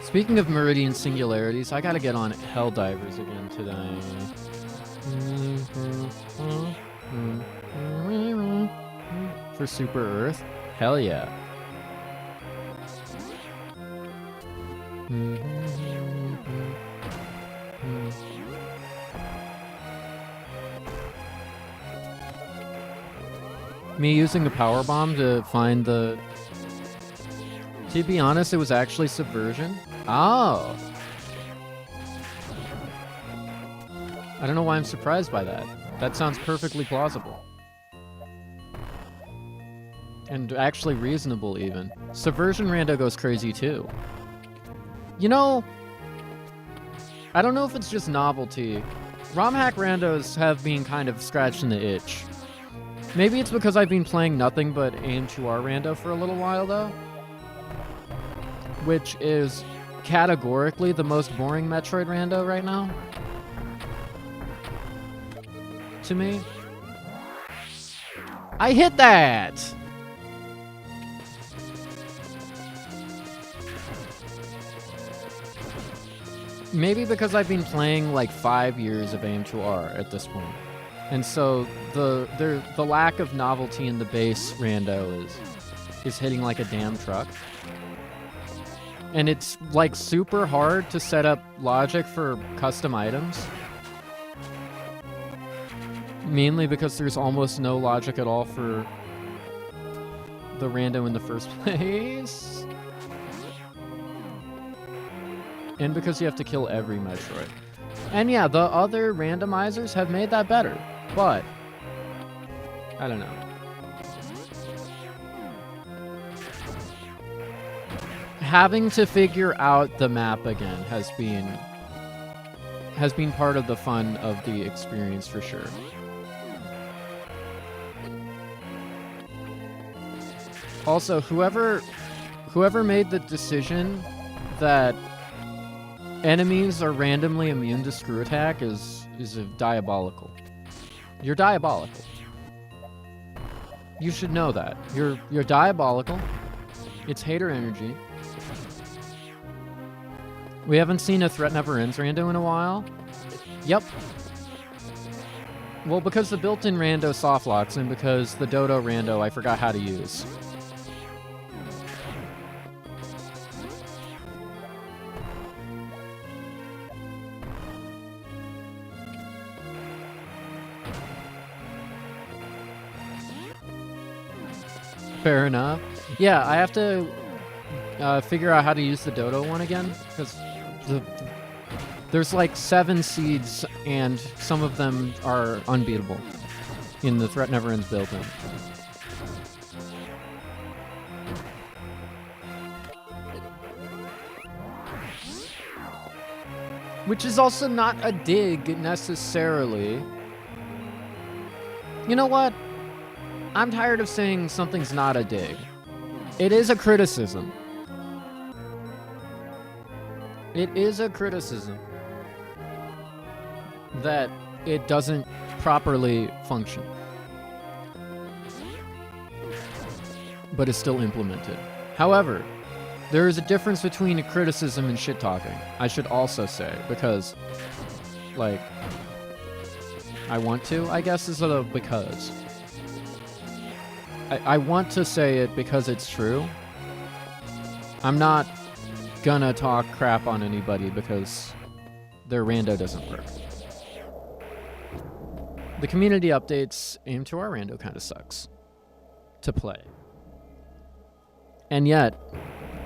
Speaking of Meridian Singularities, I gotta get on Helldivers again today. For Super Earth? Hell yeah. Me using a power bomb to find the... To be honest, it was actually Subversion. Oh! I don't know why I'm surprised by that. That sounds perfectly plausible. And actually reasonable, even. Subversion Rando goes crazy, too. You know... I don't know if it's just novelty, ROMhack randos have been kind of scratching the itch. Maybe it's because I've been playing nothing but aim2R rando for a little while, though. Which is categorically the most boring Metroid rando right now. To me. I hit that! Maybe because I've been playing like 5 years of aim2R at this point. And so the lack of novelty in the base rando is hitting like a damn truck. And it's like super hard to set up logic for custom items. Mainly because there's almost no logic at all for the rando in the first place. And because you have to kill every Metroid. And yeah, the other randomizers have made that better. But I don't know. Having to figure out the map again has been part of the fun of the experience for sure. Also, whoever made the decision that enemies are randomly immune to screw attack is diabolical. You're diabolical. You should know that. You're diabolical. It's hater energy. We haven't seen a Threat Never Ends rando in a while. Yep. Well, because the built-in rando softlocks and because the Dodo rando I forgot how to use. Fair enough. Yeah, I have to figure out how to use the Dodo one again, because there's like 7 seeds, and some of them are unbeatable in the Threat Never Ends build-in. Which is also not a dig, necessarily. You know what? I'm tired of saying something's not a dig. It is a criticism. It is a criticism that it doesn't properly function. But it's still implemented. However, there is a difference between a criticism and shit-talking, I should also say, because, like, I want to, I guess, is a because. I want to say it because it's true. I'm not gonna talk crap on anybody because their rando doesn't work. The community updates aim2R rando kind of sucks to play. And yet,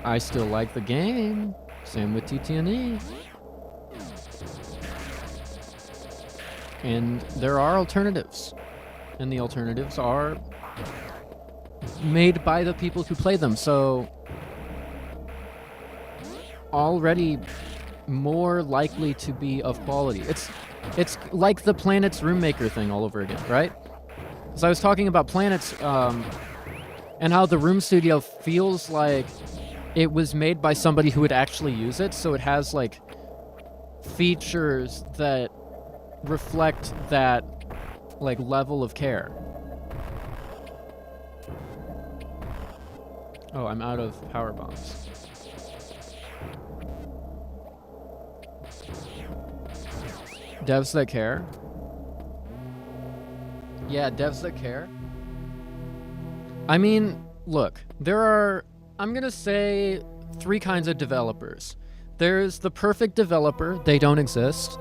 I still like the game. Same with TTNE. And there are alternatives. And the alternatives are made by the people who play them, so already more likely to be of quality. It's like the Planets Roommaker thing all over again, right? So I was talking about Planets, and how the Room Studio feels like it was made by somebody who would actually use it, so it has like features that reflect that like level of care. Oh, I'm out of power bombs. Devs that care? Yeah, devs that care. I mean, look, there are, I'm gonna say, 3 kinds of developers. There's the perfect developer, they don't exist.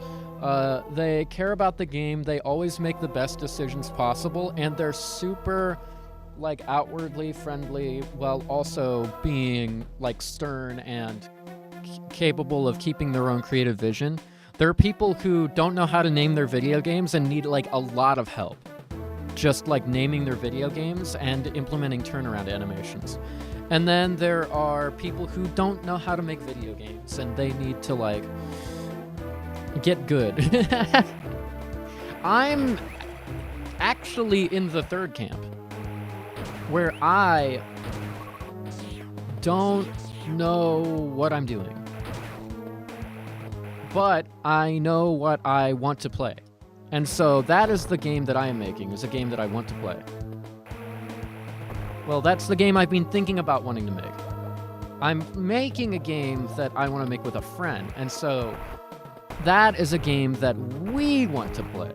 They care about the game, they always make the best decisions possible, and they're super, like, outwardly friendly while also being, like, stern and capable of keeping their own creative vision. There are people who don't know how to name their video games and need, like, a lot of help. Just, like, naming their video games and implementing turnaround animations. And then there are people who don't know how to make video games and they need to, like, get good. I'm actually in the third camp, where I don't know what I'm doing, but I know what I want to play. And so that is the game that I am making, is a game that I want to play. Well, that's the game I've been thinking about wanting to make. I'm making a game that I want to make with a friend, and so that is a game that we want to play.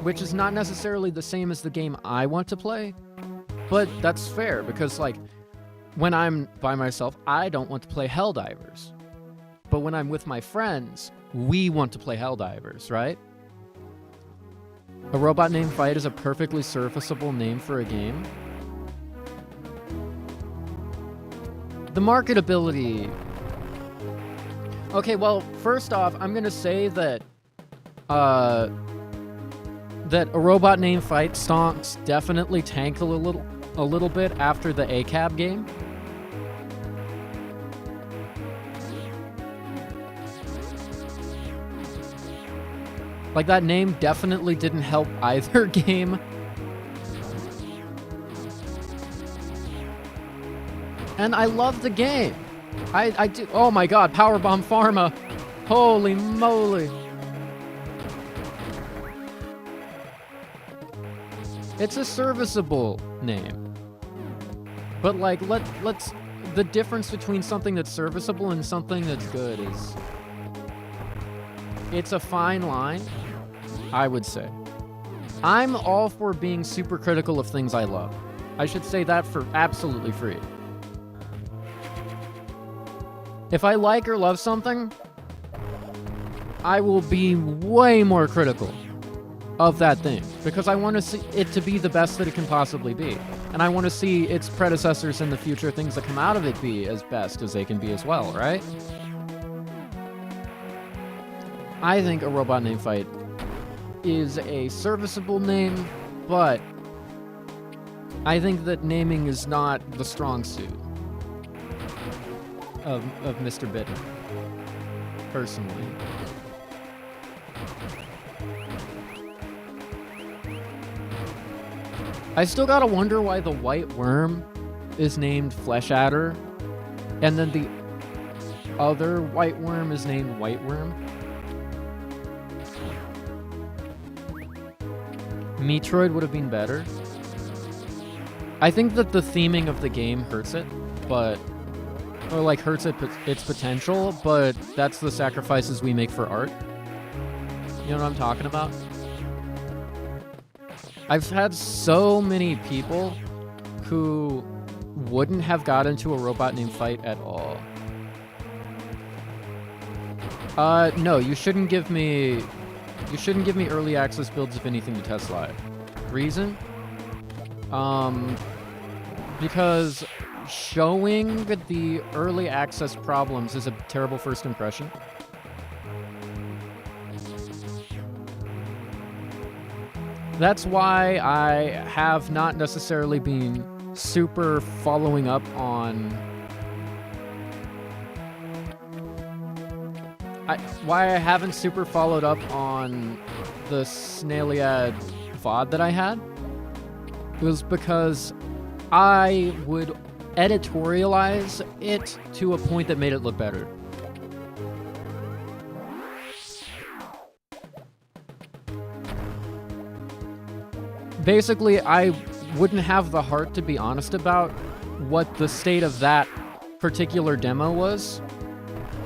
Which is not necessarily the same as the game I want to play, but that's fair, because, like, when I'm by myself, I don't want to play Helldivers. But when I'm with my friends, we want to play Helldivers, right? A Robot Named Fight is a perfectly serviceable name for a game. The marketability... Okay, well, first off, I'm gonna say that, that A Robot Named Fight stonks definitely tanked a little bit after the ACAB game. Like, that name definitely didn't help either game. And I love the game. I do. Oh my god, Powerbomb Pharma. Holy moly. It's a serviceable name. But, like, let's... The difference between something that's serviceable and something that's good is... It's a fine line, I would say. I'm all for being super critical of things I love. I should say that for absolutely free. If I like or love something, I will be way more critical of that thing, because I want to see it to be the best that it can possibly be. And I want to see its predecessors in the future, things that come out of it, be as best as they can be as well, right? I think A Robot Named Fight is a serviceable name, but I think that naming is not the strong suit of Mr. Bitten, personally. I still gotta wonder why the white worm is named Flesh Adder, and then the other white worm is named White Worm. Metroid would have been better. I think that the theming of the game hurts it, but... Or, like, hurts its potential, but that's the sacrifices we make for art. You know what I'm talking about? I've had so many people who wouldn't have got into A Robot Named Fight at all. No, you shouldn't give me early access builds of anything to test live. Reason? Because showing the early access problems is a terrible first impression. That's why I have not necessarily been super following up on... why I haven't super followed up on the Snailiad VOD that I had was because I would editorialize it to a point that made it look better. Basically, I wouldn't have the heart to be honest about what the state of that particular demo was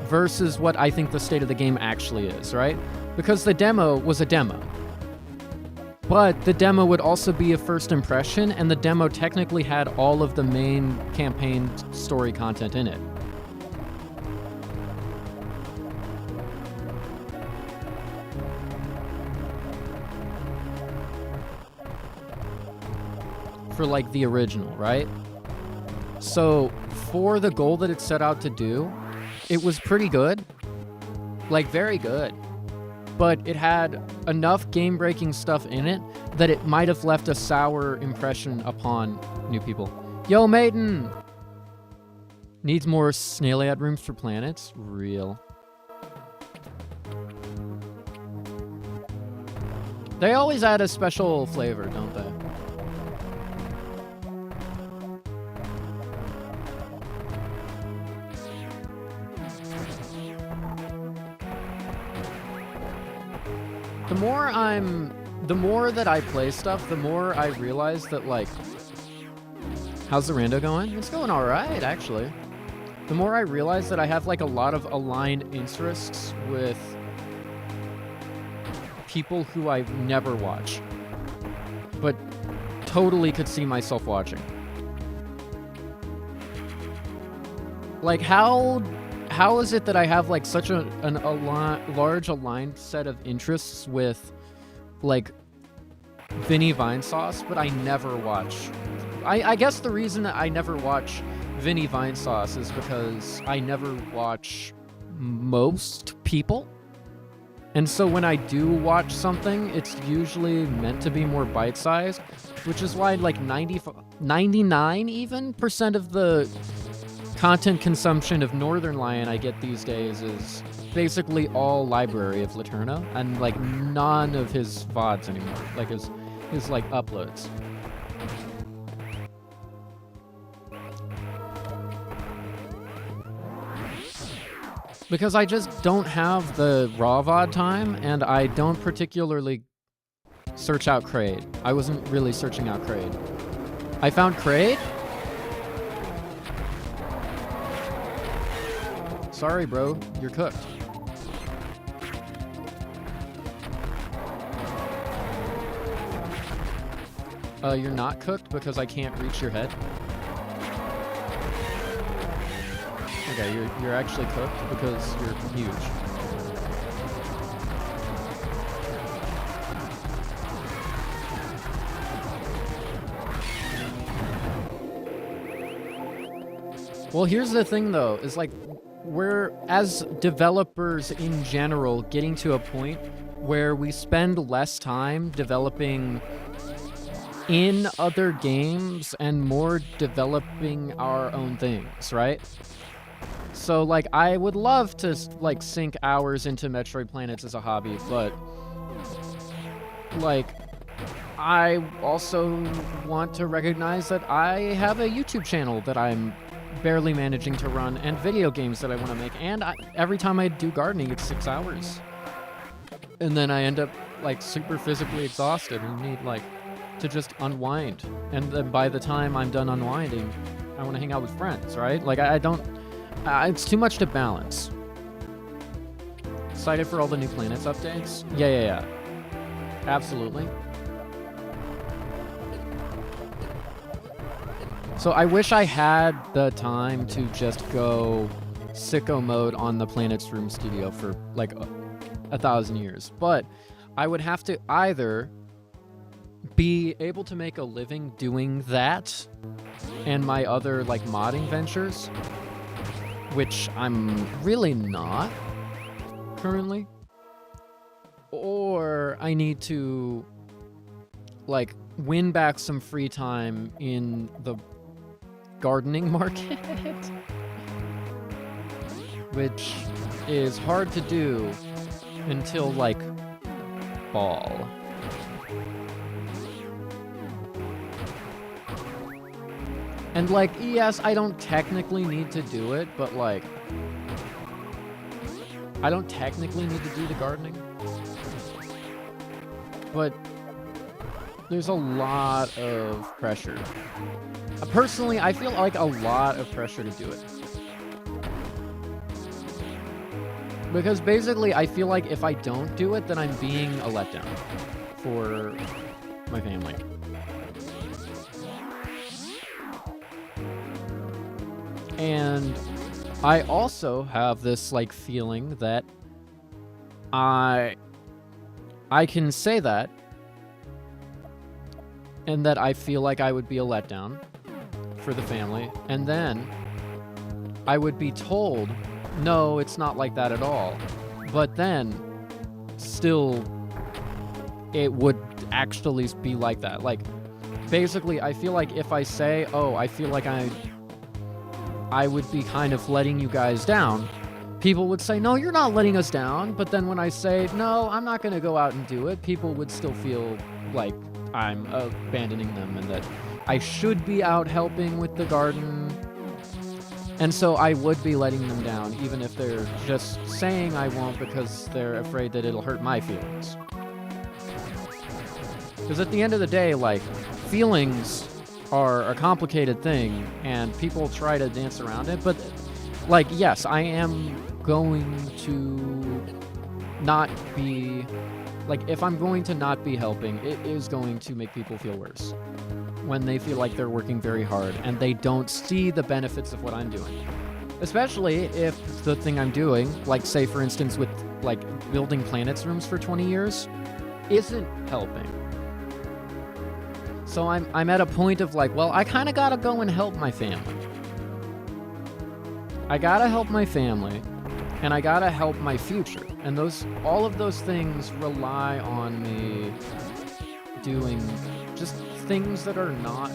versus what I think the state of the game actually is, right? Because the demo was a demo. But the demo would also be a first impression, and the demo technically had all of the main campaign story content in it. For, like, the original, right? So, for the goal that it set out to do, it was pretty good. Like, very good. But it had enough game-breaking stuff in it that it might have left a sour impression upon new people. Yo, Maiden! Needs more Snailiad rooms for planets? Real. They always add a special flavor, don't they? The more that I play stuff, the more I realize that, like, how's the rando going? It's going alright, actually. The more I realize that I have, like, a lot of aligned interests with people who I never watch, but totally could see myself watching. Like, how is it that I have, like, such a large aligned set of interests with, like, Vinny Vinesauce, but I never watch... I guess the reason that I never watch Vinny Vinesauce is because I never watch most people. And so when I do watch something, it's usually meant to be more bite-sized, which is why, like, 99% even of the content consumption of Northern Lion I get these days is basically all Library of Laterno, and, like, none of his VODs anymore, like his like uploads. Because I just don't have the raw VOD time, and I don't particularly search out Kraid. I wasn't really searching out Kraid. I found Kraid? Sorry, bro. You're cooked. You're not cooked because I can't reach your head? Okay, you're actually cooked because you're huge. Well, here's the thing, though, is, like, we're, as developers in general, getting to a point where we spend less time developing in other games and more developing our own things, right? So, like, I would love to, like, sink hours into Metroid Planets as a hobby, but, like, I also want to recognize that I have a YouTube channel that I'm barely managing to run, and video games that I want to make, and every time I do gardening, it's 6 hours. And then I end up, like, super physically exhausted and need, like, to just unwind. And then by the time I'm done unwinding, I want to hang out with friends, right? Like, I don't... it's too much to balance. Excited for all the new planets updates? Yeah. Absolutely. So I wish I had the time to just go sicko mode on the Planet's Room Studio for, like, 1,000 years. But I would have to either be able to make a living doing that and my other, like, modding ventures, which I'm really not currently, or I need to, like, win back some free time in the gardening market, which is hard to do until, like, fall. And, like, yes, I don't technically need to do it, but, like, I don't technically need to do the gardening. But there's a lot of pressure. Personally, I feel like a lot of pressure to do it. Because basically, I feel like if I don't do it, then I'm being a letdown for my family. And I also have this, like, feeling that I can say that, and that I feel like I would be a letdown for the family, and then I would be told, no, it's not like that at all. But then, still, it would actually be like that. Like, basically, I feel like if I say, oh, I feel like I would be kind of letting you guys down, people would say, no, you're not letting us down. But then when I say, no, I'm not going to go out and do it, people would still feel like I'm abandoning them and that I should be out helping with the garden. And so I would be letting them down, even if they're just saying I won't because they're afraid that it'll hurt my feelings. Because at the end of the day, like, feelings are a complicated thing, and people try to dance around it, but, like, yes, I am going to not be... Like, if I'm going to not be helping, it is going to make people feel worse. When they feel like they're working very hard, and they don't see the benefits of what I'm doing. Especially if the thing I'm doing, like, say, for instance, with, like, building planets rooms for 20 years, isn't helping. So I'm at a point of like, well, I kind of gotta go and help my family. I gotta help my family, and I gotta help my future. And all of those things rely on me doing just things that are not...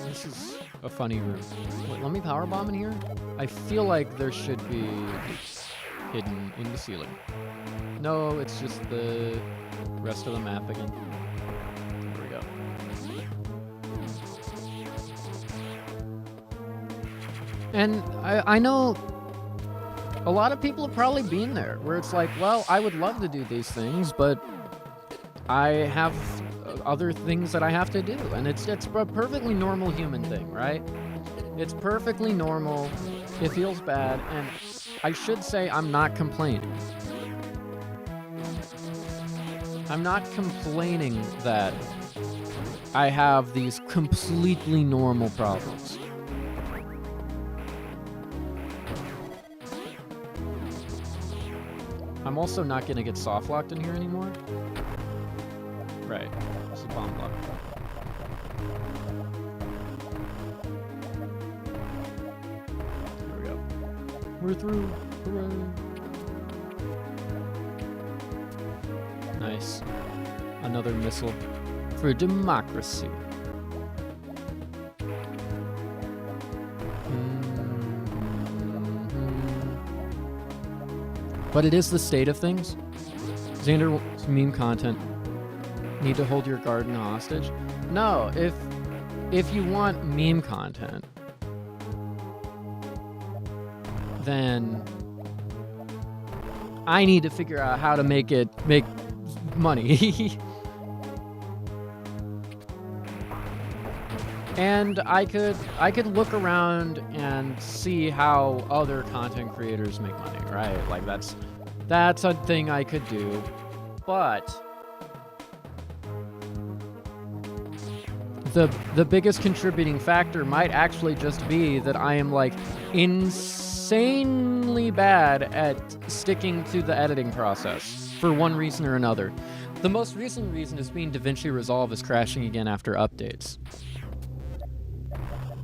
This is a funny room. Wait, let me powerbomb in here? I feel like there should be hidden in the ceiling. No, it's just the rest of the map again. There we go. And I know a lot of people have probably been there, where it's like, well, I would love to do these things, but I have other things that I have to do. And it's a perfectly normal human thing, right? It's perfectly normal. It feels bad. And I should say I'm not complaining. I'm not complaining that I have these completely normal problems. I'm also not going to get soft-locked in here anymore. Right. It's a bomb block. Here we go. We're through. Hooray. Nice. Another missile for democracy. But it is the state of things. Xander's meme content. Need to hold your garden hostage? No, if you want meme content, then I need to figure out how to make money. And I could look around and see how other content creators make money, right? Like that's a thing I could do. But the biggest contributing factor might actually just be that I am like insanely bad at sticking to the editing process for one reason or another. The most recent reason is being DaVinci Resolve is crashing again after updates,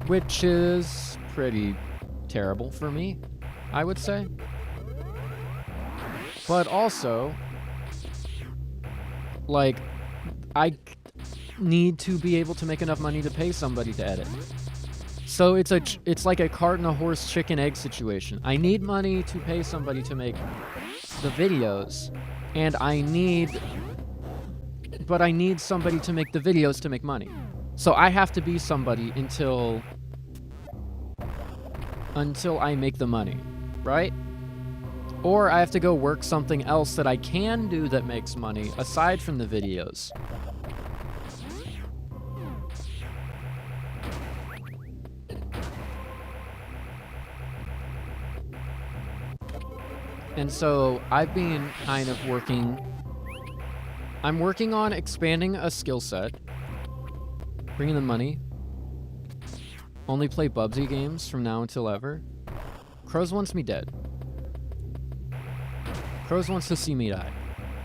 which is pretty terrible for me, I would say. But also, like, I need to be able to make enough money to pay somebody to edit. So it's like a cart and a horse, chicken, egg situation. I need money to pay somebody to make the videos, and I need somebody to make the videos to make money. So I have to be somebody until I make the money, right? Or I have to go work something else that I can do that makes money aside from the videos. And so I've been kind of I'm working on expanding a skill set, bringing the money, only play Bubsy games from now until ever. Crows wants me dead. Crows wants to see me die.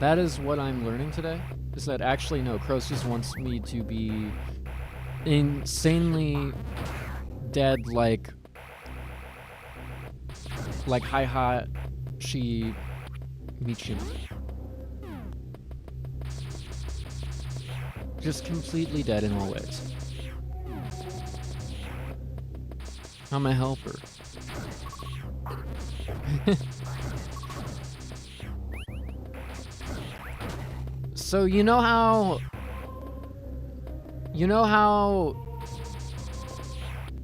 That is what I'm learning today, is that actually no, Crows just wants me to be insanely dead like hi-ha she Michin. Just completely dead in all ways. I'm a helper. So you know how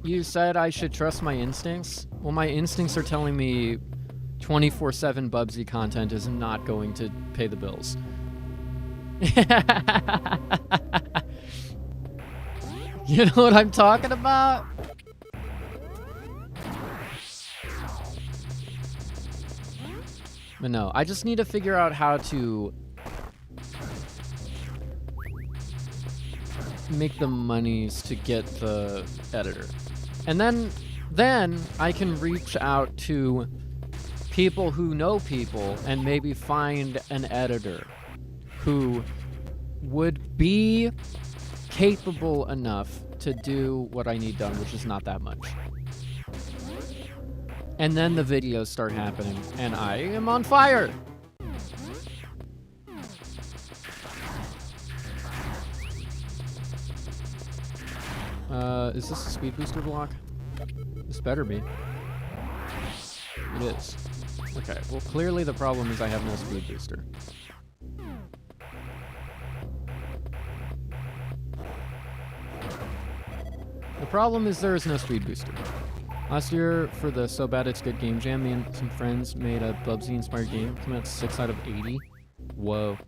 you said I should trust my instincts? Well, my instincts are telling me 24/7 Bubsy content is not going to pay the bills. You know what I'm talking about? But no, I just need to figure out how to make the monies to get the editor. And then I can reach out to people who know people and maybe find an editor who would be capable enough to do what I need done, which is not that much. And then the videos start happening, and I am on fire! Is this a speed booster block? This better be. It is. Okay, well clearly the problem is I have no speed booster. The problem is there is no speed booster. Last year, for the So Bad It's Good Game Jam, me and some friends made a Bubsy-inspired game. Came out 6 out of 80. Whoa.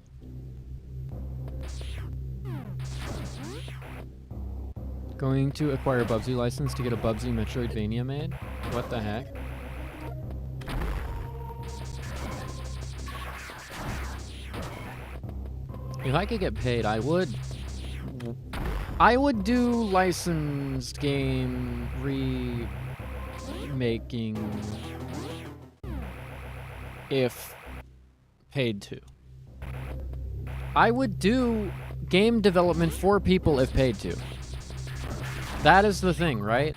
Going to acquire a Bubsy license to get a Bubsy Metroidvania made? What the heck? If I could get paid, I would do licensed game remaking if paid to. I would do game development for people if paid to. That is the thing, right?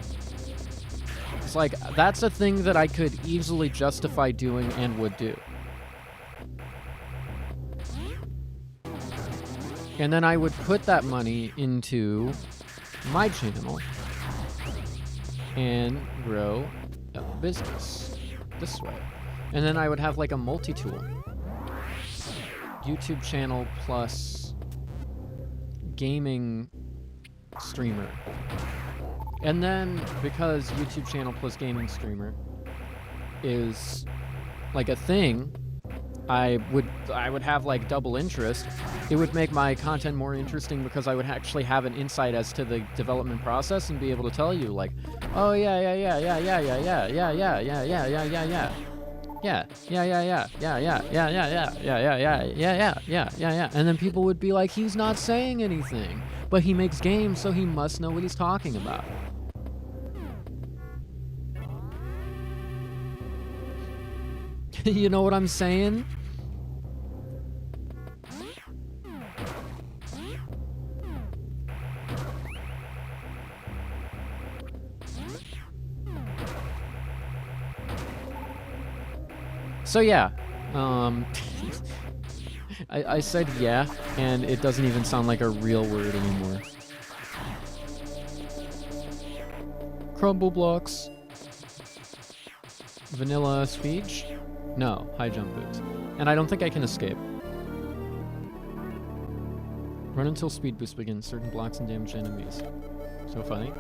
It's like, that's a thing that I could easily justify doing and would do. And then I would put that money into my channel and grow a business this way. And then I would have like a multi-tool. YouTube channel plus gaming streamer. And then, because YouTube channel plus gaming streamer is like a thing, I would have like double interest. It would make my content more interesting because I would actually have an insight as to the development process and be able to tell you like, oh yeah, and then people would be like, he's not saying anything, but he makes games, so he must know what he's talking about. You know what I'm saying? So yeah, I said yeah, and it doesn't even sound like a real word anymore. Crumble blocks. Vanilla speech? No, high jump boots. And I don't think I can escape. Run until speed boost begins. Certain blocks and damage enemies. So funny.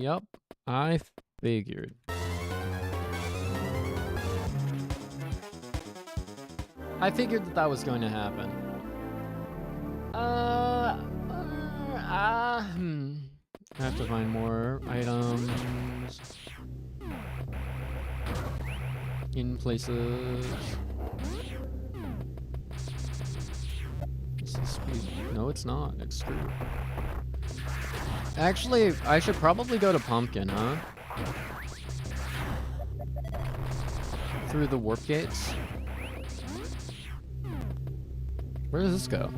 Yep, I figured. I figured that was going to happen. I have to find more items in places. This is speed. No, it's not. It's screwed. Actually, I should probably go to Pumpkin, huh? Through the warp gates. Where does this go?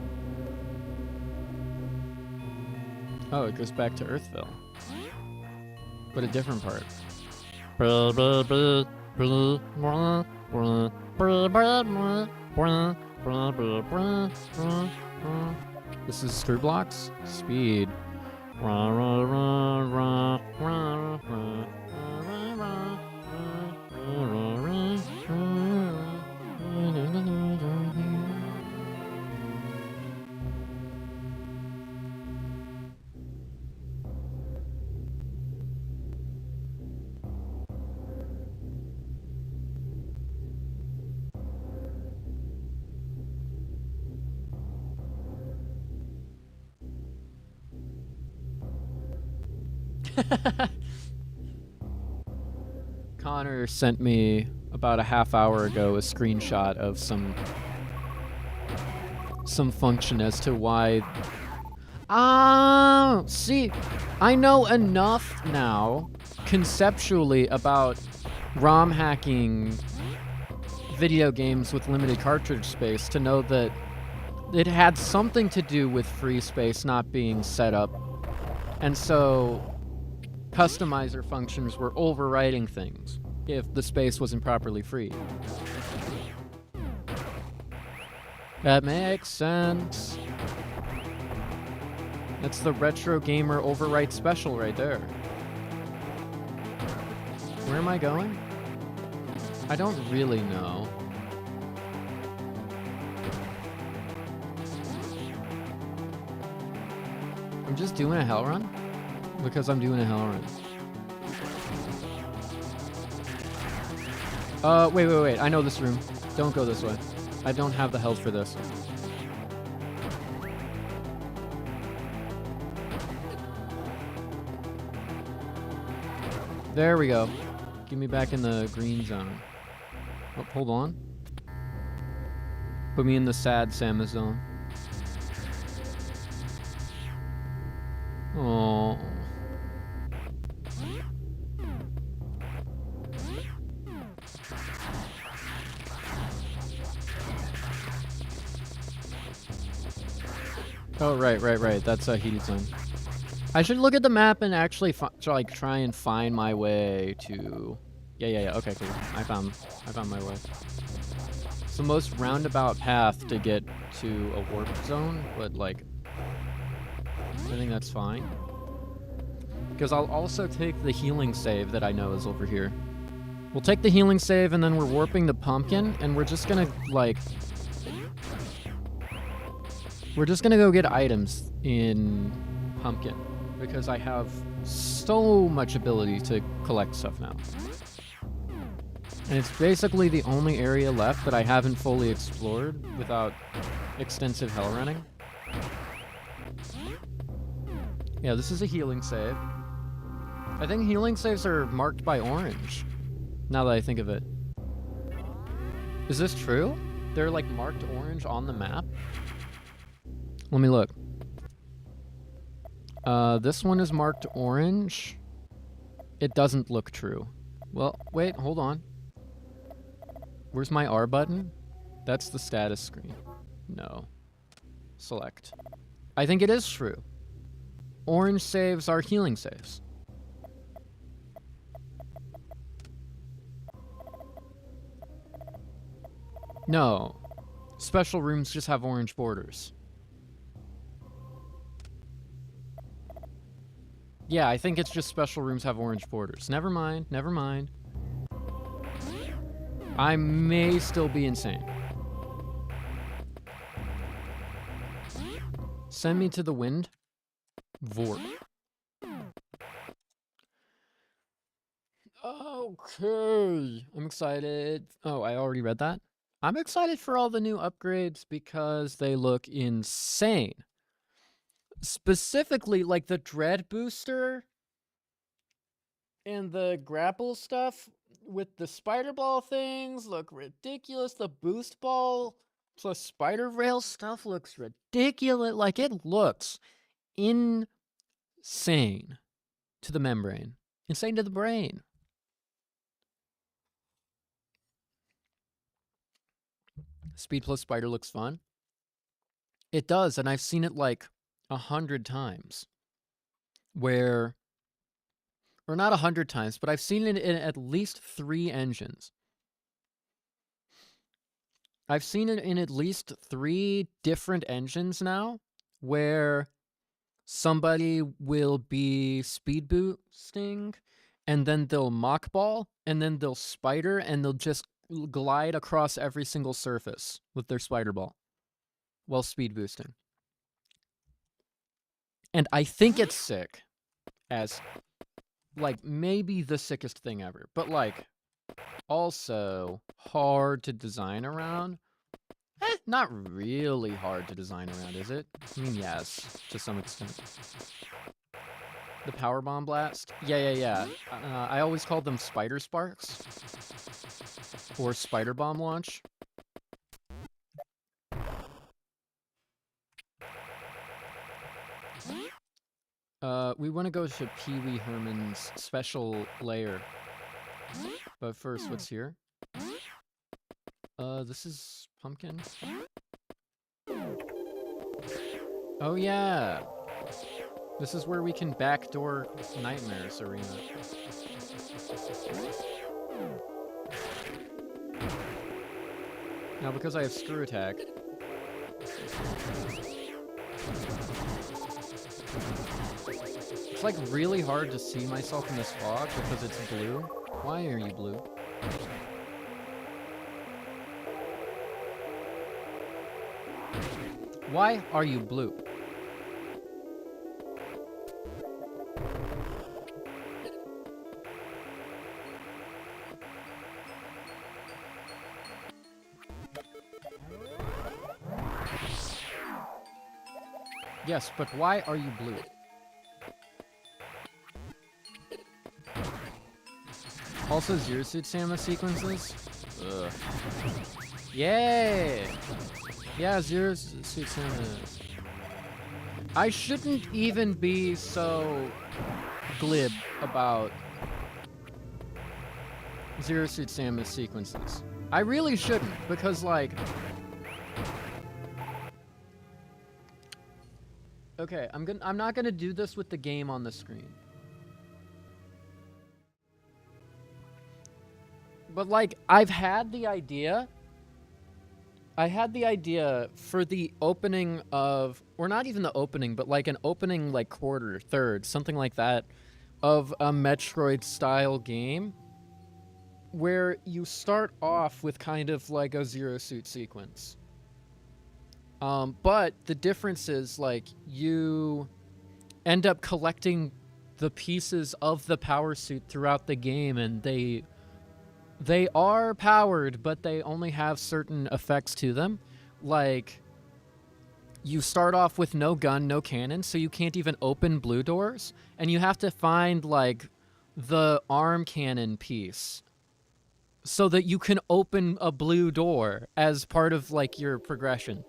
Oh, it goes back to Earthville. But a different part. This is screw blocks? Speed. Connor sent me about a half hour ago a screenshot of some function as to why. See, I know enough now conceptually about ROM hacking video games with limited cartridge space to know that it had something to do with free space not being set up. And so customizer functions were overwriting things if the space wasn't properly freed. That makes sense. That's the retro gamer overwrite special right there. Where am I going? I don't really know. I'm just doing a hell run? Because I'm doing a hell run. Wait. I know this room. Don't go this way. I don't have the health for this. There we go. Get me back in the green zone. Oh, hold on. Put me in the sad Samus zone. Oh. Oh, right. That's a heated zone. I should look at the map and actually try and find my way to... Yeah. Okay, cool. I found my way. It's the most roundabout path to get to a warp zone, but like, I think that's fine. Because I'll also take the healing save that I know is over here. We'll take the healing save and then we're warping the pumpkin and we're just gonna like... We're just gonna go get items in pumpkin. Because I have so much ability to collect stuff now. And it's basically the only area left that I haven't fully explored without extensive hell running. Yeah, this is a healing save. I think healing saves are marked by orange, now that I think of it. Is this true? They're like marked orange on the map? Let me look. This one is marked orange. It doesn't look true. Well, wait, hold on. Where's my R button? That's the status screen. No. Select. I think it is true. Orange saves are healing saves. No. Special rooms just have orange borders. Yeah, I think it's just special rooms have orange borders. Never mind. I may still be insane. Send me to the wind. Vorp. Okay. I'm excited. Oh, I already read that? I'm excited for all the new upgrades because they look insane. Specifically, like the Dread Booster and the grapple stuff with the spider ball things look ridiculous. The boost ball plus spider rail stuff looks ridiculous. Like, it looks insane to the membrane. Insane to the brain. Speed plus spider looks fun. It does, and I've seen it like 100 times. Or not 100 times, but I've seen it in at least 3 engines. I've seen it in at least 3 different engines now, where somebody will be speed boosting, and then they'll mock ball, and then they'll spider, and they'll just glide across every single surface with their spider ball while speed boosting. And I think it's sick, as like maybe the sickest thing ever, but like also hard to design around. Not really hard to design around, is it? I mean, yes, to some extent. The power bomb blast? Yeah. I always called them spider sparks or spider bomb launch. We want to go to Pee Wee Herman's special lair. But first, what's here? This is pumpkin. Oh yeah! This is where we can backdoor Nightmares Arena. Now, because I have screw attack, it's like really hard to see myself in this fog because it's blue. Why are you blue? Why are you blue? Yes, but why are you blue? Also, Zero Suit Samus sequences? Ugh. Yay! Yeah, Zero Suit Samus. I shouldn't even be so glib about Zero Suit Samus sequences. I really shouldn't, because like... Okay, I'm not gonna do this with the game on the screen. But like, I had the idea for the opening of, or not even the opening, but like an opening like quarter, third, something like that, of a Metroid-style game, where you start off with kind of like a Zero Suit sequence. But the difference is, like, you end up collecting the pieces of the power suit throughout the game, and they are powered, but they only have certain effects to them. Like, you start off with no gun, no cannon, so you can't even open blue doors, and you have to find, like, the arm cannon piece so that you can open a blue door as part of, like, your progression.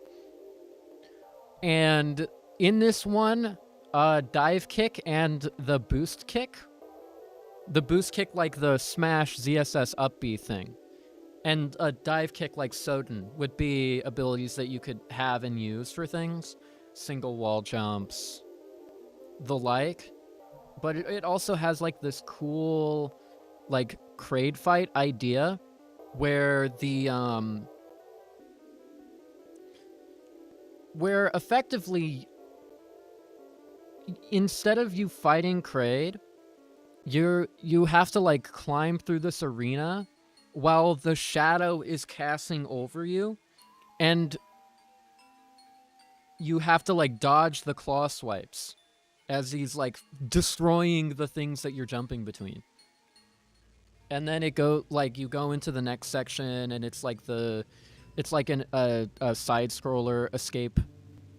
And in this one, dive kick and the boost kick, like the smash ZSS up B thing, and a dive kick like Soden would be abilities that you could have and use for things, single wall jumps, the like. But it also has like this cool, like, Kraid fight idea where the where effectively, instead of you fighting Kraid, you have to like climb through this arena while the shadow is casting over you, and you have to like dodge the claw swipes as he's like destroying the things that you're jumping between. And then you go into the next section, and it's like a side scroller escape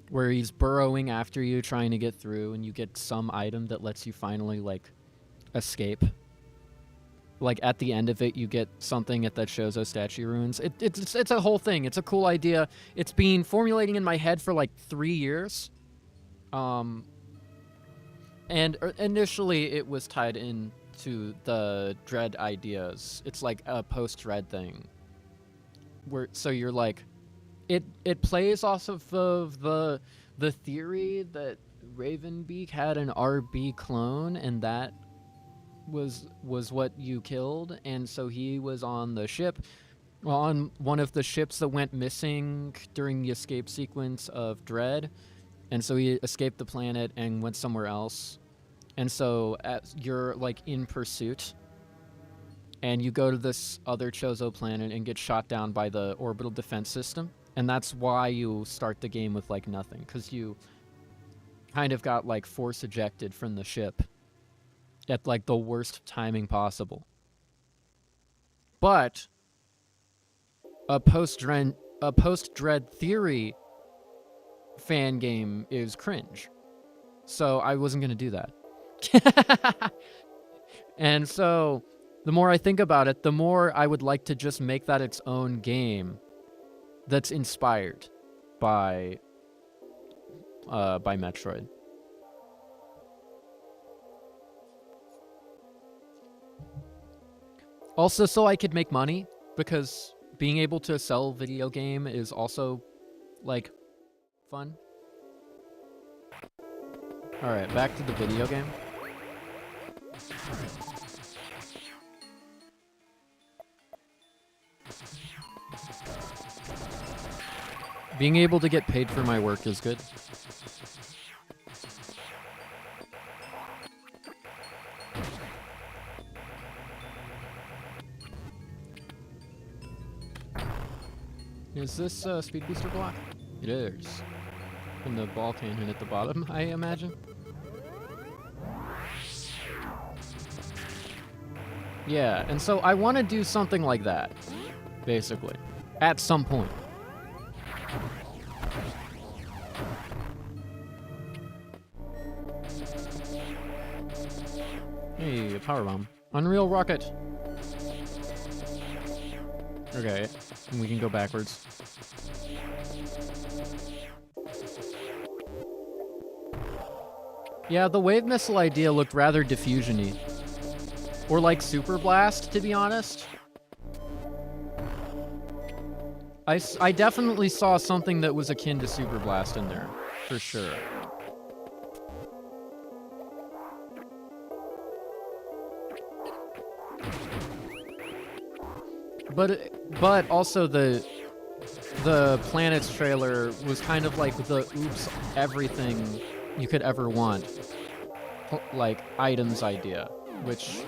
where he's burrowing after you, trying to get through, and you get some item that lets you finally like escape. Like at the end of it, you get something that shows those statue ruins. It's a whole thing. It's a cool idea. It's been formulating in my head for like 3 years. And initially it was tied into the Dread ideas. It's like a post-Dread thing. So you're like, it plays off of the theory that Ravenbeak had an RB clone, and that was what you killed, and so he was on the ship, on one of the ships that went missing during the escape sequence of Dread, And so he escaped the planet and went somewhere else. And so you're like in pursuit, and you go to this other Chozo planet and get shot down by the orbital defense system. And that's why you start the game with like nothing, because you kind of got like force ejected from the ship at like the worst timing possible. But a post-Dread Theory fan game is cringe. So I wasn't going to do that. And so the more I think about it, the more I would like to just make that its own game that's inspired by Metroid. Also, so I could make money, because being able to sell video game is also, like, fun. Alright, back to the video game. Being able to get paid for my work is good. Is this a speed booster block? It is. And the ball can't hit at the bottom, I imagine. Yeah, and so I want to do something like that, basically, at some point. Hey, a power bomb. Unreal rocket. Okay, and we can go backwards. Yeah, the wave missile idea looked rather diffusion-y. Or like Super Blast, to be honest. I definitely saw something that was akin to Super Blast in there, for sure. But also the planets trailer was kind of like the oops everything you could ever want, like items idea, which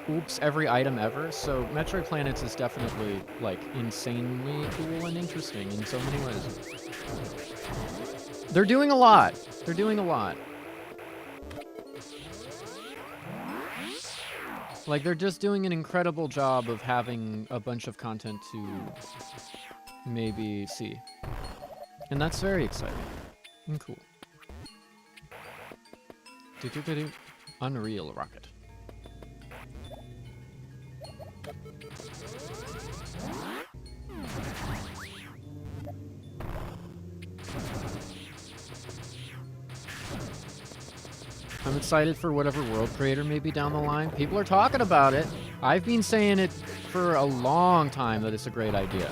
oops every item ever. So Metroid Planets is definitely like insanely cool and interesting in so many ways. They're doing a lot. They're doing a lot. Like, they're just doing an incredible job of having a bunch of content to maybe see. And that's very exciting and cool. Do-do-do-do. Unreal rocket. I'm excited for whatever world creator may be down the line. People are talking about it. I've been saying it for a long time that it's a great idea.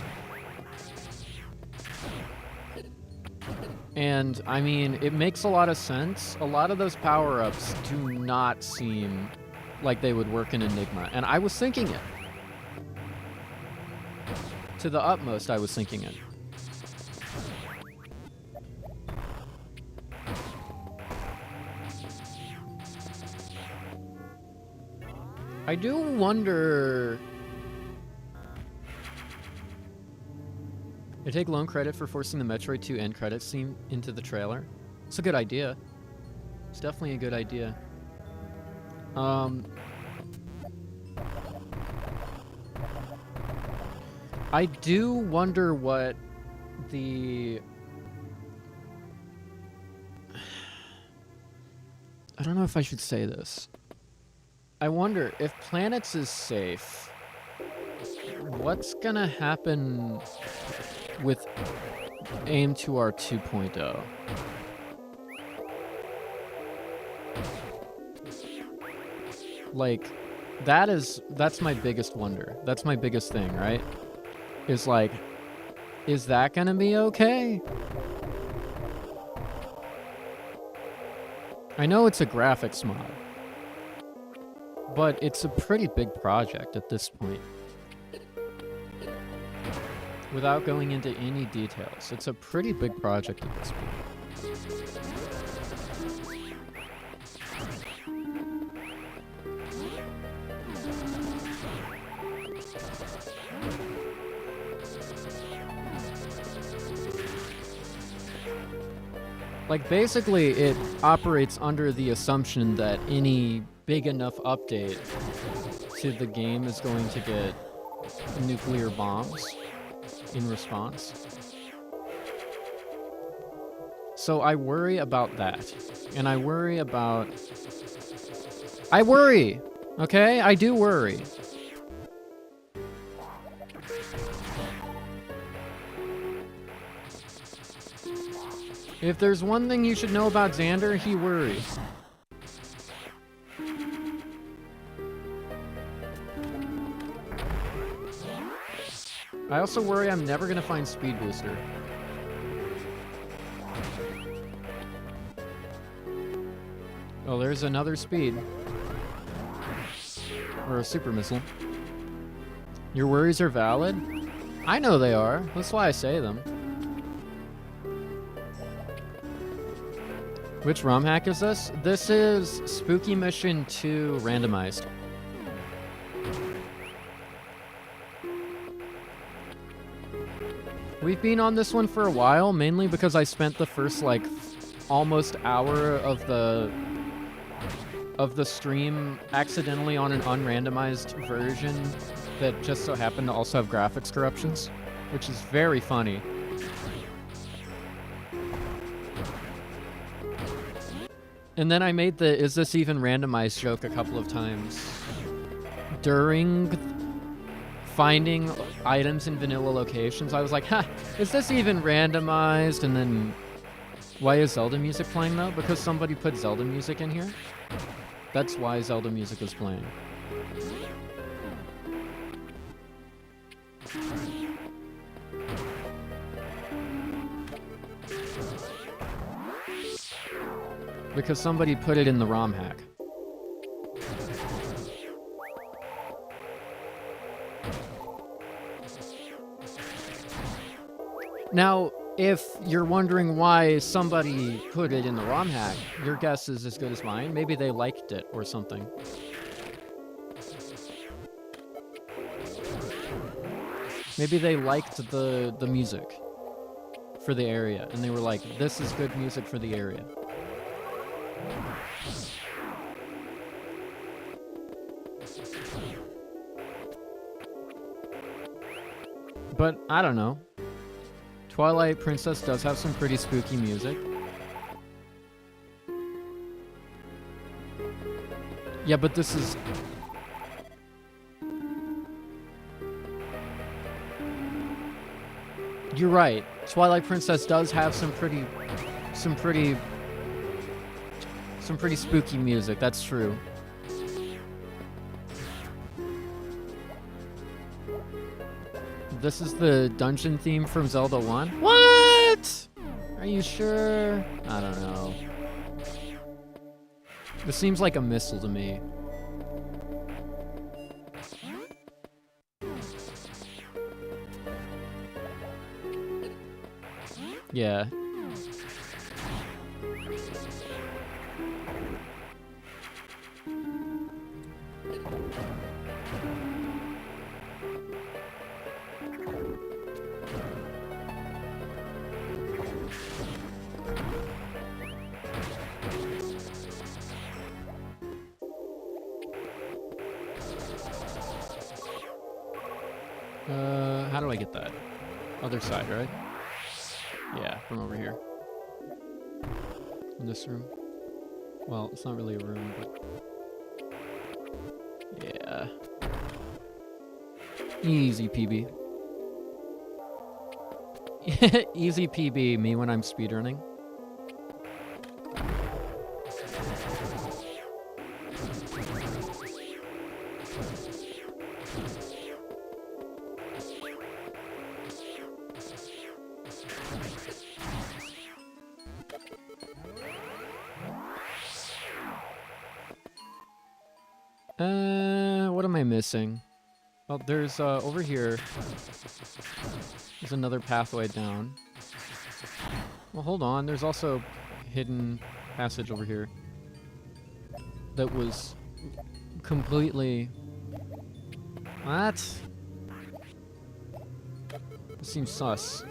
And, I mean, it makes a lot of sense. A lot of those power-ups do not seem like they would work in Enigma. And I was thinking it. To the utmost, I was thinking it. I do wonder... I take lone credit for forcing the Metroid 2 end credits scene into the trailer. It's a good idea. It's definitely a good idea. I do wonder what the... I don't know if I should say this. I wonder if Planets is safe, what's gonna happen with Aim2R 2.0? Like, that's my biggest wonder. That's my biggest thing, right? Is like, is that gonna be okay? I know it's a graphics mod, but it's a pretty big project at this point. without going into any details. It's a pretty big project at this point. Like, basically, it operates under the assumption that any big enough update to the game is going to get nuclear bombs in response. So I worry about that. And I worry about... I worry! Okay? I do worry. If there's one thing you should know about Xander, he worries. I also worry I'm never gonna find Speed Booster. Oh, there's another speed. Or a super missile. Your worries are valid? I know they are. That's why I say them. Which ROM hack is this? This is Spooky Mission 2 randomized. We've been on this one for a while, mainly because I spent the first, like, almost hour of the stream accidentally on an unrandomized version that just so happened to also have graphics corruptions, which is very funny. And then I made the "is this even randomized" joke a couple of times during finding items in vanilla locations. I was like, ha, is this even randomized? And then, why is Zelda music playing though? Because somebody put Zelda music in here? That's why Zelda music is playing. Because somebody put it in the ROM hack. Now, if you're wondering why somebody put it in the ROM hack, your guess is as good as mine. Maybe they liked it or something. Maybe they liked the music for the area, and they were like, this is good music for the area. But, I don't know. Twilight Princess does have some pretty spooky music. Yeah, but this is... You're right. Twilight Princess does have some pretty spooky music. That's true. This is the dungeon theme from Zelda 1? What? Are you sure? I don't know. This seems like a missile to me. Yeah. How do I get that? Other side, right? Yeah, from over here. In this room. Well, it's not really a room, but... Yeah. Easy, PB. Easy PB, me when I'm speedrunning. What am I missing? Oh, there's, over here, there's another pathway down. Well, hold on, there's also hidden passage over here that was completely... What? This seems sus.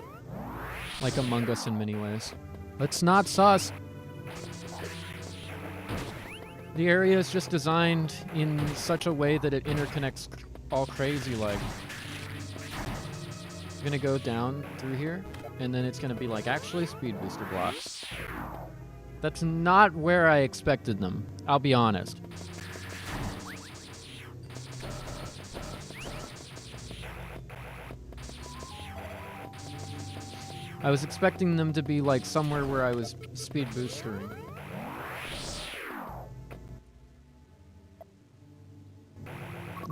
Like Among Us in many ways. It's not sus! The area is just designed in such a way that it interconnects all crazy like. I'm gonna go down through here, and then it's gonna be like actually speed booster blocks. That's not where I expected them, I'll be honest. I was expecting them to be like somewhere where I was speed boostering.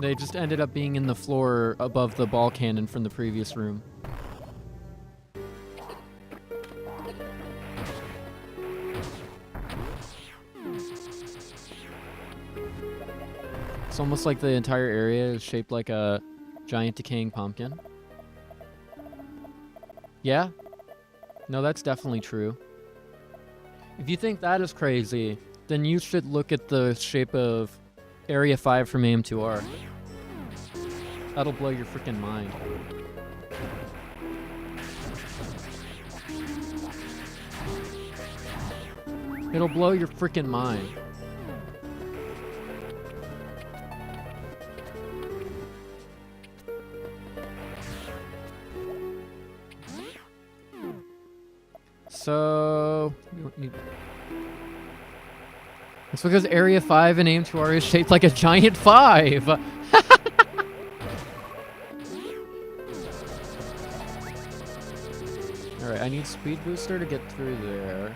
They just ended up being in the floor above the ball cannon from the previous room. It's almost like the entire area is shaped like a giant decaying pumpkin. Yeah? No, that's definitely true. If you think that is crazy, then you should look at the shape of Area 5 from AM2R. That'll blow your freaking mind. It'll blow your freaking mind. So... It's because Area 5 in AM2R is shaped like a giant 5! Alright, I need Speed Booster to get through there.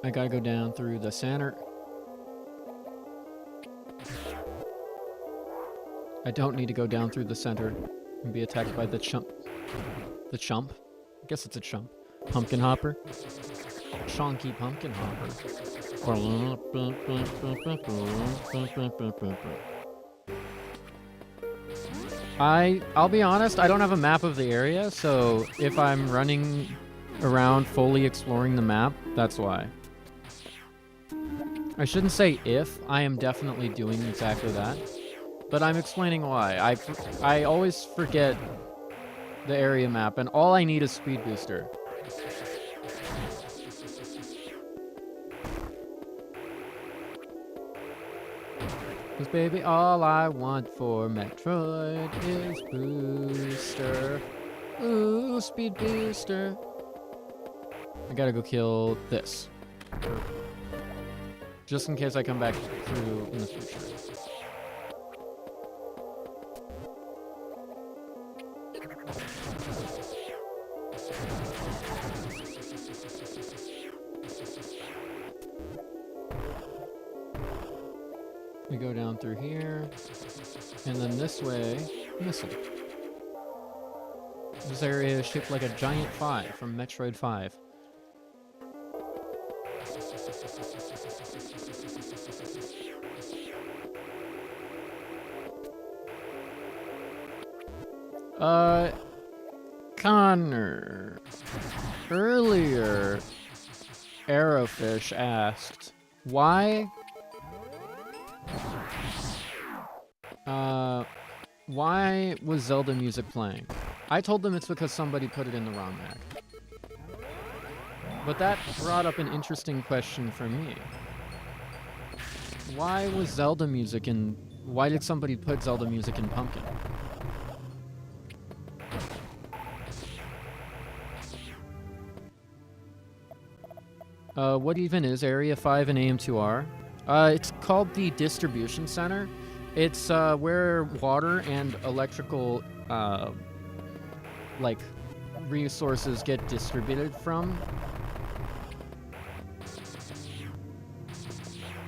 I gotta go down through the center. I don't need to go down through the center and be attacked by the chump. The chump? I guess it's a chump. Pumpkin hopper. Chonky pumpkin hopper. I'll be honest, I don't have a map of the area, so if I'm running around fully exploring the map, that's why. I shouldn't say if, I am definitely doing exactly that. But I'm explaining why. I always forget the area map, and all I need is Speed Booster. Cause baby, all I want for Metroid is Booster. Ooh, Speed Booster. I gotta go kill this. Just in case I come back through in the future. We go down through here, and then this way, missile. This area is shaped like a giant 5 from Metroid 5. Connor. Earlier, Arrowfish asked, why was Zelda music playing? I told them it's because somebody put it in the ROM hack. But that brought up an interesting question for me. Why was Zelda music in... Why did somebody put Zelda music in Pumpkin? What even is Area 5 in AM2R? It's called the Distribution Center. It's where water and electrical, like, resources get distributed from.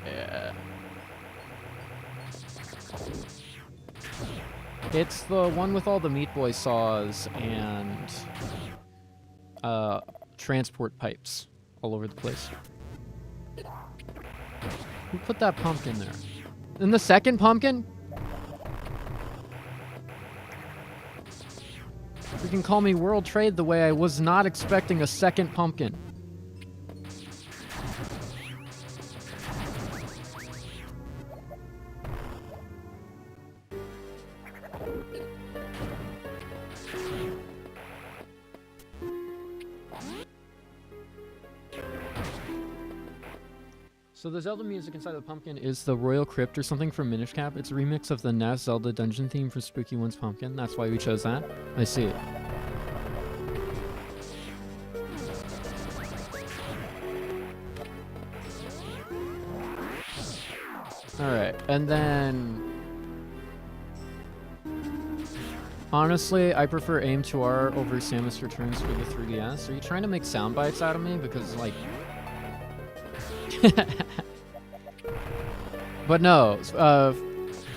Yeah. It's the one with all the Meat Boy saws and transport pipes all over the place. Who put that pumpkin there? And the second pumpkin? You can call me World Trade the way I was not expecting a second pumpkin. So the Zelda music inside of the pumpkin is the Royal Crypt or something from Minish Cap. It's a remix of the NES Zelda dungeon theme for Spooky One's Pumpkin. That's why we chose that. I see it. Alright, and then... Honestly, I prefer Aim2R over Samus Returns for the 3DS. Are you trying to make sound bites out of me? Because, like... But no,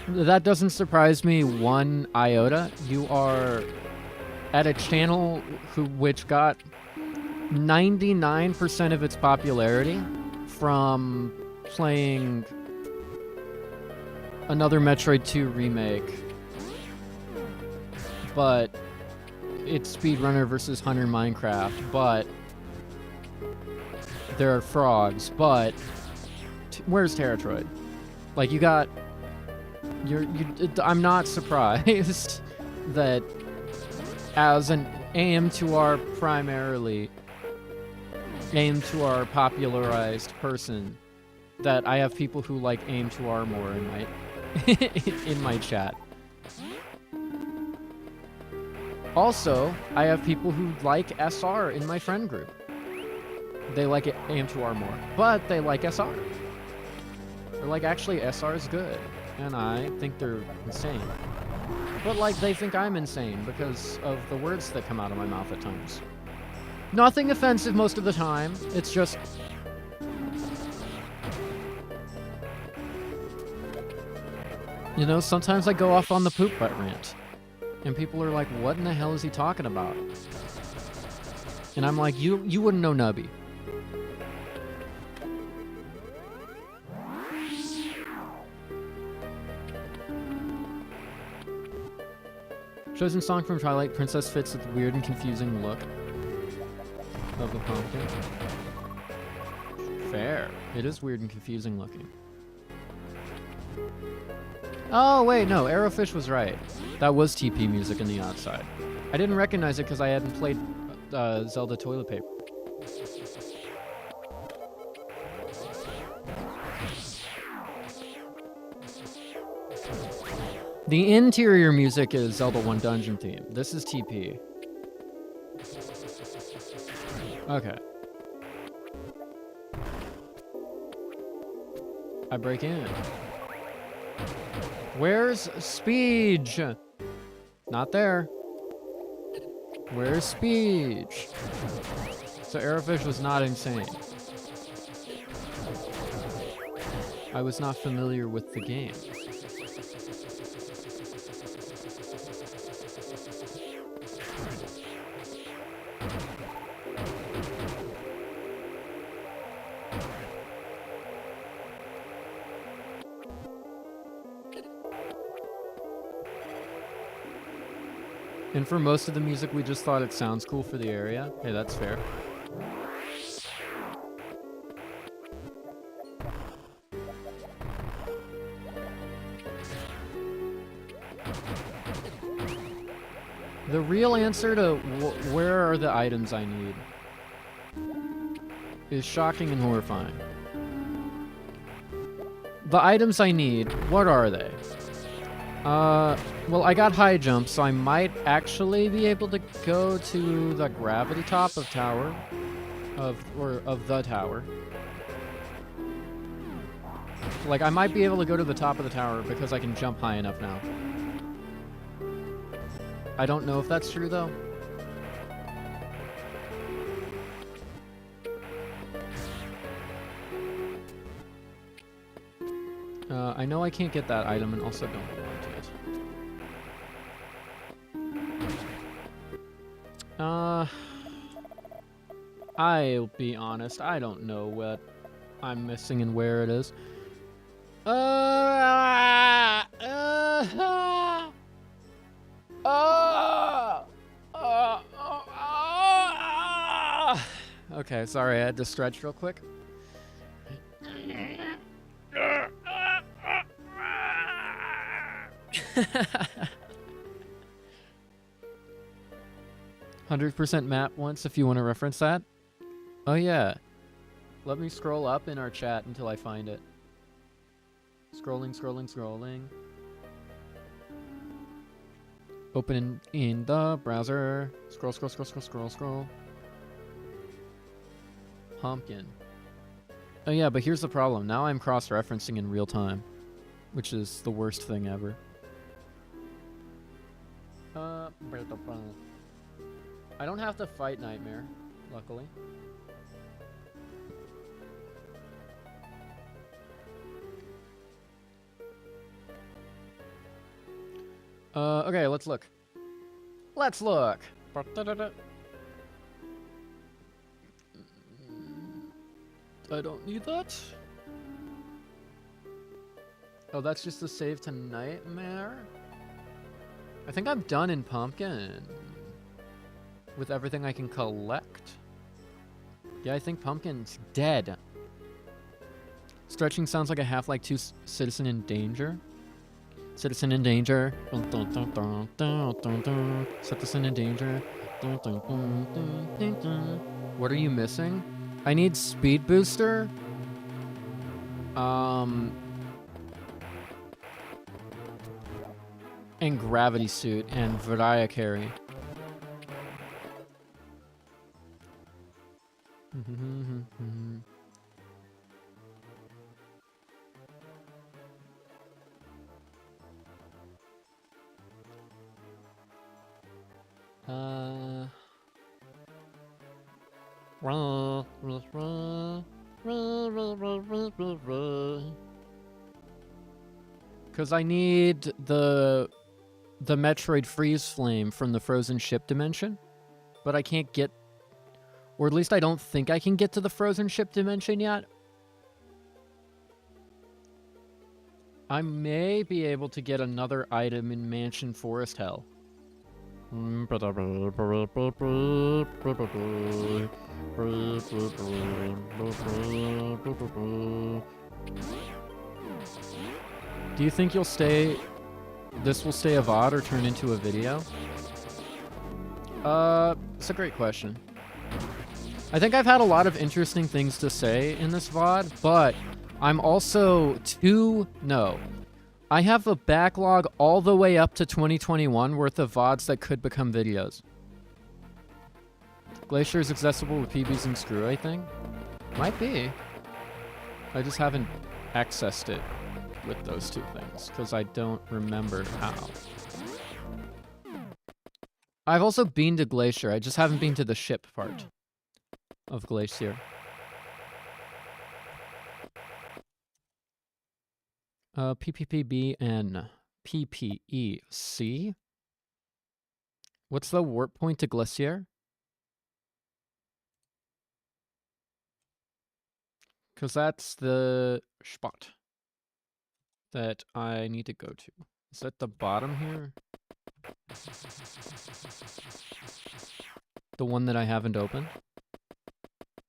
that doesn't surprise me one iota. You are at a channel which got 99% of its popularity from playing another Metroid 2 remake, but it's Speedrunner versus Hunter Minecraft, but there are frogs, but where's Terratroid? Like, you got... I'm not surprised that as an AM2R primarily, AM2R popularized person, that I have people who like AM2R more in my in my chat. Also, I have people who like SR in my friend group. They like AM2R more, but they like SR. They're like, actually, SR is good, and I think they're insane. But, like, they think I'm insane because of the words that come out of my mouth at times. Nothing offensive most of the time, it's just... You know, sometimes I go off on the poop butt rant, and people are like, what in the hell is he talking about? And I'm like, you wouldn't know Nubby. Chosen song from Twilight Princess fits with the weird and confusing look of the pumpkin. Fair. It is weird and confusing looking. Oh, wait, no. Arrowfish was right. That was TP music in the outside. I didn't recognize it because I hadn't played Zelda Toilet Paper. The interior music is Zelda 1 Dungeon theme. This is TP. Okay. I break in. Where's Speech? Not there. Where's Speech? So Arrowfish was not insane. I was not familiar with the game. And for most of the music, we just thought it sounds cool for the area. Hey, that's fair. The real answer to where are the items I need is shocking and horrifying. The items I need, what are they? Well, I got high jump, so I might actually be able to go to the gravity top of tower. Of the tower. Like, I might be able to go to the top of the tower because I can jump high enough now. I don't know if that's true, though. I know I can't get that item and also don't want it. I'll be honest, I don't know what I'm missing and where it is. Okay, sorry, I had to stretch real quick. 100% map once if you want to reference that. Oh yeah. Let me scroll up in our chat until I find it. Scrolling, scrolling, scrolling. Open in the browser. Scroll, scroll, scroll, scroll, scroll, scroll. Pumpkin. Oh yeah, but here's the problem. Now I'm cross-referencing in real time, which is the worst thing ever. I don't have to fight Nightmare, luckily. Okay, let's look. Let's look! I don't need that. Oh, that's just the save to Nightmare? I think I'm done in Pumpkin. With everything I can collect. Yeah, I think Pumpkin's dead. Stretching sounds like a Half-Life 2 Citizen in Danger. Citizen in Danger. Citizen in Danger. What are you missing? I need Speed Booster. And Gravity Suit and Varia Carry. Because I need the Metroid Freeze Flame from the Frozen Ship Dimension, but I can't get, or at least I don't think I can get to the Frozen Ship Dimension yet. I may be able to get another item in Mansion Forest Hell. Do you think you'll stay... This will stay a VOD or turn into a video? It's a great question. I think I've had a lot of interesting things to say in this VOD, but I'm also no. I have a backlog all the way up to 2021 worth of VODs that could become videos. Glacier is accessible with PBs and Screw, I think. Might be. I just haven't accessed it with those two things, because I don't remember how. I've also been to Glacier, I just haven't been to the ship part of Glacier. PPPB PPEC? What's the warp point to Glacier? Because that's the spot that I need to go to. Is that the bottom here? The one that I haven't opened?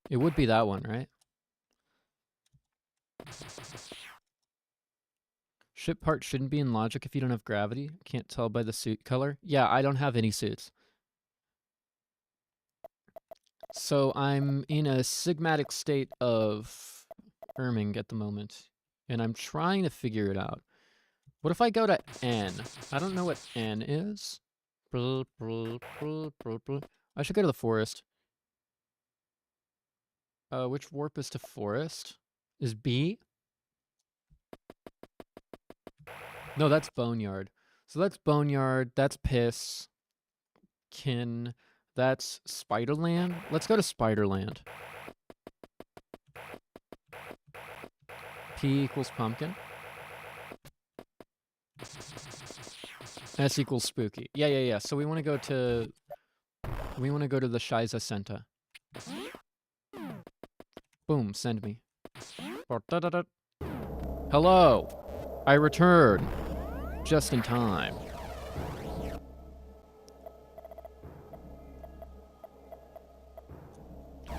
It would be that one, right? Ship part shouldn't be in logic if you don't have gravity. Can't tell by the suit color. Yeah, I don't have any suits. So I'm in a sigmatic state of erming at the moment. And I'm trying to figure it out. What if I go to N? I don't know what N is. I should go to the forest. Which warp is to forest? Is B? No, that's Boneyard. So that's Boneyard, that's Piss. Kin, that's Spiderland. Let's go to Spiderland. P equals pumpkin. S equals spooky. Yeah. So we want to go to the Shiza Senta. Boom, send me. Hello! I return. Just in time.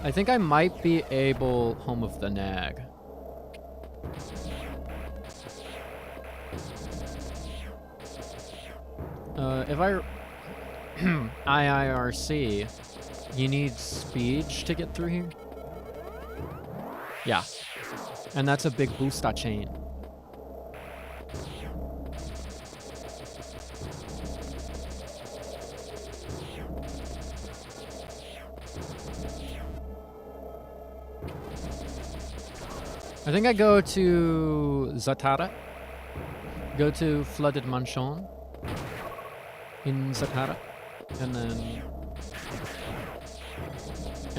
I think I might be able... Home of the Nag. If I... IIRC, you need speech to get through here? Yeah. And that's a big booster chain. I think I go to Zatara. Go to Flooded Mansion in Zatara. And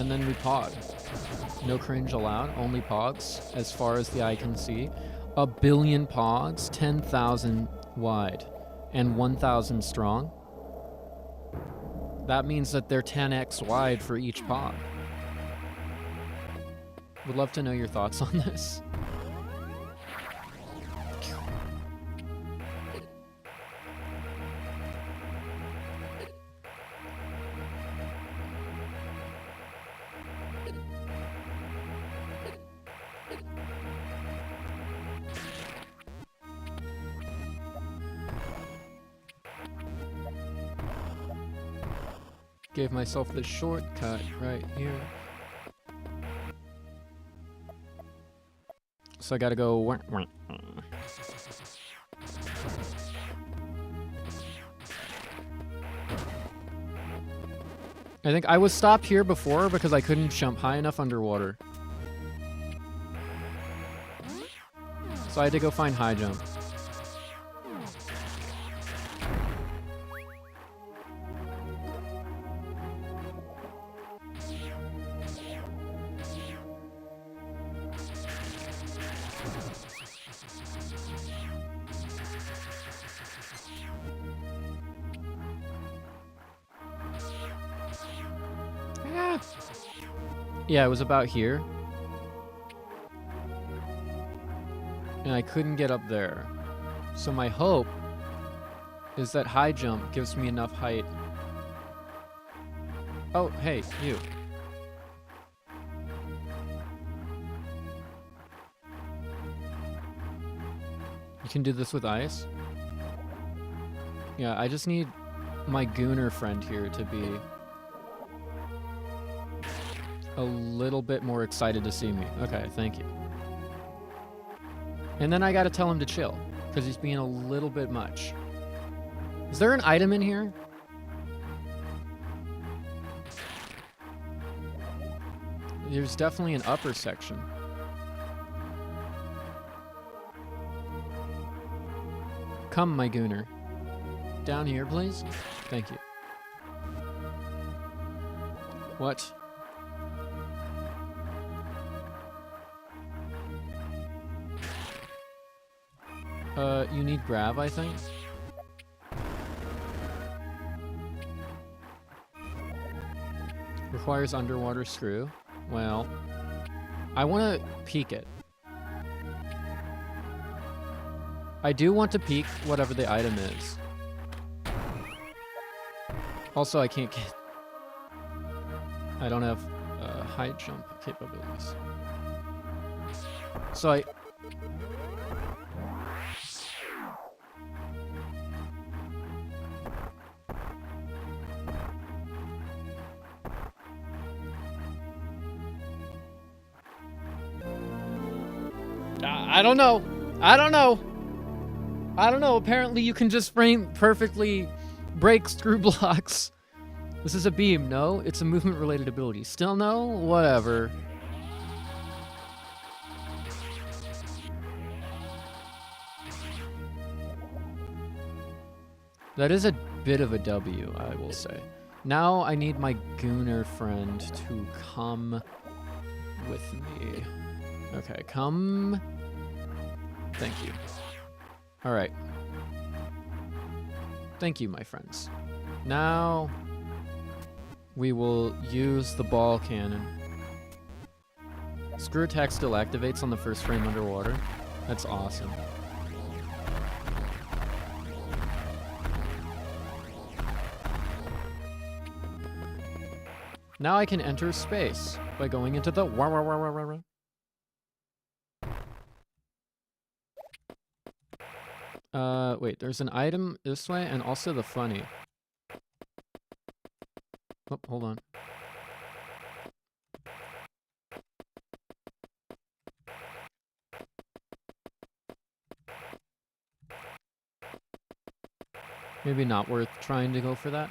then we pod. No cringe allowed, only pods, as far as the eye can see. 1 billion pods, 10,000 wide, and 1,000 strong. That means that they're 10x wide for each pod. Would love to know your thoughts on this. Gave myself the shortcut right here. So I gotta go. I think I was stopped here before because I couldn't jump high enough underwater. So I had to go find high jump. Yeah, it was about here. And I couldn't get up there. So my hope is that high jump gives me enough height. Oh, hey, you. You can do this with ice? Yeah, I just need my gooner friend here to be a little bit more excited to see me. Okay, thank you. And then I gotta tell him to chill, because he's being a little bit much. Is there an item in here? There's definitely an upper section. Come, my gooner. Down here, please. Thank you. What? You need grab, I think. Requires underwater screw. Well, I want to peek it. I do want to peek whatever the item is. Also, I can't get... I don't have high jump capabilities. So I... I don't know. I don't know. I don't know. Apparently you can just frame perfectly break screw blocks. This is a beam. No, it's a movement-related ability. Still no? Whatever. That is a bit of a W, I will say. Now I need my gooner friend to come with me. Okay, come... Thank you. Alright. Thank you, my friends. Now, we will use the ball cannon. Screw attack still activates on the first frame underwater. That's awesome. Now I can enter space by going into the wait, there's an item this way and also the funny. Oh, hold on. Maybe not worth trying to go for that.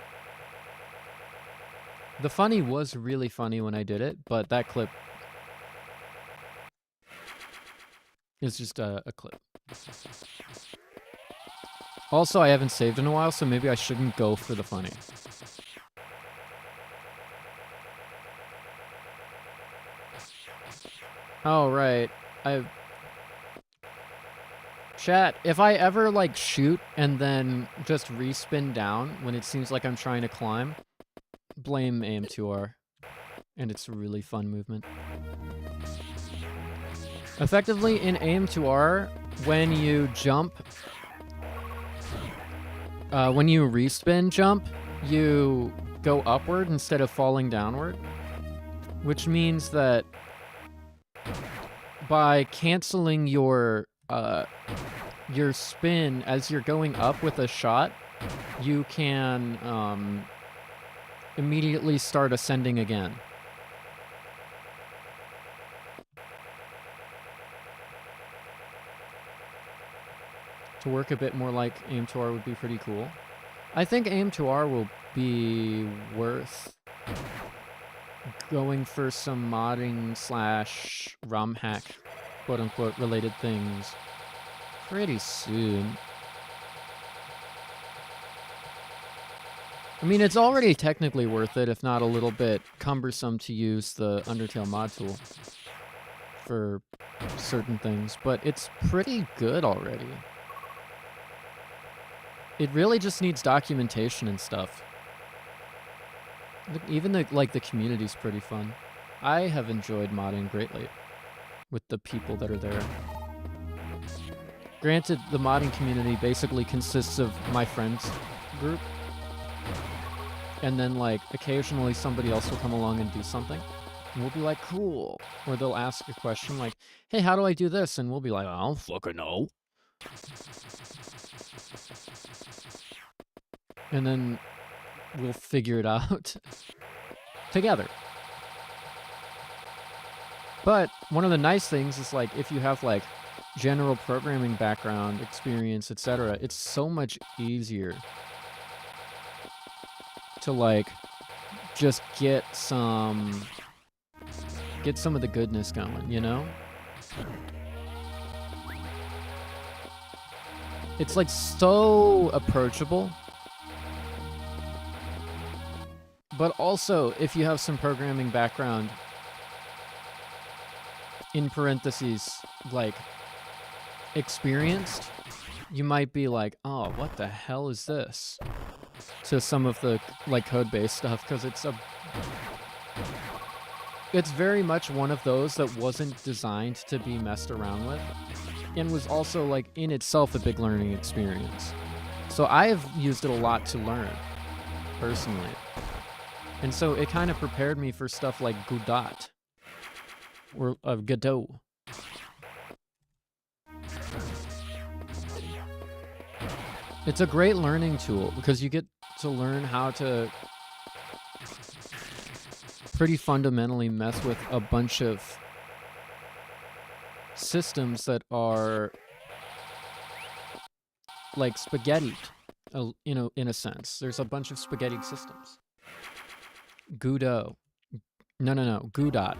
The funny was really funny when I did it, but that clip is just a clip. Also, I haven't saved in a while, so maybe I shouldn't go for the funny. Oh, right. Chat, if I ever, like, shoot and then just respin down when it seems like I'm trying to climb, blame aim2R. And it's a really fun movement. Effectively, in aim2R, when you jump, when you respin jump, you go upward instead of falling downward, which means that by canceling your spin as you're going up with a shot, you can immediately start ascending again. To work a bit more like aim2R would be pretty cool. I think aim2R will be worth going for some modding slash ROM hack, quote unquote, related things pretty soon. I mean, it's already technically worth it, if not a little bit cumbersome to use the Undertale mod tool for certain things, but it's pretty good already. It really just needs documentation and stuff. Even the community's pretty fun. I have enjoyed modding greatly with the people that are there. Granted, the modding community basically consists of my friends group, and then like occasionally somebody else will come along and do something, and we'll be like, cool. Or they'll ask a question like, hey, how do I do this? And we'll be like, I don't fucking know. And then we'll figure it out together. But one of the nice things is like if you have like general programming background, experience, etc., it's so much easier to like just get some of the goodness going, you know? It's like so approachable. But also, if you have some programming background, in parentheses, like, experienced, you might be like, oh, what the hell is this? To some of the, like, code-based stuff, because it's very much one of those that wasn't designed to be messed around with, and was also, like, in itself a big learning experience. So I've used it a lot to learn, personally. And so it kind of prepared me for stuff like Godot, or Godot. It's a great learning tool because you get to learn how to pretty fundamentally mess with a bunch of systems that are like spaghettied, you know, in a sense. There's a bunch of spaghettied systems. Godot. No. Godot.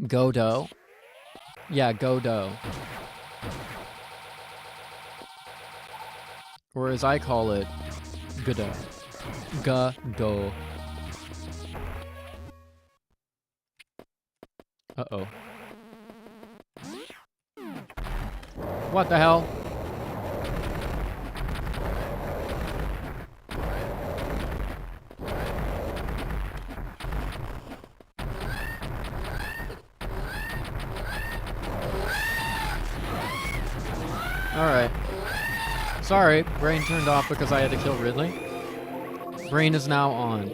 Godot. Yeah, Godot. Or as I call it, Godot. Godot. Uh-oh. What the hell? Sorry, brain turned off because I had to kill Ridley. Brain is now on.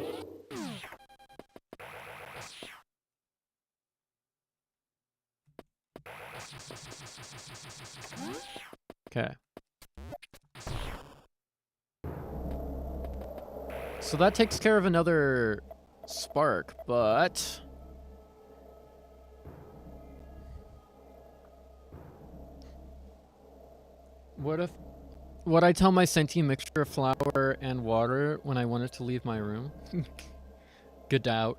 Okay. So that takes care of another spark, but... Would I tell my sentient mixture of flour and water when I wanted to leave my room? Godot.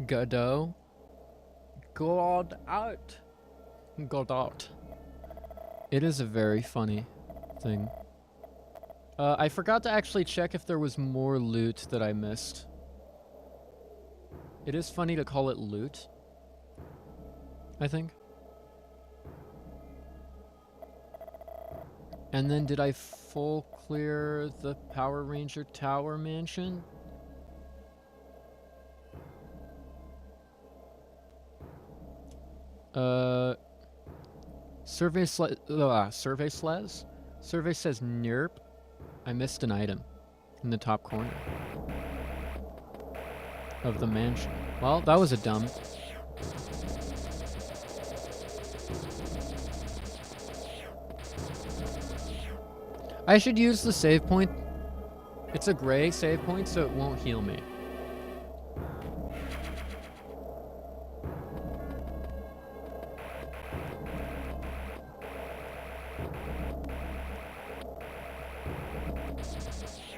Godot. God out. Godot. It is a very funny thing. I forgot to actually check if there was more loot that I missed. It is funny to call it loot, I think. And then did I full clear the Power Ranger Tower Mansion? Survey says nerp. I missed an item in the top corner of the mansion. Well, that was a dump. I should use the save point. It's a gray save point, so it won't heal me.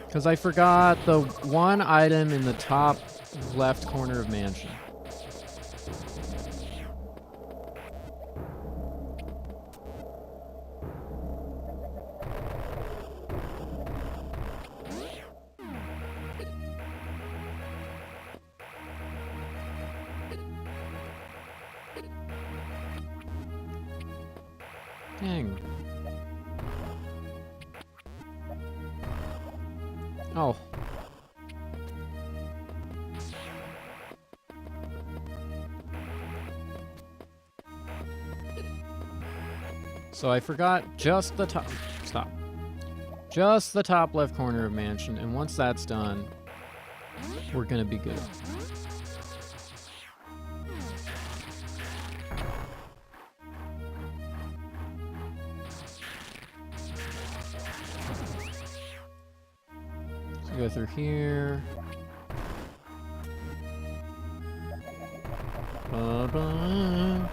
Because I forgot the one item in the top left corner of mansion. Dang. Oh. So I forgot just the top. Stop. Just the top left corner of mansion, and once that's done, we're gonna be good. Go through here. Ba-ba.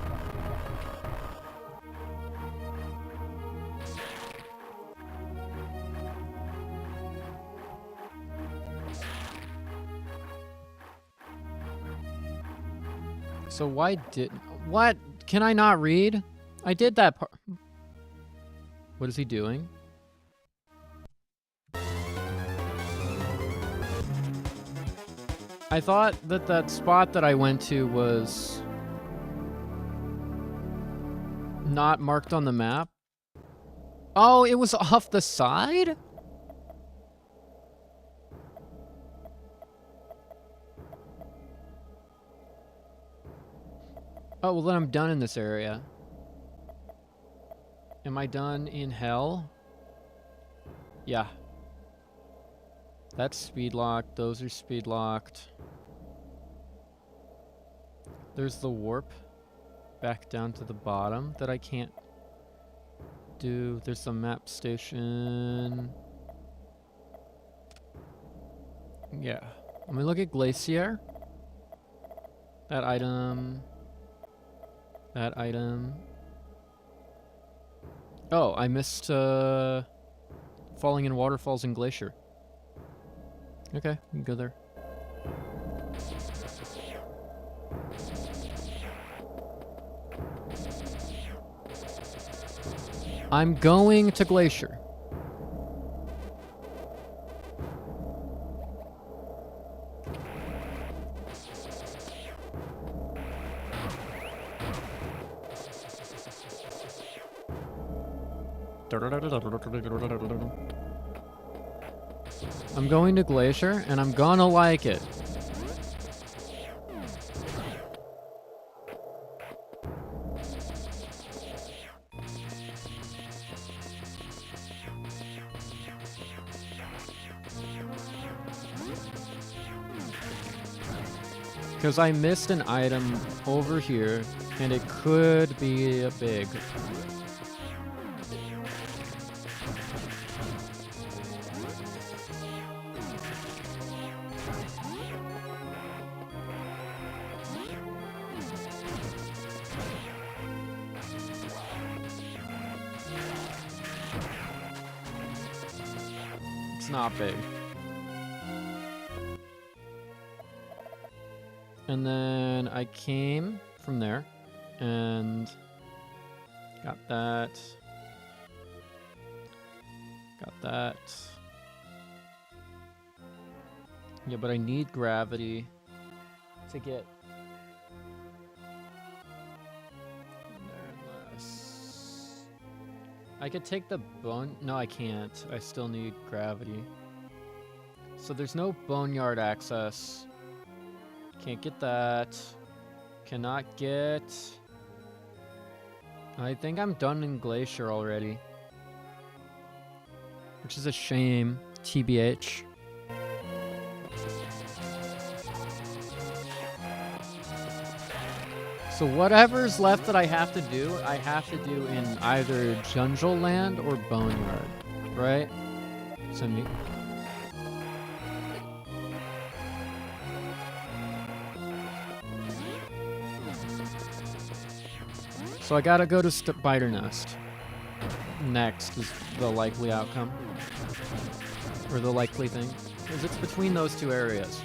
So why did... What? Can I not read? I did that part. What is he doing? I thought that that spot that I went to was not marked on the map. Oh, it was off the side? Oh, well then I'm done in this area. Am I done in hell? Yeah. That's speed locked. Those are speed locked. There's the warp back down to the bottom that I can't do. There's the map station. Yeah. Let me look at Glacier. That item. That item. Oh, I missed Falling in Waterfalls and Glacier. Okay, we can go there. I'm going to Glacier. I'm going to Glacier, and I'm gonna like it. Because I missed an item over here, and it could be a big. It's not big. And then I came from there and got that. Got that. Yeah, but I need gravity to get there less. I could take the bone. No, I can't. I still need gravity. So there's no boneyard access. Can't get that. Cannot get... I think I'm done in Glacier already. Which is a shame, TBH. So whatever's left that I have to do in either Jungle Land or Boneyard, right? So me. So I gotta go to Spider Nest. Next is the likely outcome. Or the likely thing. Because it's between those two areas.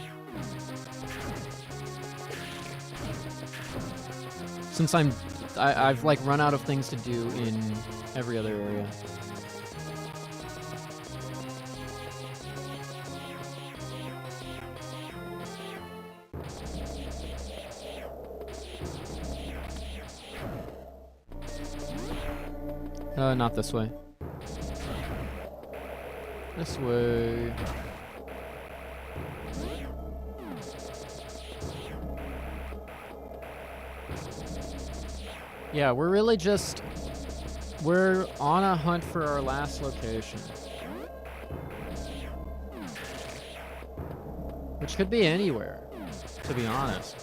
Since I've like run out of things to do in every other area. Not this way. This way. Yeah, we're really just... We're on a hunt for our last location. Which could be anywhere, to be honest.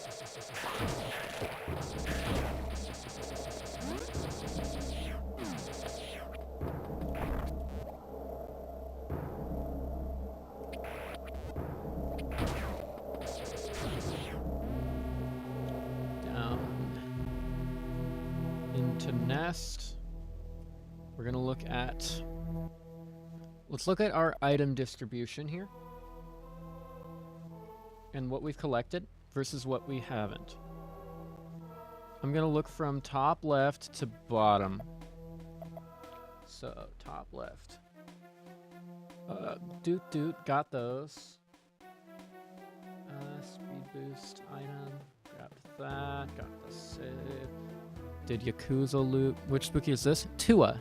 We're gonna look at... Let's look at our item distribution here. And what we've collected versus what we haven't. I'm gonna look from top left to bottom. So, top left. Doot, got those. Speed boost item. Grabbed that, got the save. Did Yakuza loot. Which spooky is this? Tua.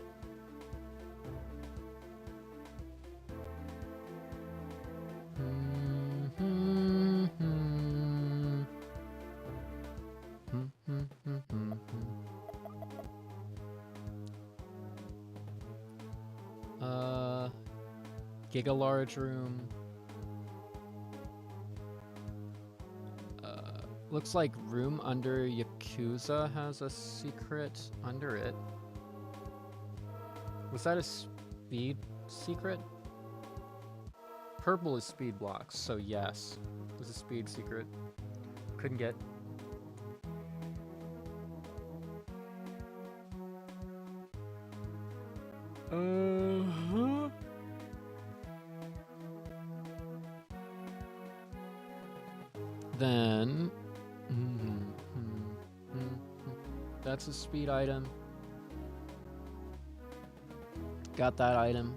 Giga large room. Looks like room under Yakuza has a secret under it. Was that a speed secret? Purple is speed blocks, so yes. It was a speed secret. Couldn't get. Then... That's a speed item. Got that item.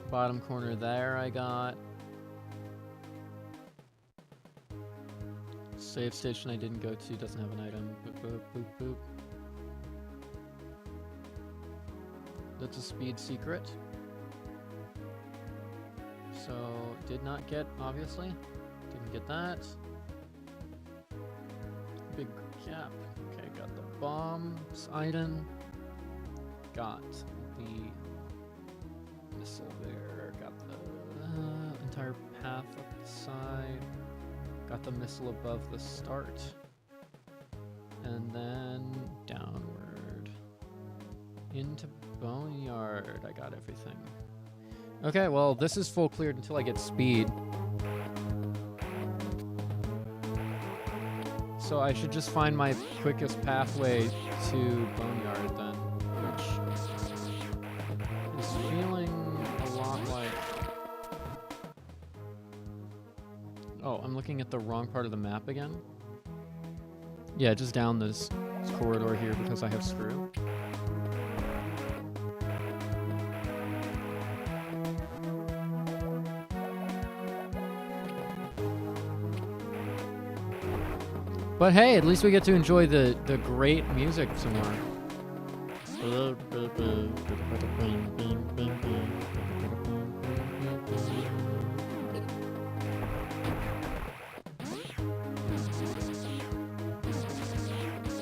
Bottom corner there I got. Save station I didn't go to, doesn't have an item. Boop, boop, boop, boop. That's a speed secret. So, did not get, obviously. Didn't get that. Big gap. Okay, got the bombs item. Got the missile there. Got the entire path up the side. Got the missile above the start. And then downward. Into Boneyard. I got everything. Okay, well, this is full cleared until I get speed. So I should just find my quickest pathway to Boneyard then, which is feeling a lot like... Oh, I'm looking at the wrong part of the map again? Yeah, just down this corridor here because I have screw. But hey, at least we get to enjoy the great music some more.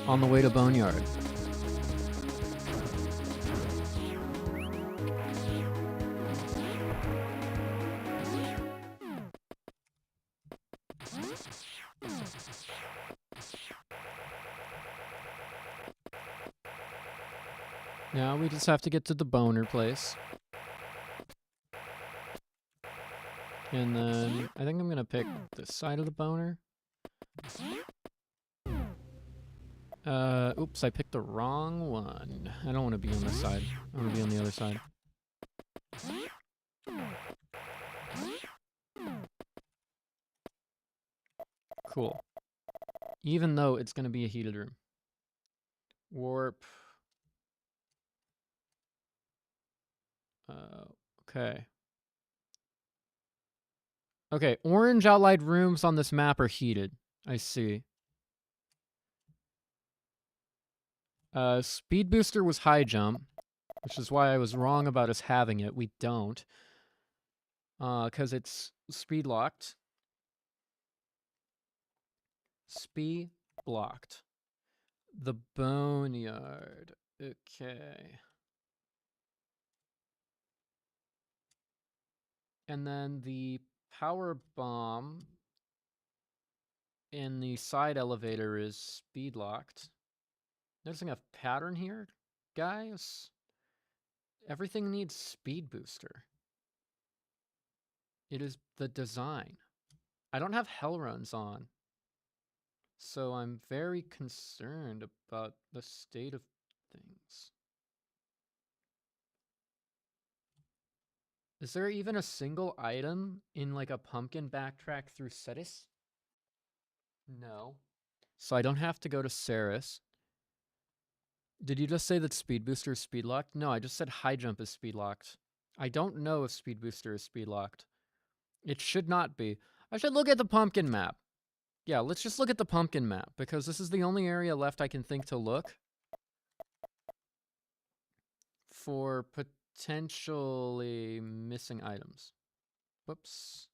On the way to Boneyard. Now we just have to get to the boner place. And then I think I'm gonna pick this side of the boner. Oops, I picked the wrong one. I don't want to be on this side. I want to be on the other side. Cool. Even though it's gonna be a heated room. Warp. Okay. Okay, orange outlined rooms on this map are heated. I see. Speed booster was high jump, which is why I was wrong about us having it. We don't. Because it's speed locked. Speed blocked. The Boneyard. Okay. And then the power bomb in the side elevator is speed locked. Noticing a pattern here, guys? Everything needs speed booster. It is the design. I don't have hell runs on. So I'm very concerned about the state of things. Is there even a single item in like a pumpkin backtrack through Cetis? No. So I don't have to go to Ceres. Did you just say that speed booster is speed locked? No, I just said high jump is speed locked. I don't know if speed booster is speed locked. It should not be. I should look at the pumpkin map. Yeah, let's just look at the pumpkin map because this is the only area left I can think to look for potentially missing items. Whoops.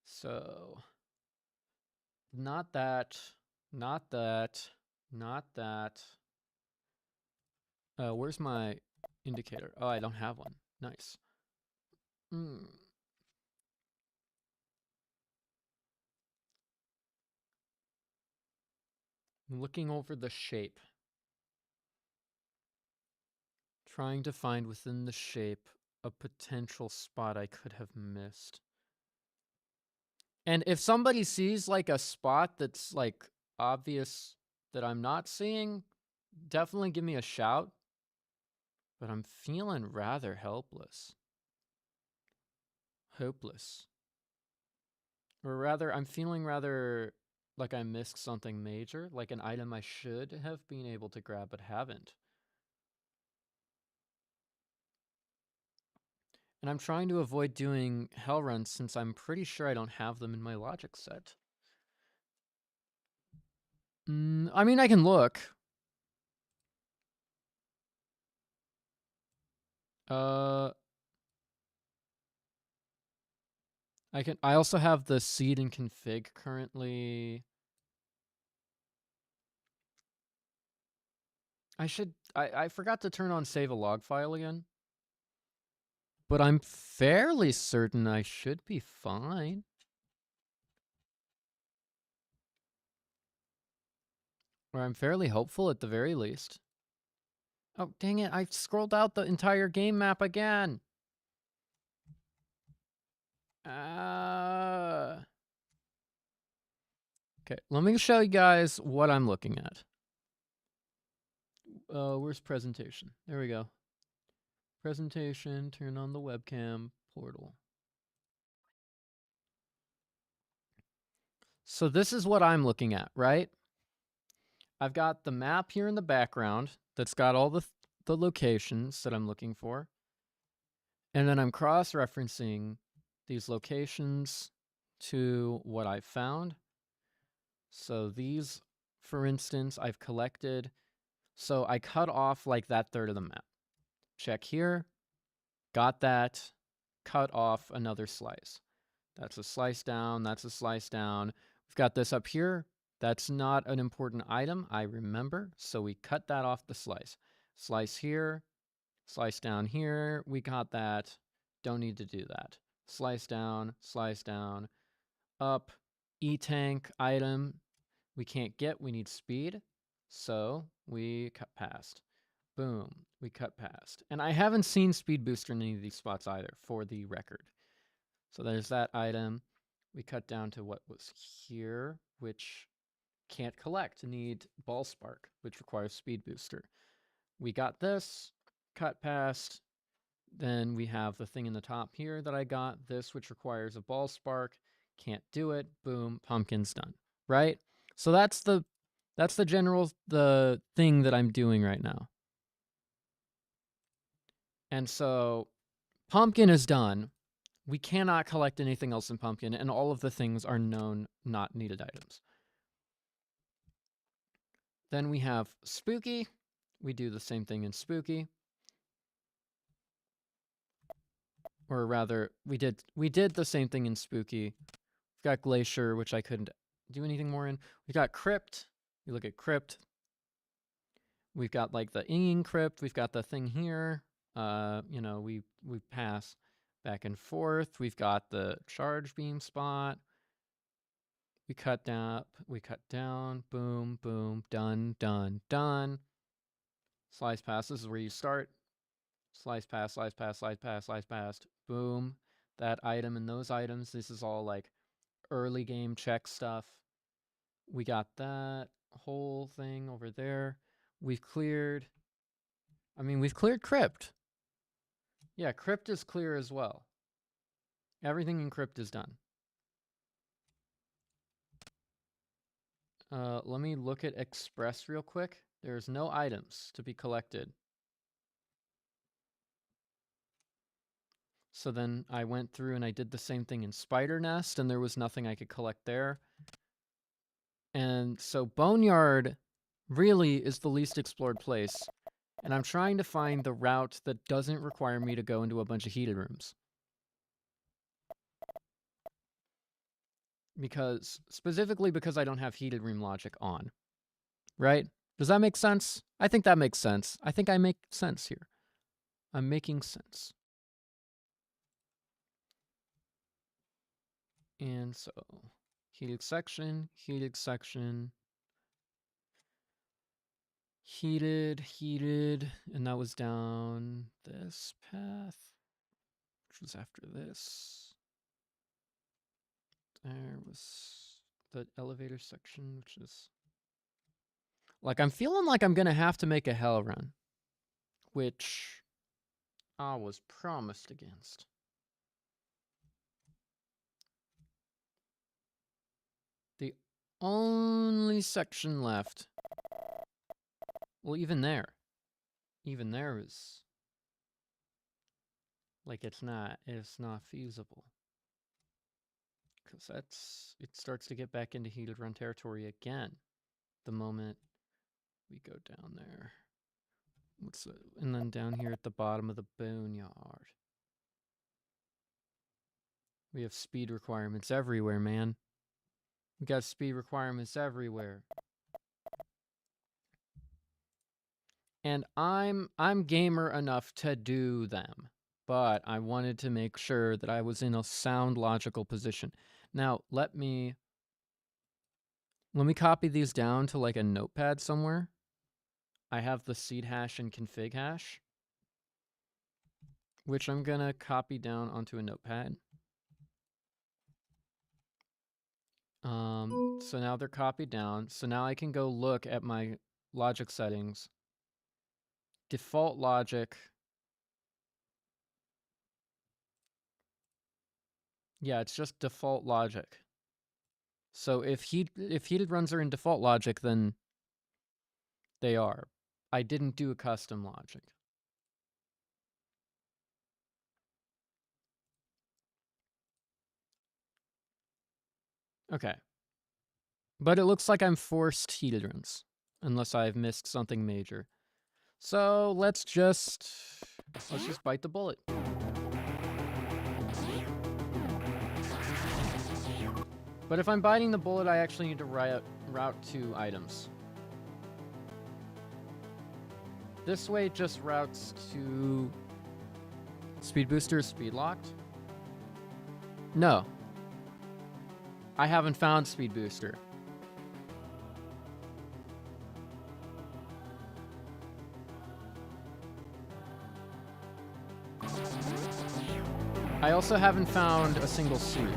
So, not that, not that, not that. Where's my indicator? Oh, I don't have one. Nice. Looking over the shape. Trying to find within the shape a potential spot I could have missed. And if somebody sees like a spot that's like obvious that I'm not seeing, definitely give me a shout. But I'm feeling rather helpless. Hopeless. Or rather, I'm feeling rather like I missed something major, like an item I should have been able to grab but haven't. And I'm trying to avoid doing hell runs since I'm pretty sure I don't have them in my logic set. I mean, I can look. I also have the seed and config currently I forgot to turn on save a log file again. But I'm fairly certain I should be fine. Or I'm fairly hopeful at the very least. Oh, dang it. I scrolled out the entire game map again. Okay, let me show you guys what I'm looking at. Where's presentation? There we go. Presentation, turn on the webcam, portal. So this is what I'm looking at, right? I've got the map here in the background that's got all the locations that I'm looking for. And then I'm cross-referencing these locations to what I've found. So these, for instance, I've collected. So I cut off like that third of the map. Check here. Got that. Cut off another slice. That's a slice down. That's a slice down. We've got this up here. That's not an important item, I remember. So we cut that off the slice. Slice here. Slice down here. We got that. Don't need to do that. Slice down. Up. E-tank item. We can't get. We need speed. So we cut past. Boom. We cut past. And I haven't seen speed booster in any of these spots either, for the record. So there's that item. We cut down to what was here, which can't collect. Need ball spark, which requires speed booster. We got this, cut past. Then we have the thing in the top here that I got, this, which requires a ball spark. Can't do it. Boom, pumpkin's done. Right? So that's the the thing that I'm doing right now. And so pumpkin is done. We cannot collect anything else in pumpkin, and all of the things are known not needed items. Then we have spooky. We do the same thing in spooky. Or rather, we did the same thing in spooky. We've got glacier, which I couldn't do anything more in. We got crypt. We look at crypt. We've got like the inging crypt. We've got the thing here. You know, we pass back and forth. We've got the charge beam spot. We cut down, boom, boom, done, done, done. Slice pass, this is where you start. Slice pass, slice pass, slice pass, slice pass, boom. That item and those items, this is all like early game check stuff. We got that whole thing over there. We've cleared crypt. Yeah, crypt is clear as well. Everything in crypt is done. Let me look at express real quick. There's no items to be collected. So then I went through and I did the same thing in spider nest, and there was nothing I could collect there. And so boneyard really is the least explored place. And I'm trying to find the route that doesn't require me to go into a bunch of heated rooms. Specifically because I don't have heated room logic on. Right? Does that make sense? I think that makes sense. I think I make sense here. I'm making sense. And so, heated section, heated, and that was down this path, which was after this. There was the elevator section, which is... Like, I'm feeling like I'm gonna have to make a hell run, which I was promised against. The only section left... Well, even there is... Like, it's not feasible. Because it starts to get back into heated run territory again the moment we go down there. And then down here at the bottom of the boneyard. We have speed requirements everywhere, man. We got speed requirements everywhere. And I'm gamer enough to do them, but I wanted to make sure that I was in a sound logical position. Now, let me copy these down to like a notepad somewhere. I have the seed hash and config hash, which I'm gonna copy down onto a notepad. So now they're copied down. So now I can go look at my logic settings. Default logic. Yeah, it's just default logic. So if heated runs are in default logic, then they are. I didn't do a custom logic. Okay. But it looks like I'm forced heated runs, unless I've missed something major. So let's just bite the bullet. But if I'm biting the bullet, I actually need to route 2 items. This way it just routes to speed booster, speed locked. No. I haven't found speed booster. I also haven't found a single suit.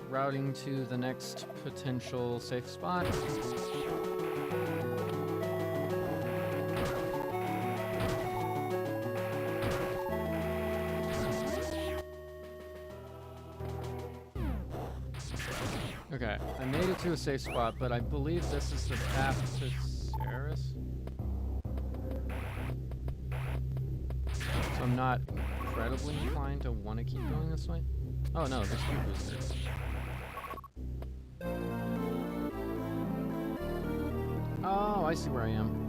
Routing to the next potential safe spot. Okay, I made it to a safe spot, but I believe this is the path to Ceres. So I'm not incredibly inclined to want to keep going this way. Oh no, there's 2 boosters. Oh, I see where I am.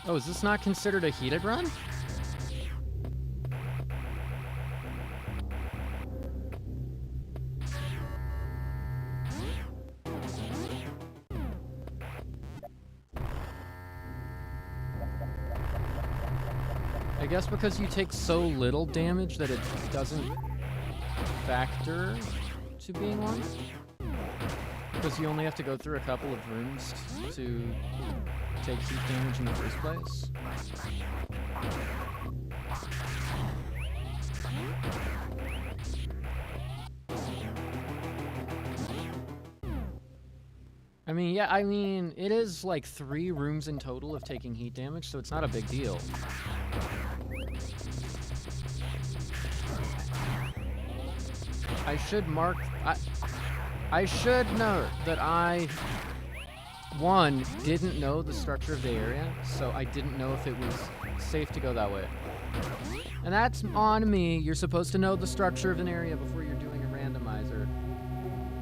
Oh, is this not considered a heated run? I guess because you take so little damage that it doesn't factor to being one. Because you only have to go through a couple of rooms to take heat damage in the first place. I mean, yeah, it is like 3 rooms in total of taking heat damage, so it's not a big deal. I should mark... I should note that I, 1, didn't know the structure of the area, so I didn't know if it was safe to go that way. And that's on me. You're supposed to know the structure of an area before you're doing a randomizer.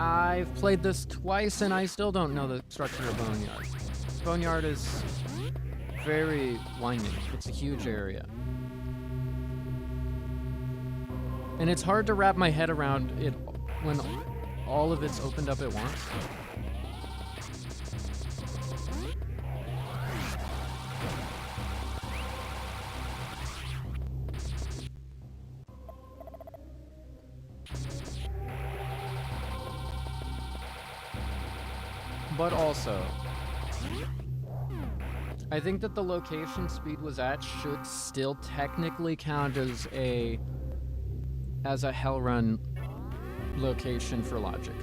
I've played this twice and I still don't know the structure of Boneyard. Boneyard is very winding. It's a huge area. And it's hard to wrap my head around it when all of it's opened up at once. But also, I think that the location Speed was at should still technically count as a Hell Run location for logic.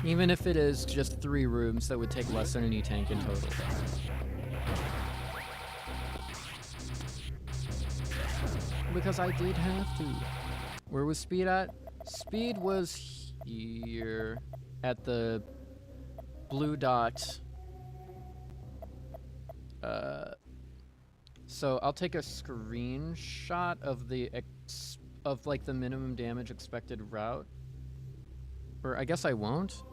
Even if it is just 3 rooms that would take less than an E-tank in total. Because I did have to. Where was Speed at? Speed was here at the blue dot. So I'll take a screenshot of the like the minimum damage expected route. Or I guess I won't.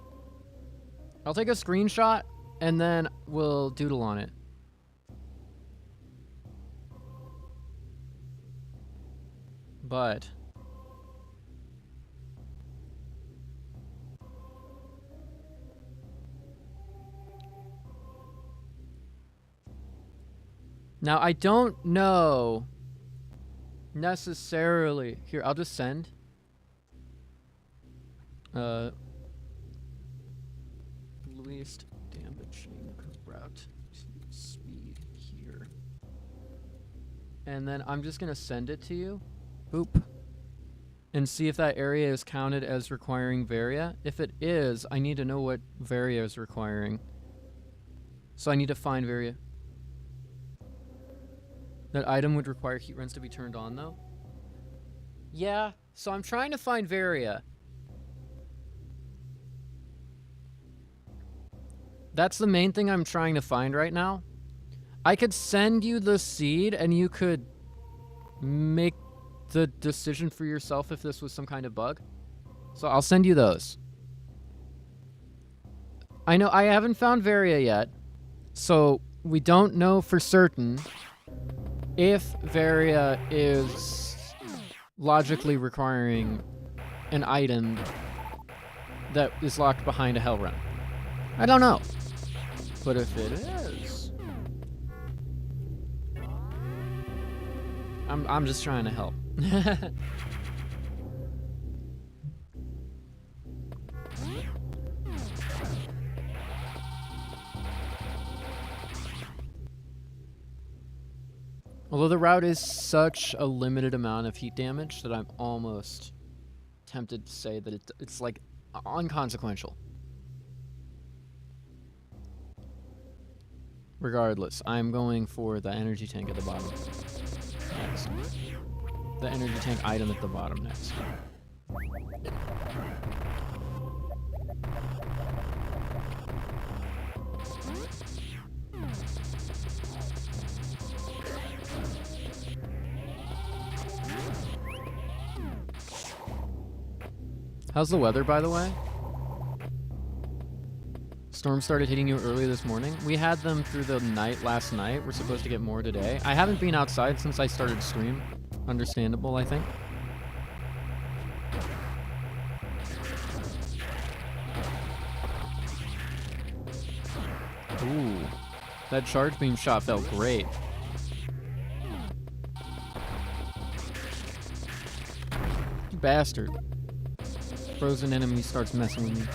I'll take a screenshot and then we'll doodle on it. But now I don't know necessarily. Here, I'll just send. Least damaging route to Speed here. And then I'm just gonna send it to you. Boop. And see if that area is counted as requiring Varia. If it is, I need to know what Varia is requiring. So I need to find Varia. That item would require heat runs to be turned on, though? Yeah, so I'm trying to find Varia. That's the main thing I'm trying to find right now. I could send you the seed, and you could make the decision for yourself if this was some kind of bug. So I'll send you those. I know I haven't found Varia yet, so we don't know for certain if Varia is logically requiring an item that is locked behind a Hell Run. I don't know. But if it is, I'm just trying to help. Although the route is such a limited amount of heat damage that I'm almost tempted to say that it's like unconsequential. Regardless, I'm going for the energy tank at the bottom next. The energy tank item at the bottom next. How's the weather, by the way? Storms started hitting you early this morning. We had them through the night last night. We're supposed to get more today. I haven't been outside since I started stream. Understandable, I think. Ooh. That charge beam shot felt great. You bastard. Frozen enemy starts messing with me.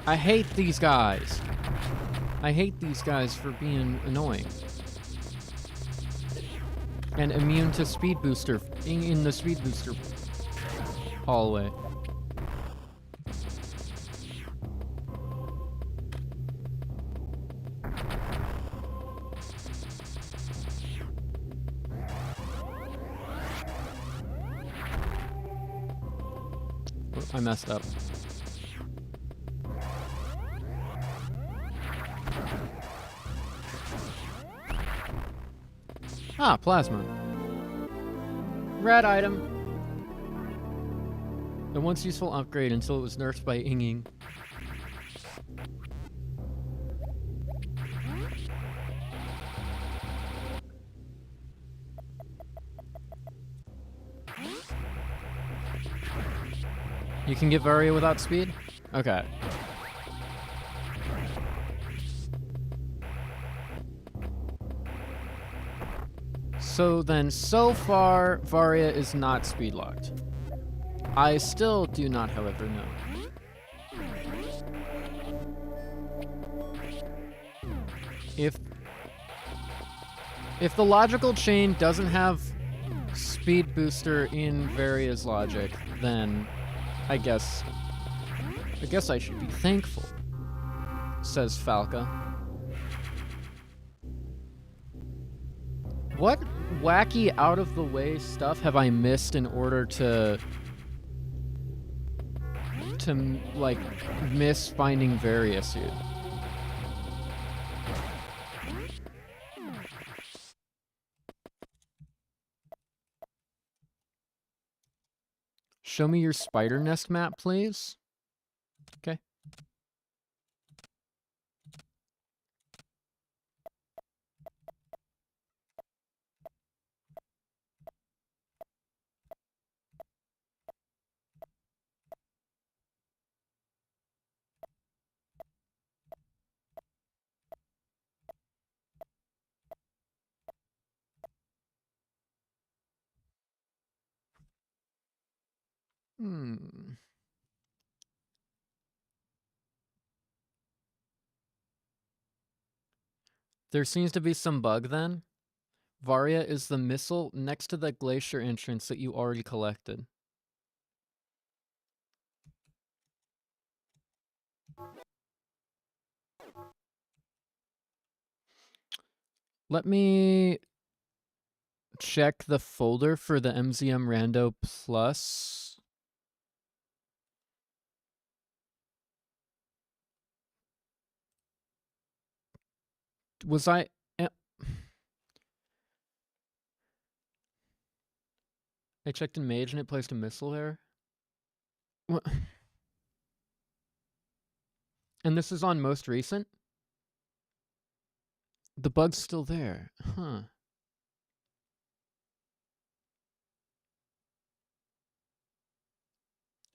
I hate these guys. I hate these guys for being annoying. And immune to speed booster in the speed booster hallway. Oh, I messed up. Ah, plasma. Red item. A once useful upgrade until it was nerfed by Inging. You can get Varia without speed? Okay. So then, so far, Varia is not speed locked. I still do not, however, know. If the logical chain doesn't have speed booster in Varia's logic, then I guess I should be thankful, says Falca. What wacky out-of-the-way stuff have I missed in order to like, miss finding Varia suit? Show me your spider nest map, please. Okay. There seems to be some bug then. Varia is the missile next to the glacier entrance that you already collected. Let me check the folder for the MZM Rando Plus. Was I checked in Mage and it placed a missile there? What? And this is on most recent? The bug's still there. Huh.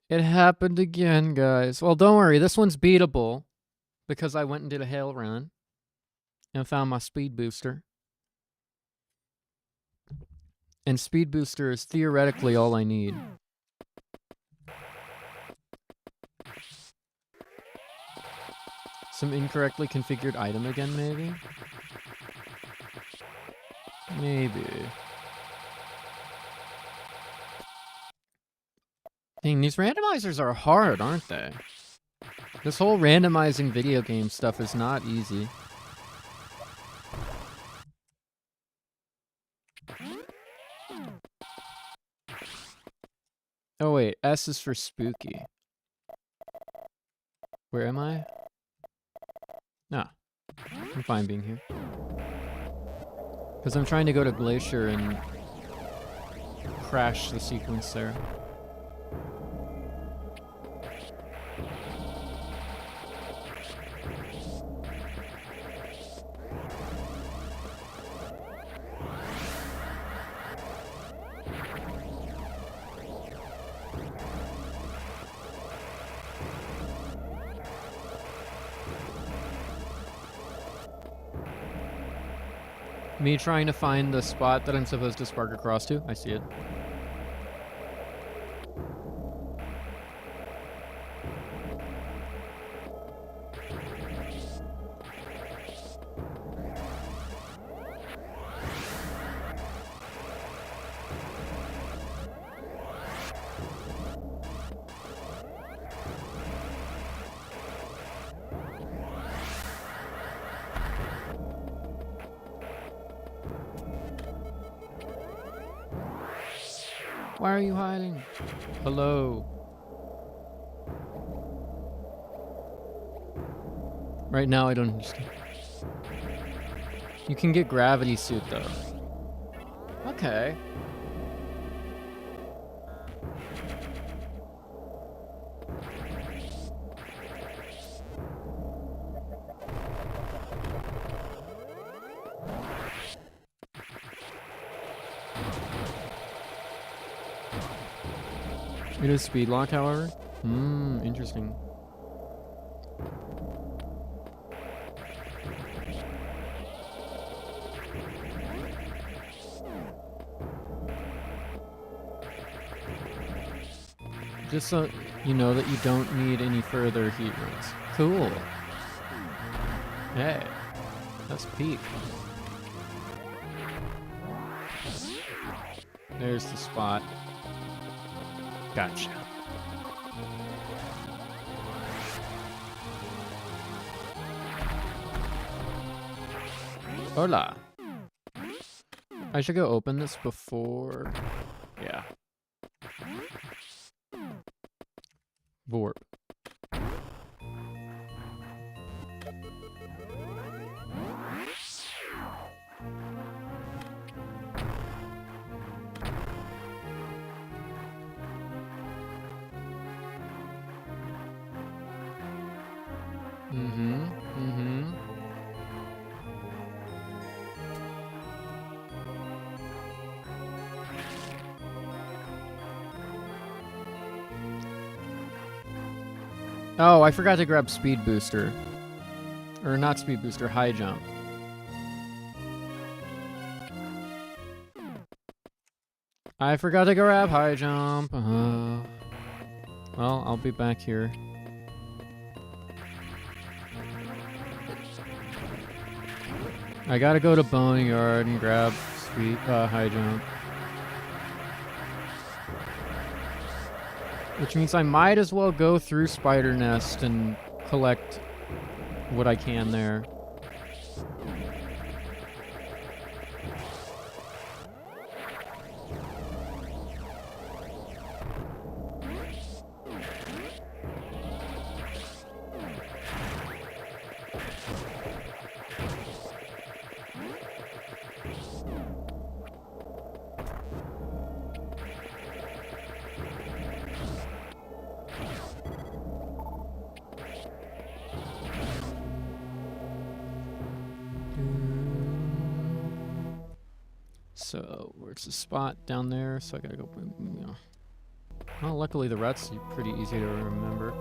It happened again, guys. Well, don't worry. This one's beatable because I went and did a hail run and found my speed booster. And speed booster is theoretically all I need. Some incorrectly configured item again, maybe? Maybe. Dang, these randomizers are hard, aren't they? This whole randomizing video game stuff is not easy. Oh wait, S is for spooky. Where am I? Nah, I'm fine being here. Because I'm trying to go to Glacier and crash the sequence there. Me trying to find the spot that I'm supposed to spark across to. I see it. Why are you hiding? Hello. Right now, I don't understand. You can get gravity suit, though. Okay. It is speed lock, however. Interesting. Just so you know that you don't need any further heat rates. Cool. Hey, that's peak. There's the spot. Gotcha. Hola. I should go open this before... Yeah. Vorp. Oh, I forgot to grab speed booster. Or not speed booster, high jump. I forgot to grab high jump. Well, I'll be back here. I gotta go to Boneyard and grab speed, high jump. Which means I might as well go through Spider Nest and collect what I can there. So, where's the spot down there? So I gotta go. You know. Well, luckily the routes are pretty easy to remember.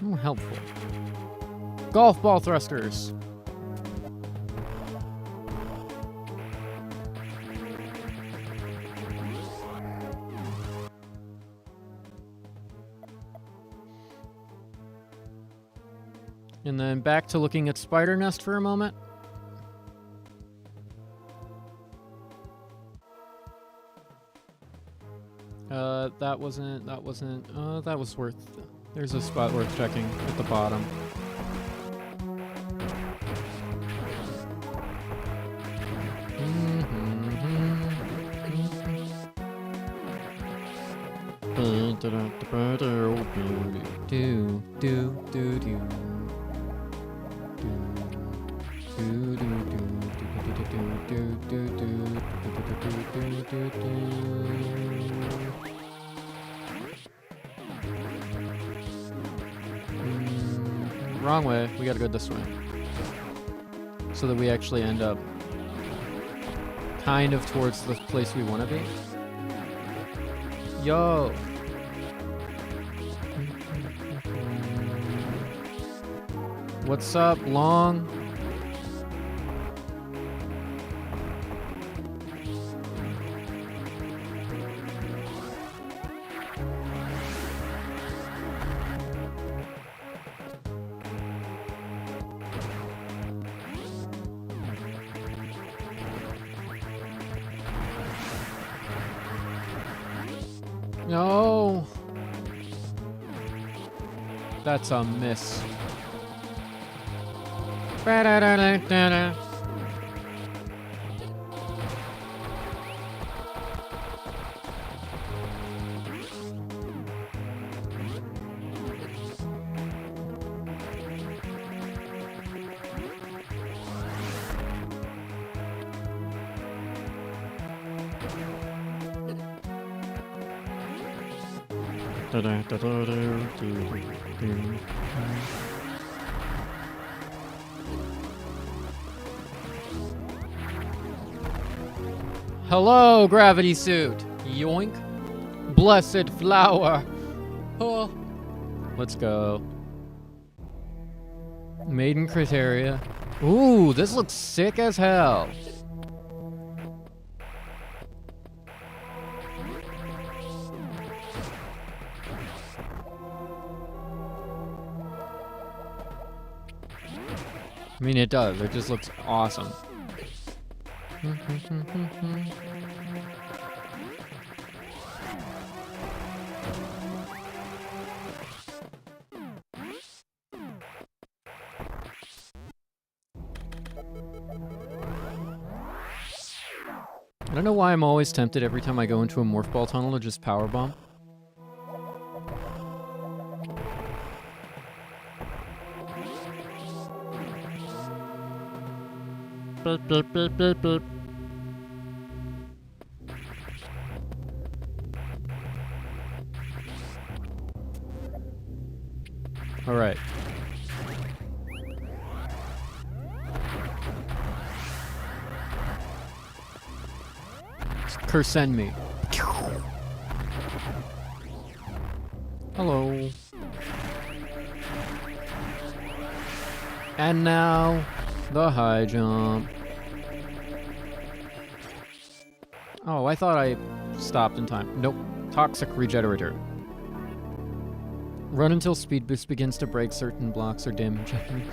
Oh, helpful. Golf ball thrusters. And then back to looking at Spider Nest for a moment. That was worth... There's a spot worth checking at the bottom. Wrong way. We gotta go this way. So that we actually end up kind of towards the place we want to be. Yo! What's up, Long? No. That's a miss. Hello, gravity suit. Yoink. Blessed flower. Oh. Let's go. Maiden criteria. Ooh, this looks sick as hell. I mean, it does. It just looks awesome. I don't know why I'm always tempted every time I go into a morph ball tunnel to just power bomb. Beep, beep, beep, beep, beep. All right. Send me. Hello. And now, the high jump. Oh, I thought I stopped in time. Nope. Toxic regenerator. Run until speed boost begins to break certain blocks or damage enemies.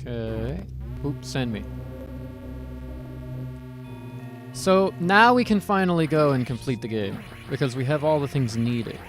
Okay. Oops, send me. So now we can finally go and complete the game because we have all the things needed.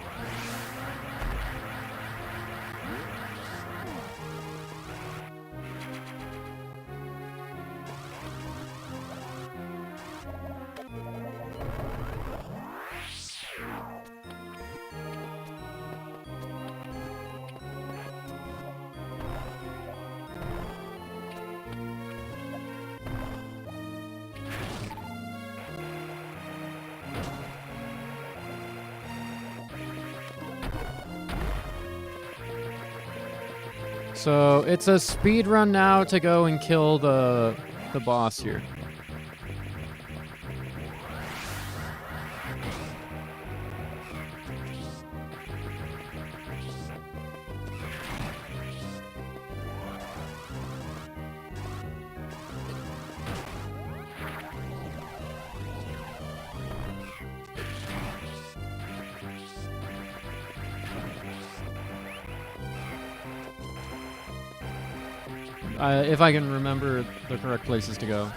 So it's a speed run now to go and kill the boss here. If I can remember the correct places to go.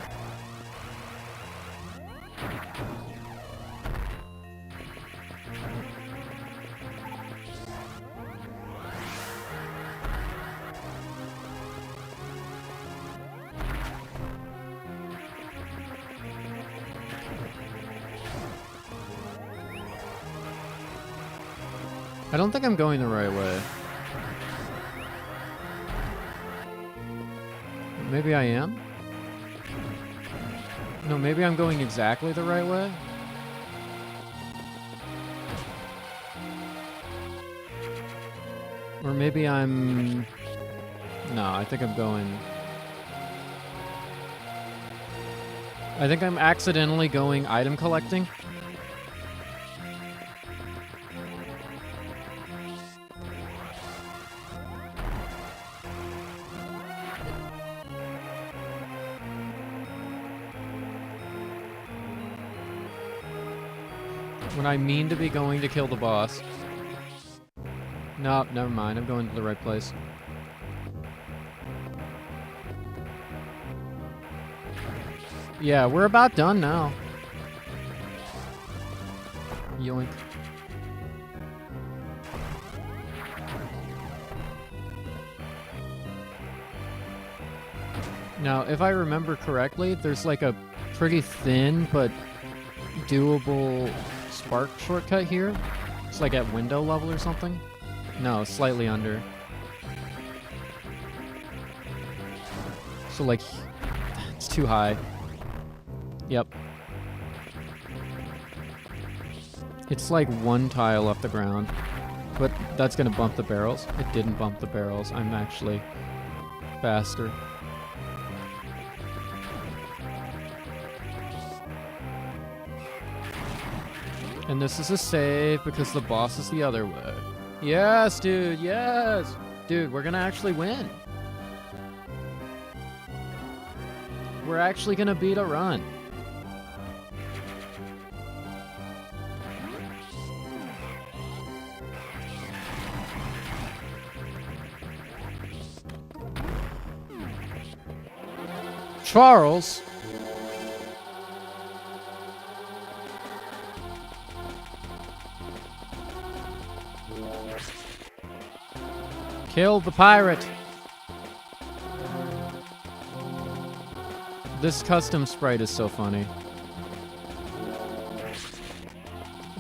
I don't think I'm going the right way. Maybe I am? No, maybe I'm going exactly the right way? Or maybe I'm... No, I think I'm going... I think I'm accidentally going item collecting. When I mean to be going to kill the boss. Nope, never mind. I'm going to the right place. Yeah, we're about done now. Yoink. Now, if I remember correctly, there's like a pretty thin but doable spark shortcut here. It's like at window level or something. No, slightly under. So like, it's too high. Yep. It's like one tile off the ground, but that's gonna bump the barrels. It didn't bump the barrels. I'm actually faster. And this is a save because the boss is the other way. Yes, dude, yes! Dude, we're gonna actually win. We're actually gonna beat a run. Charles? Kill the pirate. This custom sprite is so funny.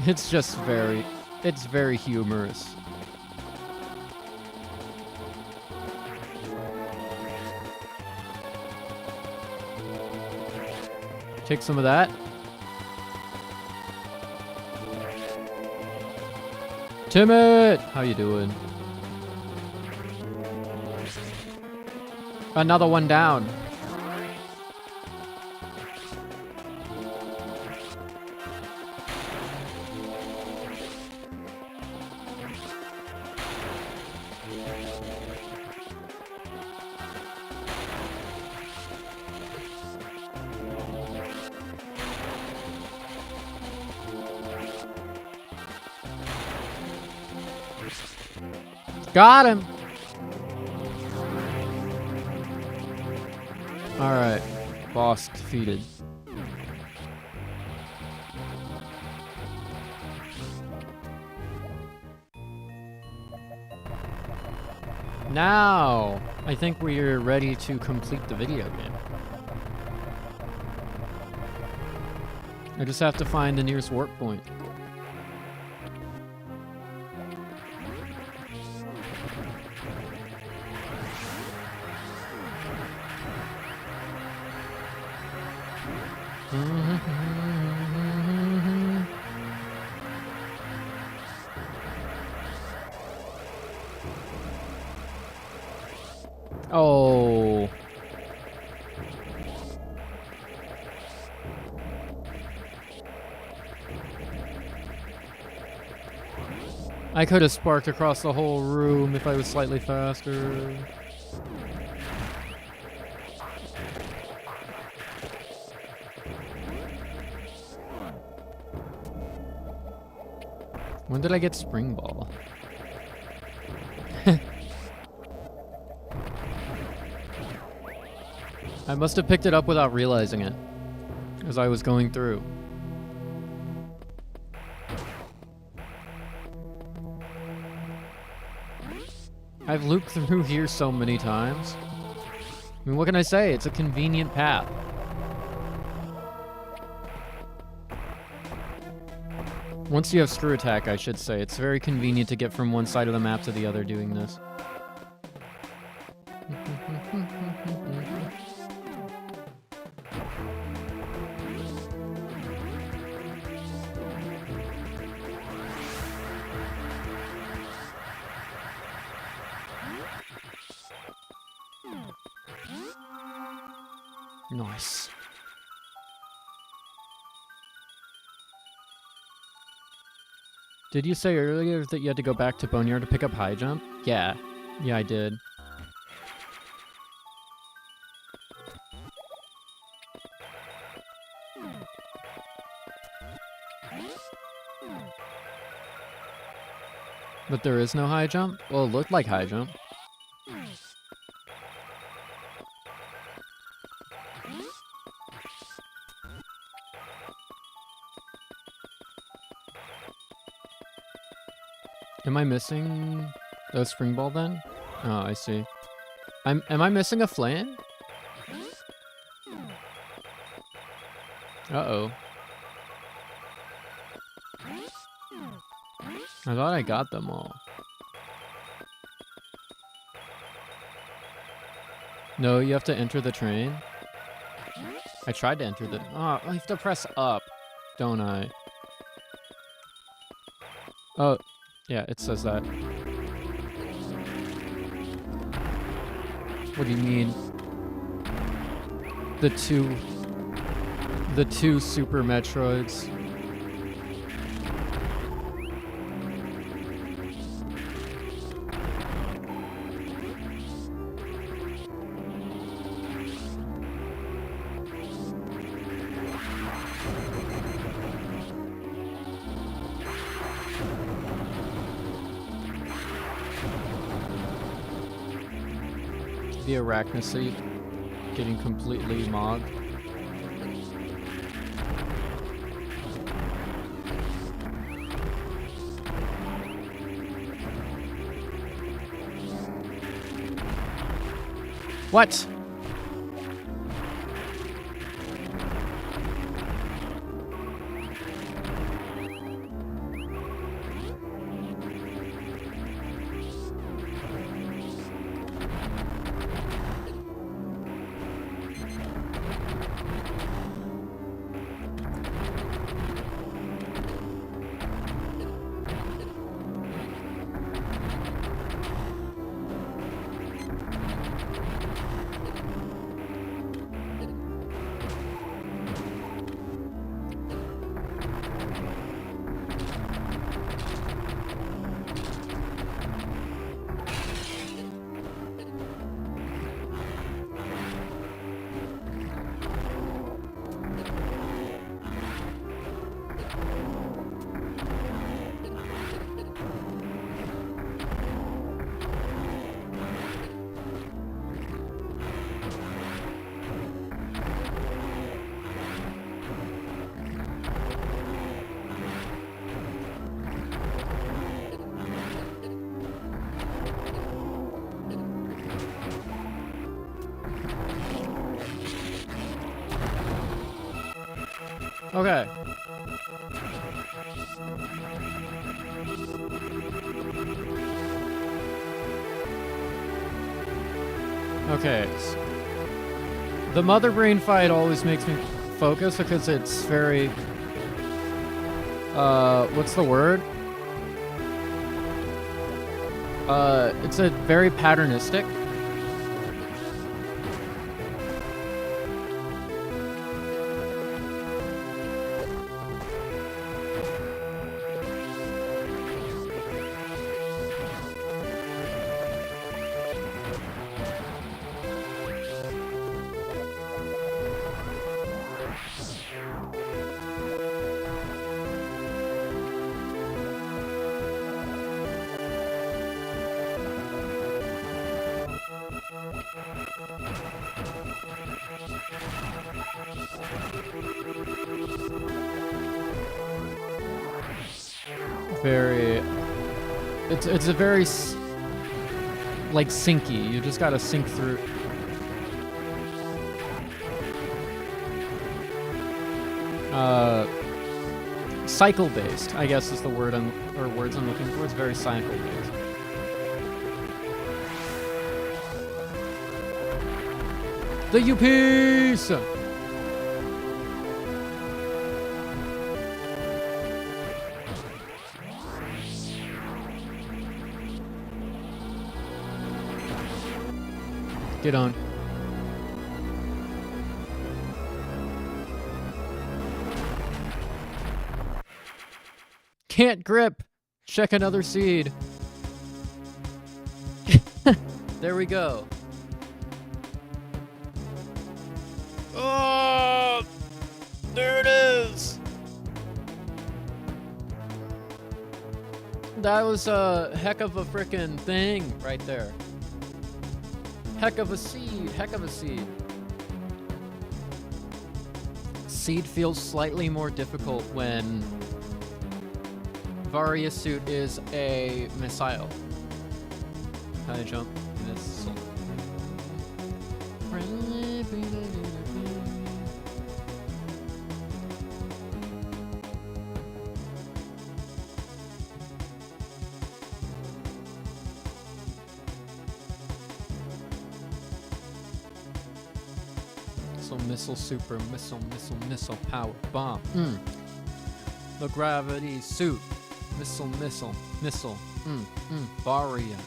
It's just it's very humorous. Take some of that. Timid! How you doing? Another one down. Got him! Alright. Boss defeated. Now, I think we're ready to complete the video game. I just have to find the nearest warp point. Oh. I could have sparked across the whole room if I was slightly faster. When did I get Spring Ball? I must have picked it up without realizing it, as I was going through. I've looped through here so many times. I mean, what can I say? It's a convenient path. Once you have Screw Attack, I should say, it's very convenient to get from one side of the map to the other doing this. Nice. Did you say earlier that you had to go back to Boneyard to pick up high jump? Yeah. Yeah, I did. But there is no high jump? Well, it looked like high jump. Am I missing a Spring Ball then? Oh, I see. Am I missing a flame? Uh-oh. I thought I got them all. No, you have to enter the train. I tried to enter the... Oh, I have to press up, don't I? Oh, yeah, it says that. What do you mean? The two Super Metroids. The Arachnoseed getting completely mogged. What? Okay. Okay. The Mother Brain fight always makes me focus because it's very... what's the word? It's a very patternistic. It's a very like syncy. You just gotta sync through. Cycle based, I guess is the word words I'm looking for. It's very cycle based. The U-piece! Get on. Can't grip. Check another seed. There we go. Oh, there it is. That was a heck of a frickin' thing right there. Heck of a seed, heck of a seed. Seed feels slightly more difficult when Various Suit is a missile. Can I jump? Missile. missile, super, missile, power, bomb. The gravity suit. Missile, Varia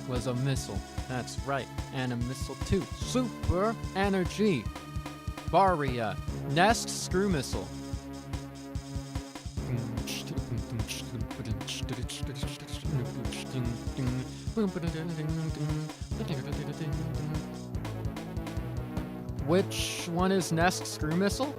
was a missile. That's right. And a missile too. Super energy. Varia. Nest screw missile. Which one is Nest screw missile?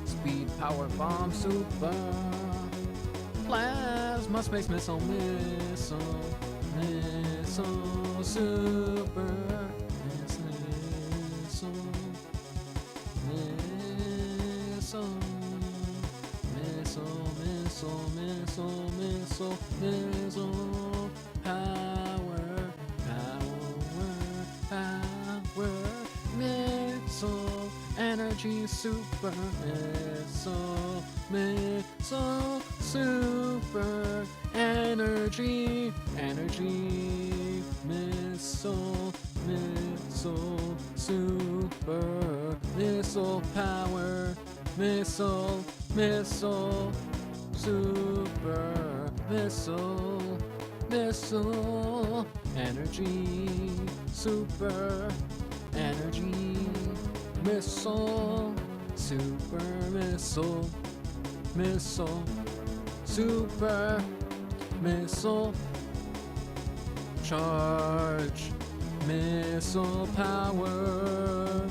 Speed, power, bomb, super. Plasma, space, missile, super. Missile, power, missile, energy, super, missile, super, energy, missile, super, missile, power, missile, super, missile, energy, super, energy, missile, super, missile, super, missile, charge, missile, power,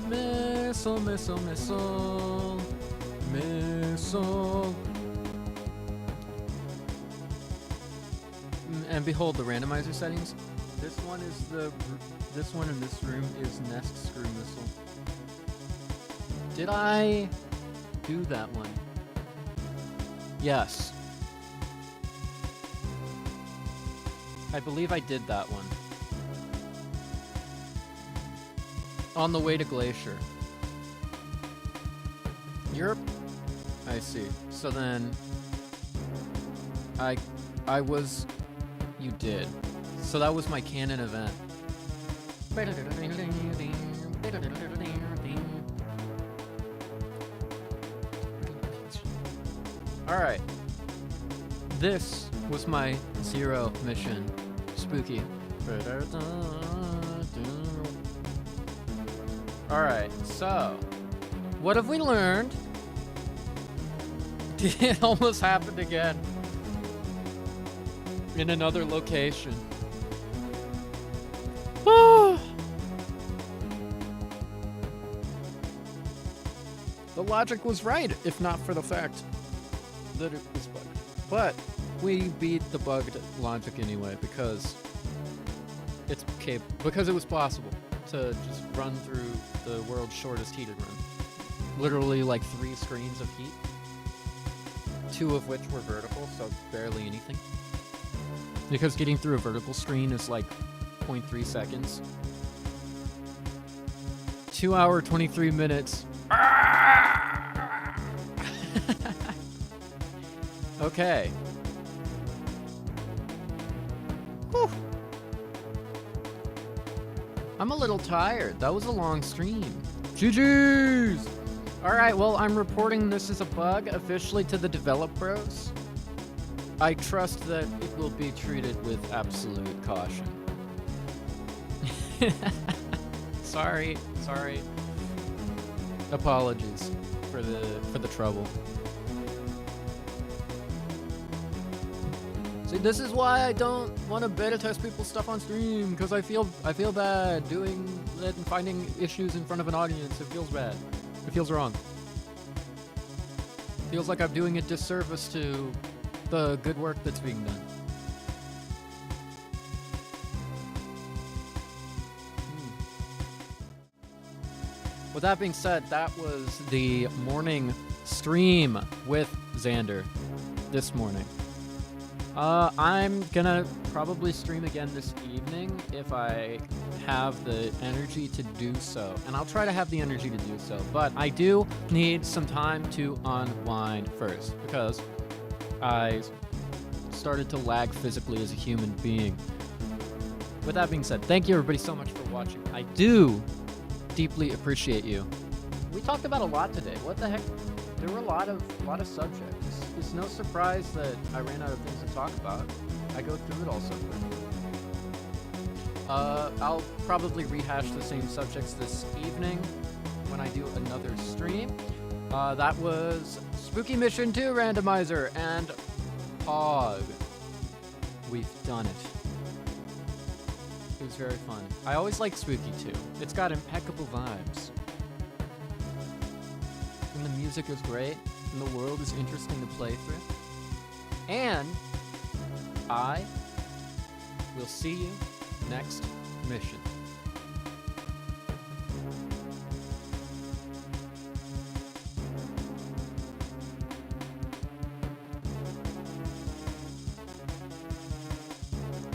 missile, missile. And behold the randomizer settings. This one in this room is Nest screw missile. Did I do that one? Yes. I believe I did that one. On the way to Glacier. Europe? I see. So then I was you did. So that was my canon event. Alright. This was my Zero Mission Spooky. Alright, so what have we learned? It almost happened again. In another location. The logic was right, if not for the fact that it was bugged. But we beat the bugged logic anyway because because it was possible to just run through the world's shortest heated run. Literally like 3 screens of heat. 2 of which were vertical, so barely anything. Because getting through a vertical screen is like 0.3 seconds. 2 hour, 23 minutes. Okay. Whew. I'm a little tired. That was a long stream. GG's! Alright, well, I'm reporting this as a bug officially to the developers. I trust that it will be treated with absolute caution. Sorry. Apologies for the trouble. See, this is why I don't want to beta test people's stuff on stream, because I feel bad doing it and finding issues in front of an audience. It feels bad. It feels wrong. It feels like I'm doing a disservice to the good work that's being done. With that being said, that was the morning stream with Xander this morning. I'm gonna probably stream again this evening if I have the energy to do so. And I'll try to have the energy to do so. But I do need some time to unwind first because I started to lag physically as a human being. With that being said, thank you everybody so much for watching. I do deeply appreciate you. We talked about a lot today. What the heck? There were a lot of subjects. It's no surprise that I ran out of things to talk about. I go through it all so quick. I'll probably rehash the same subjects this evening when I do another stream. That was Spooky Mission 2 Randomizer and Pog. We've done it. It was very fun. I always like Spooky 2. It's got impeccable vibes. And the music is great, and the world is interesting to play through. And I will see you next mission.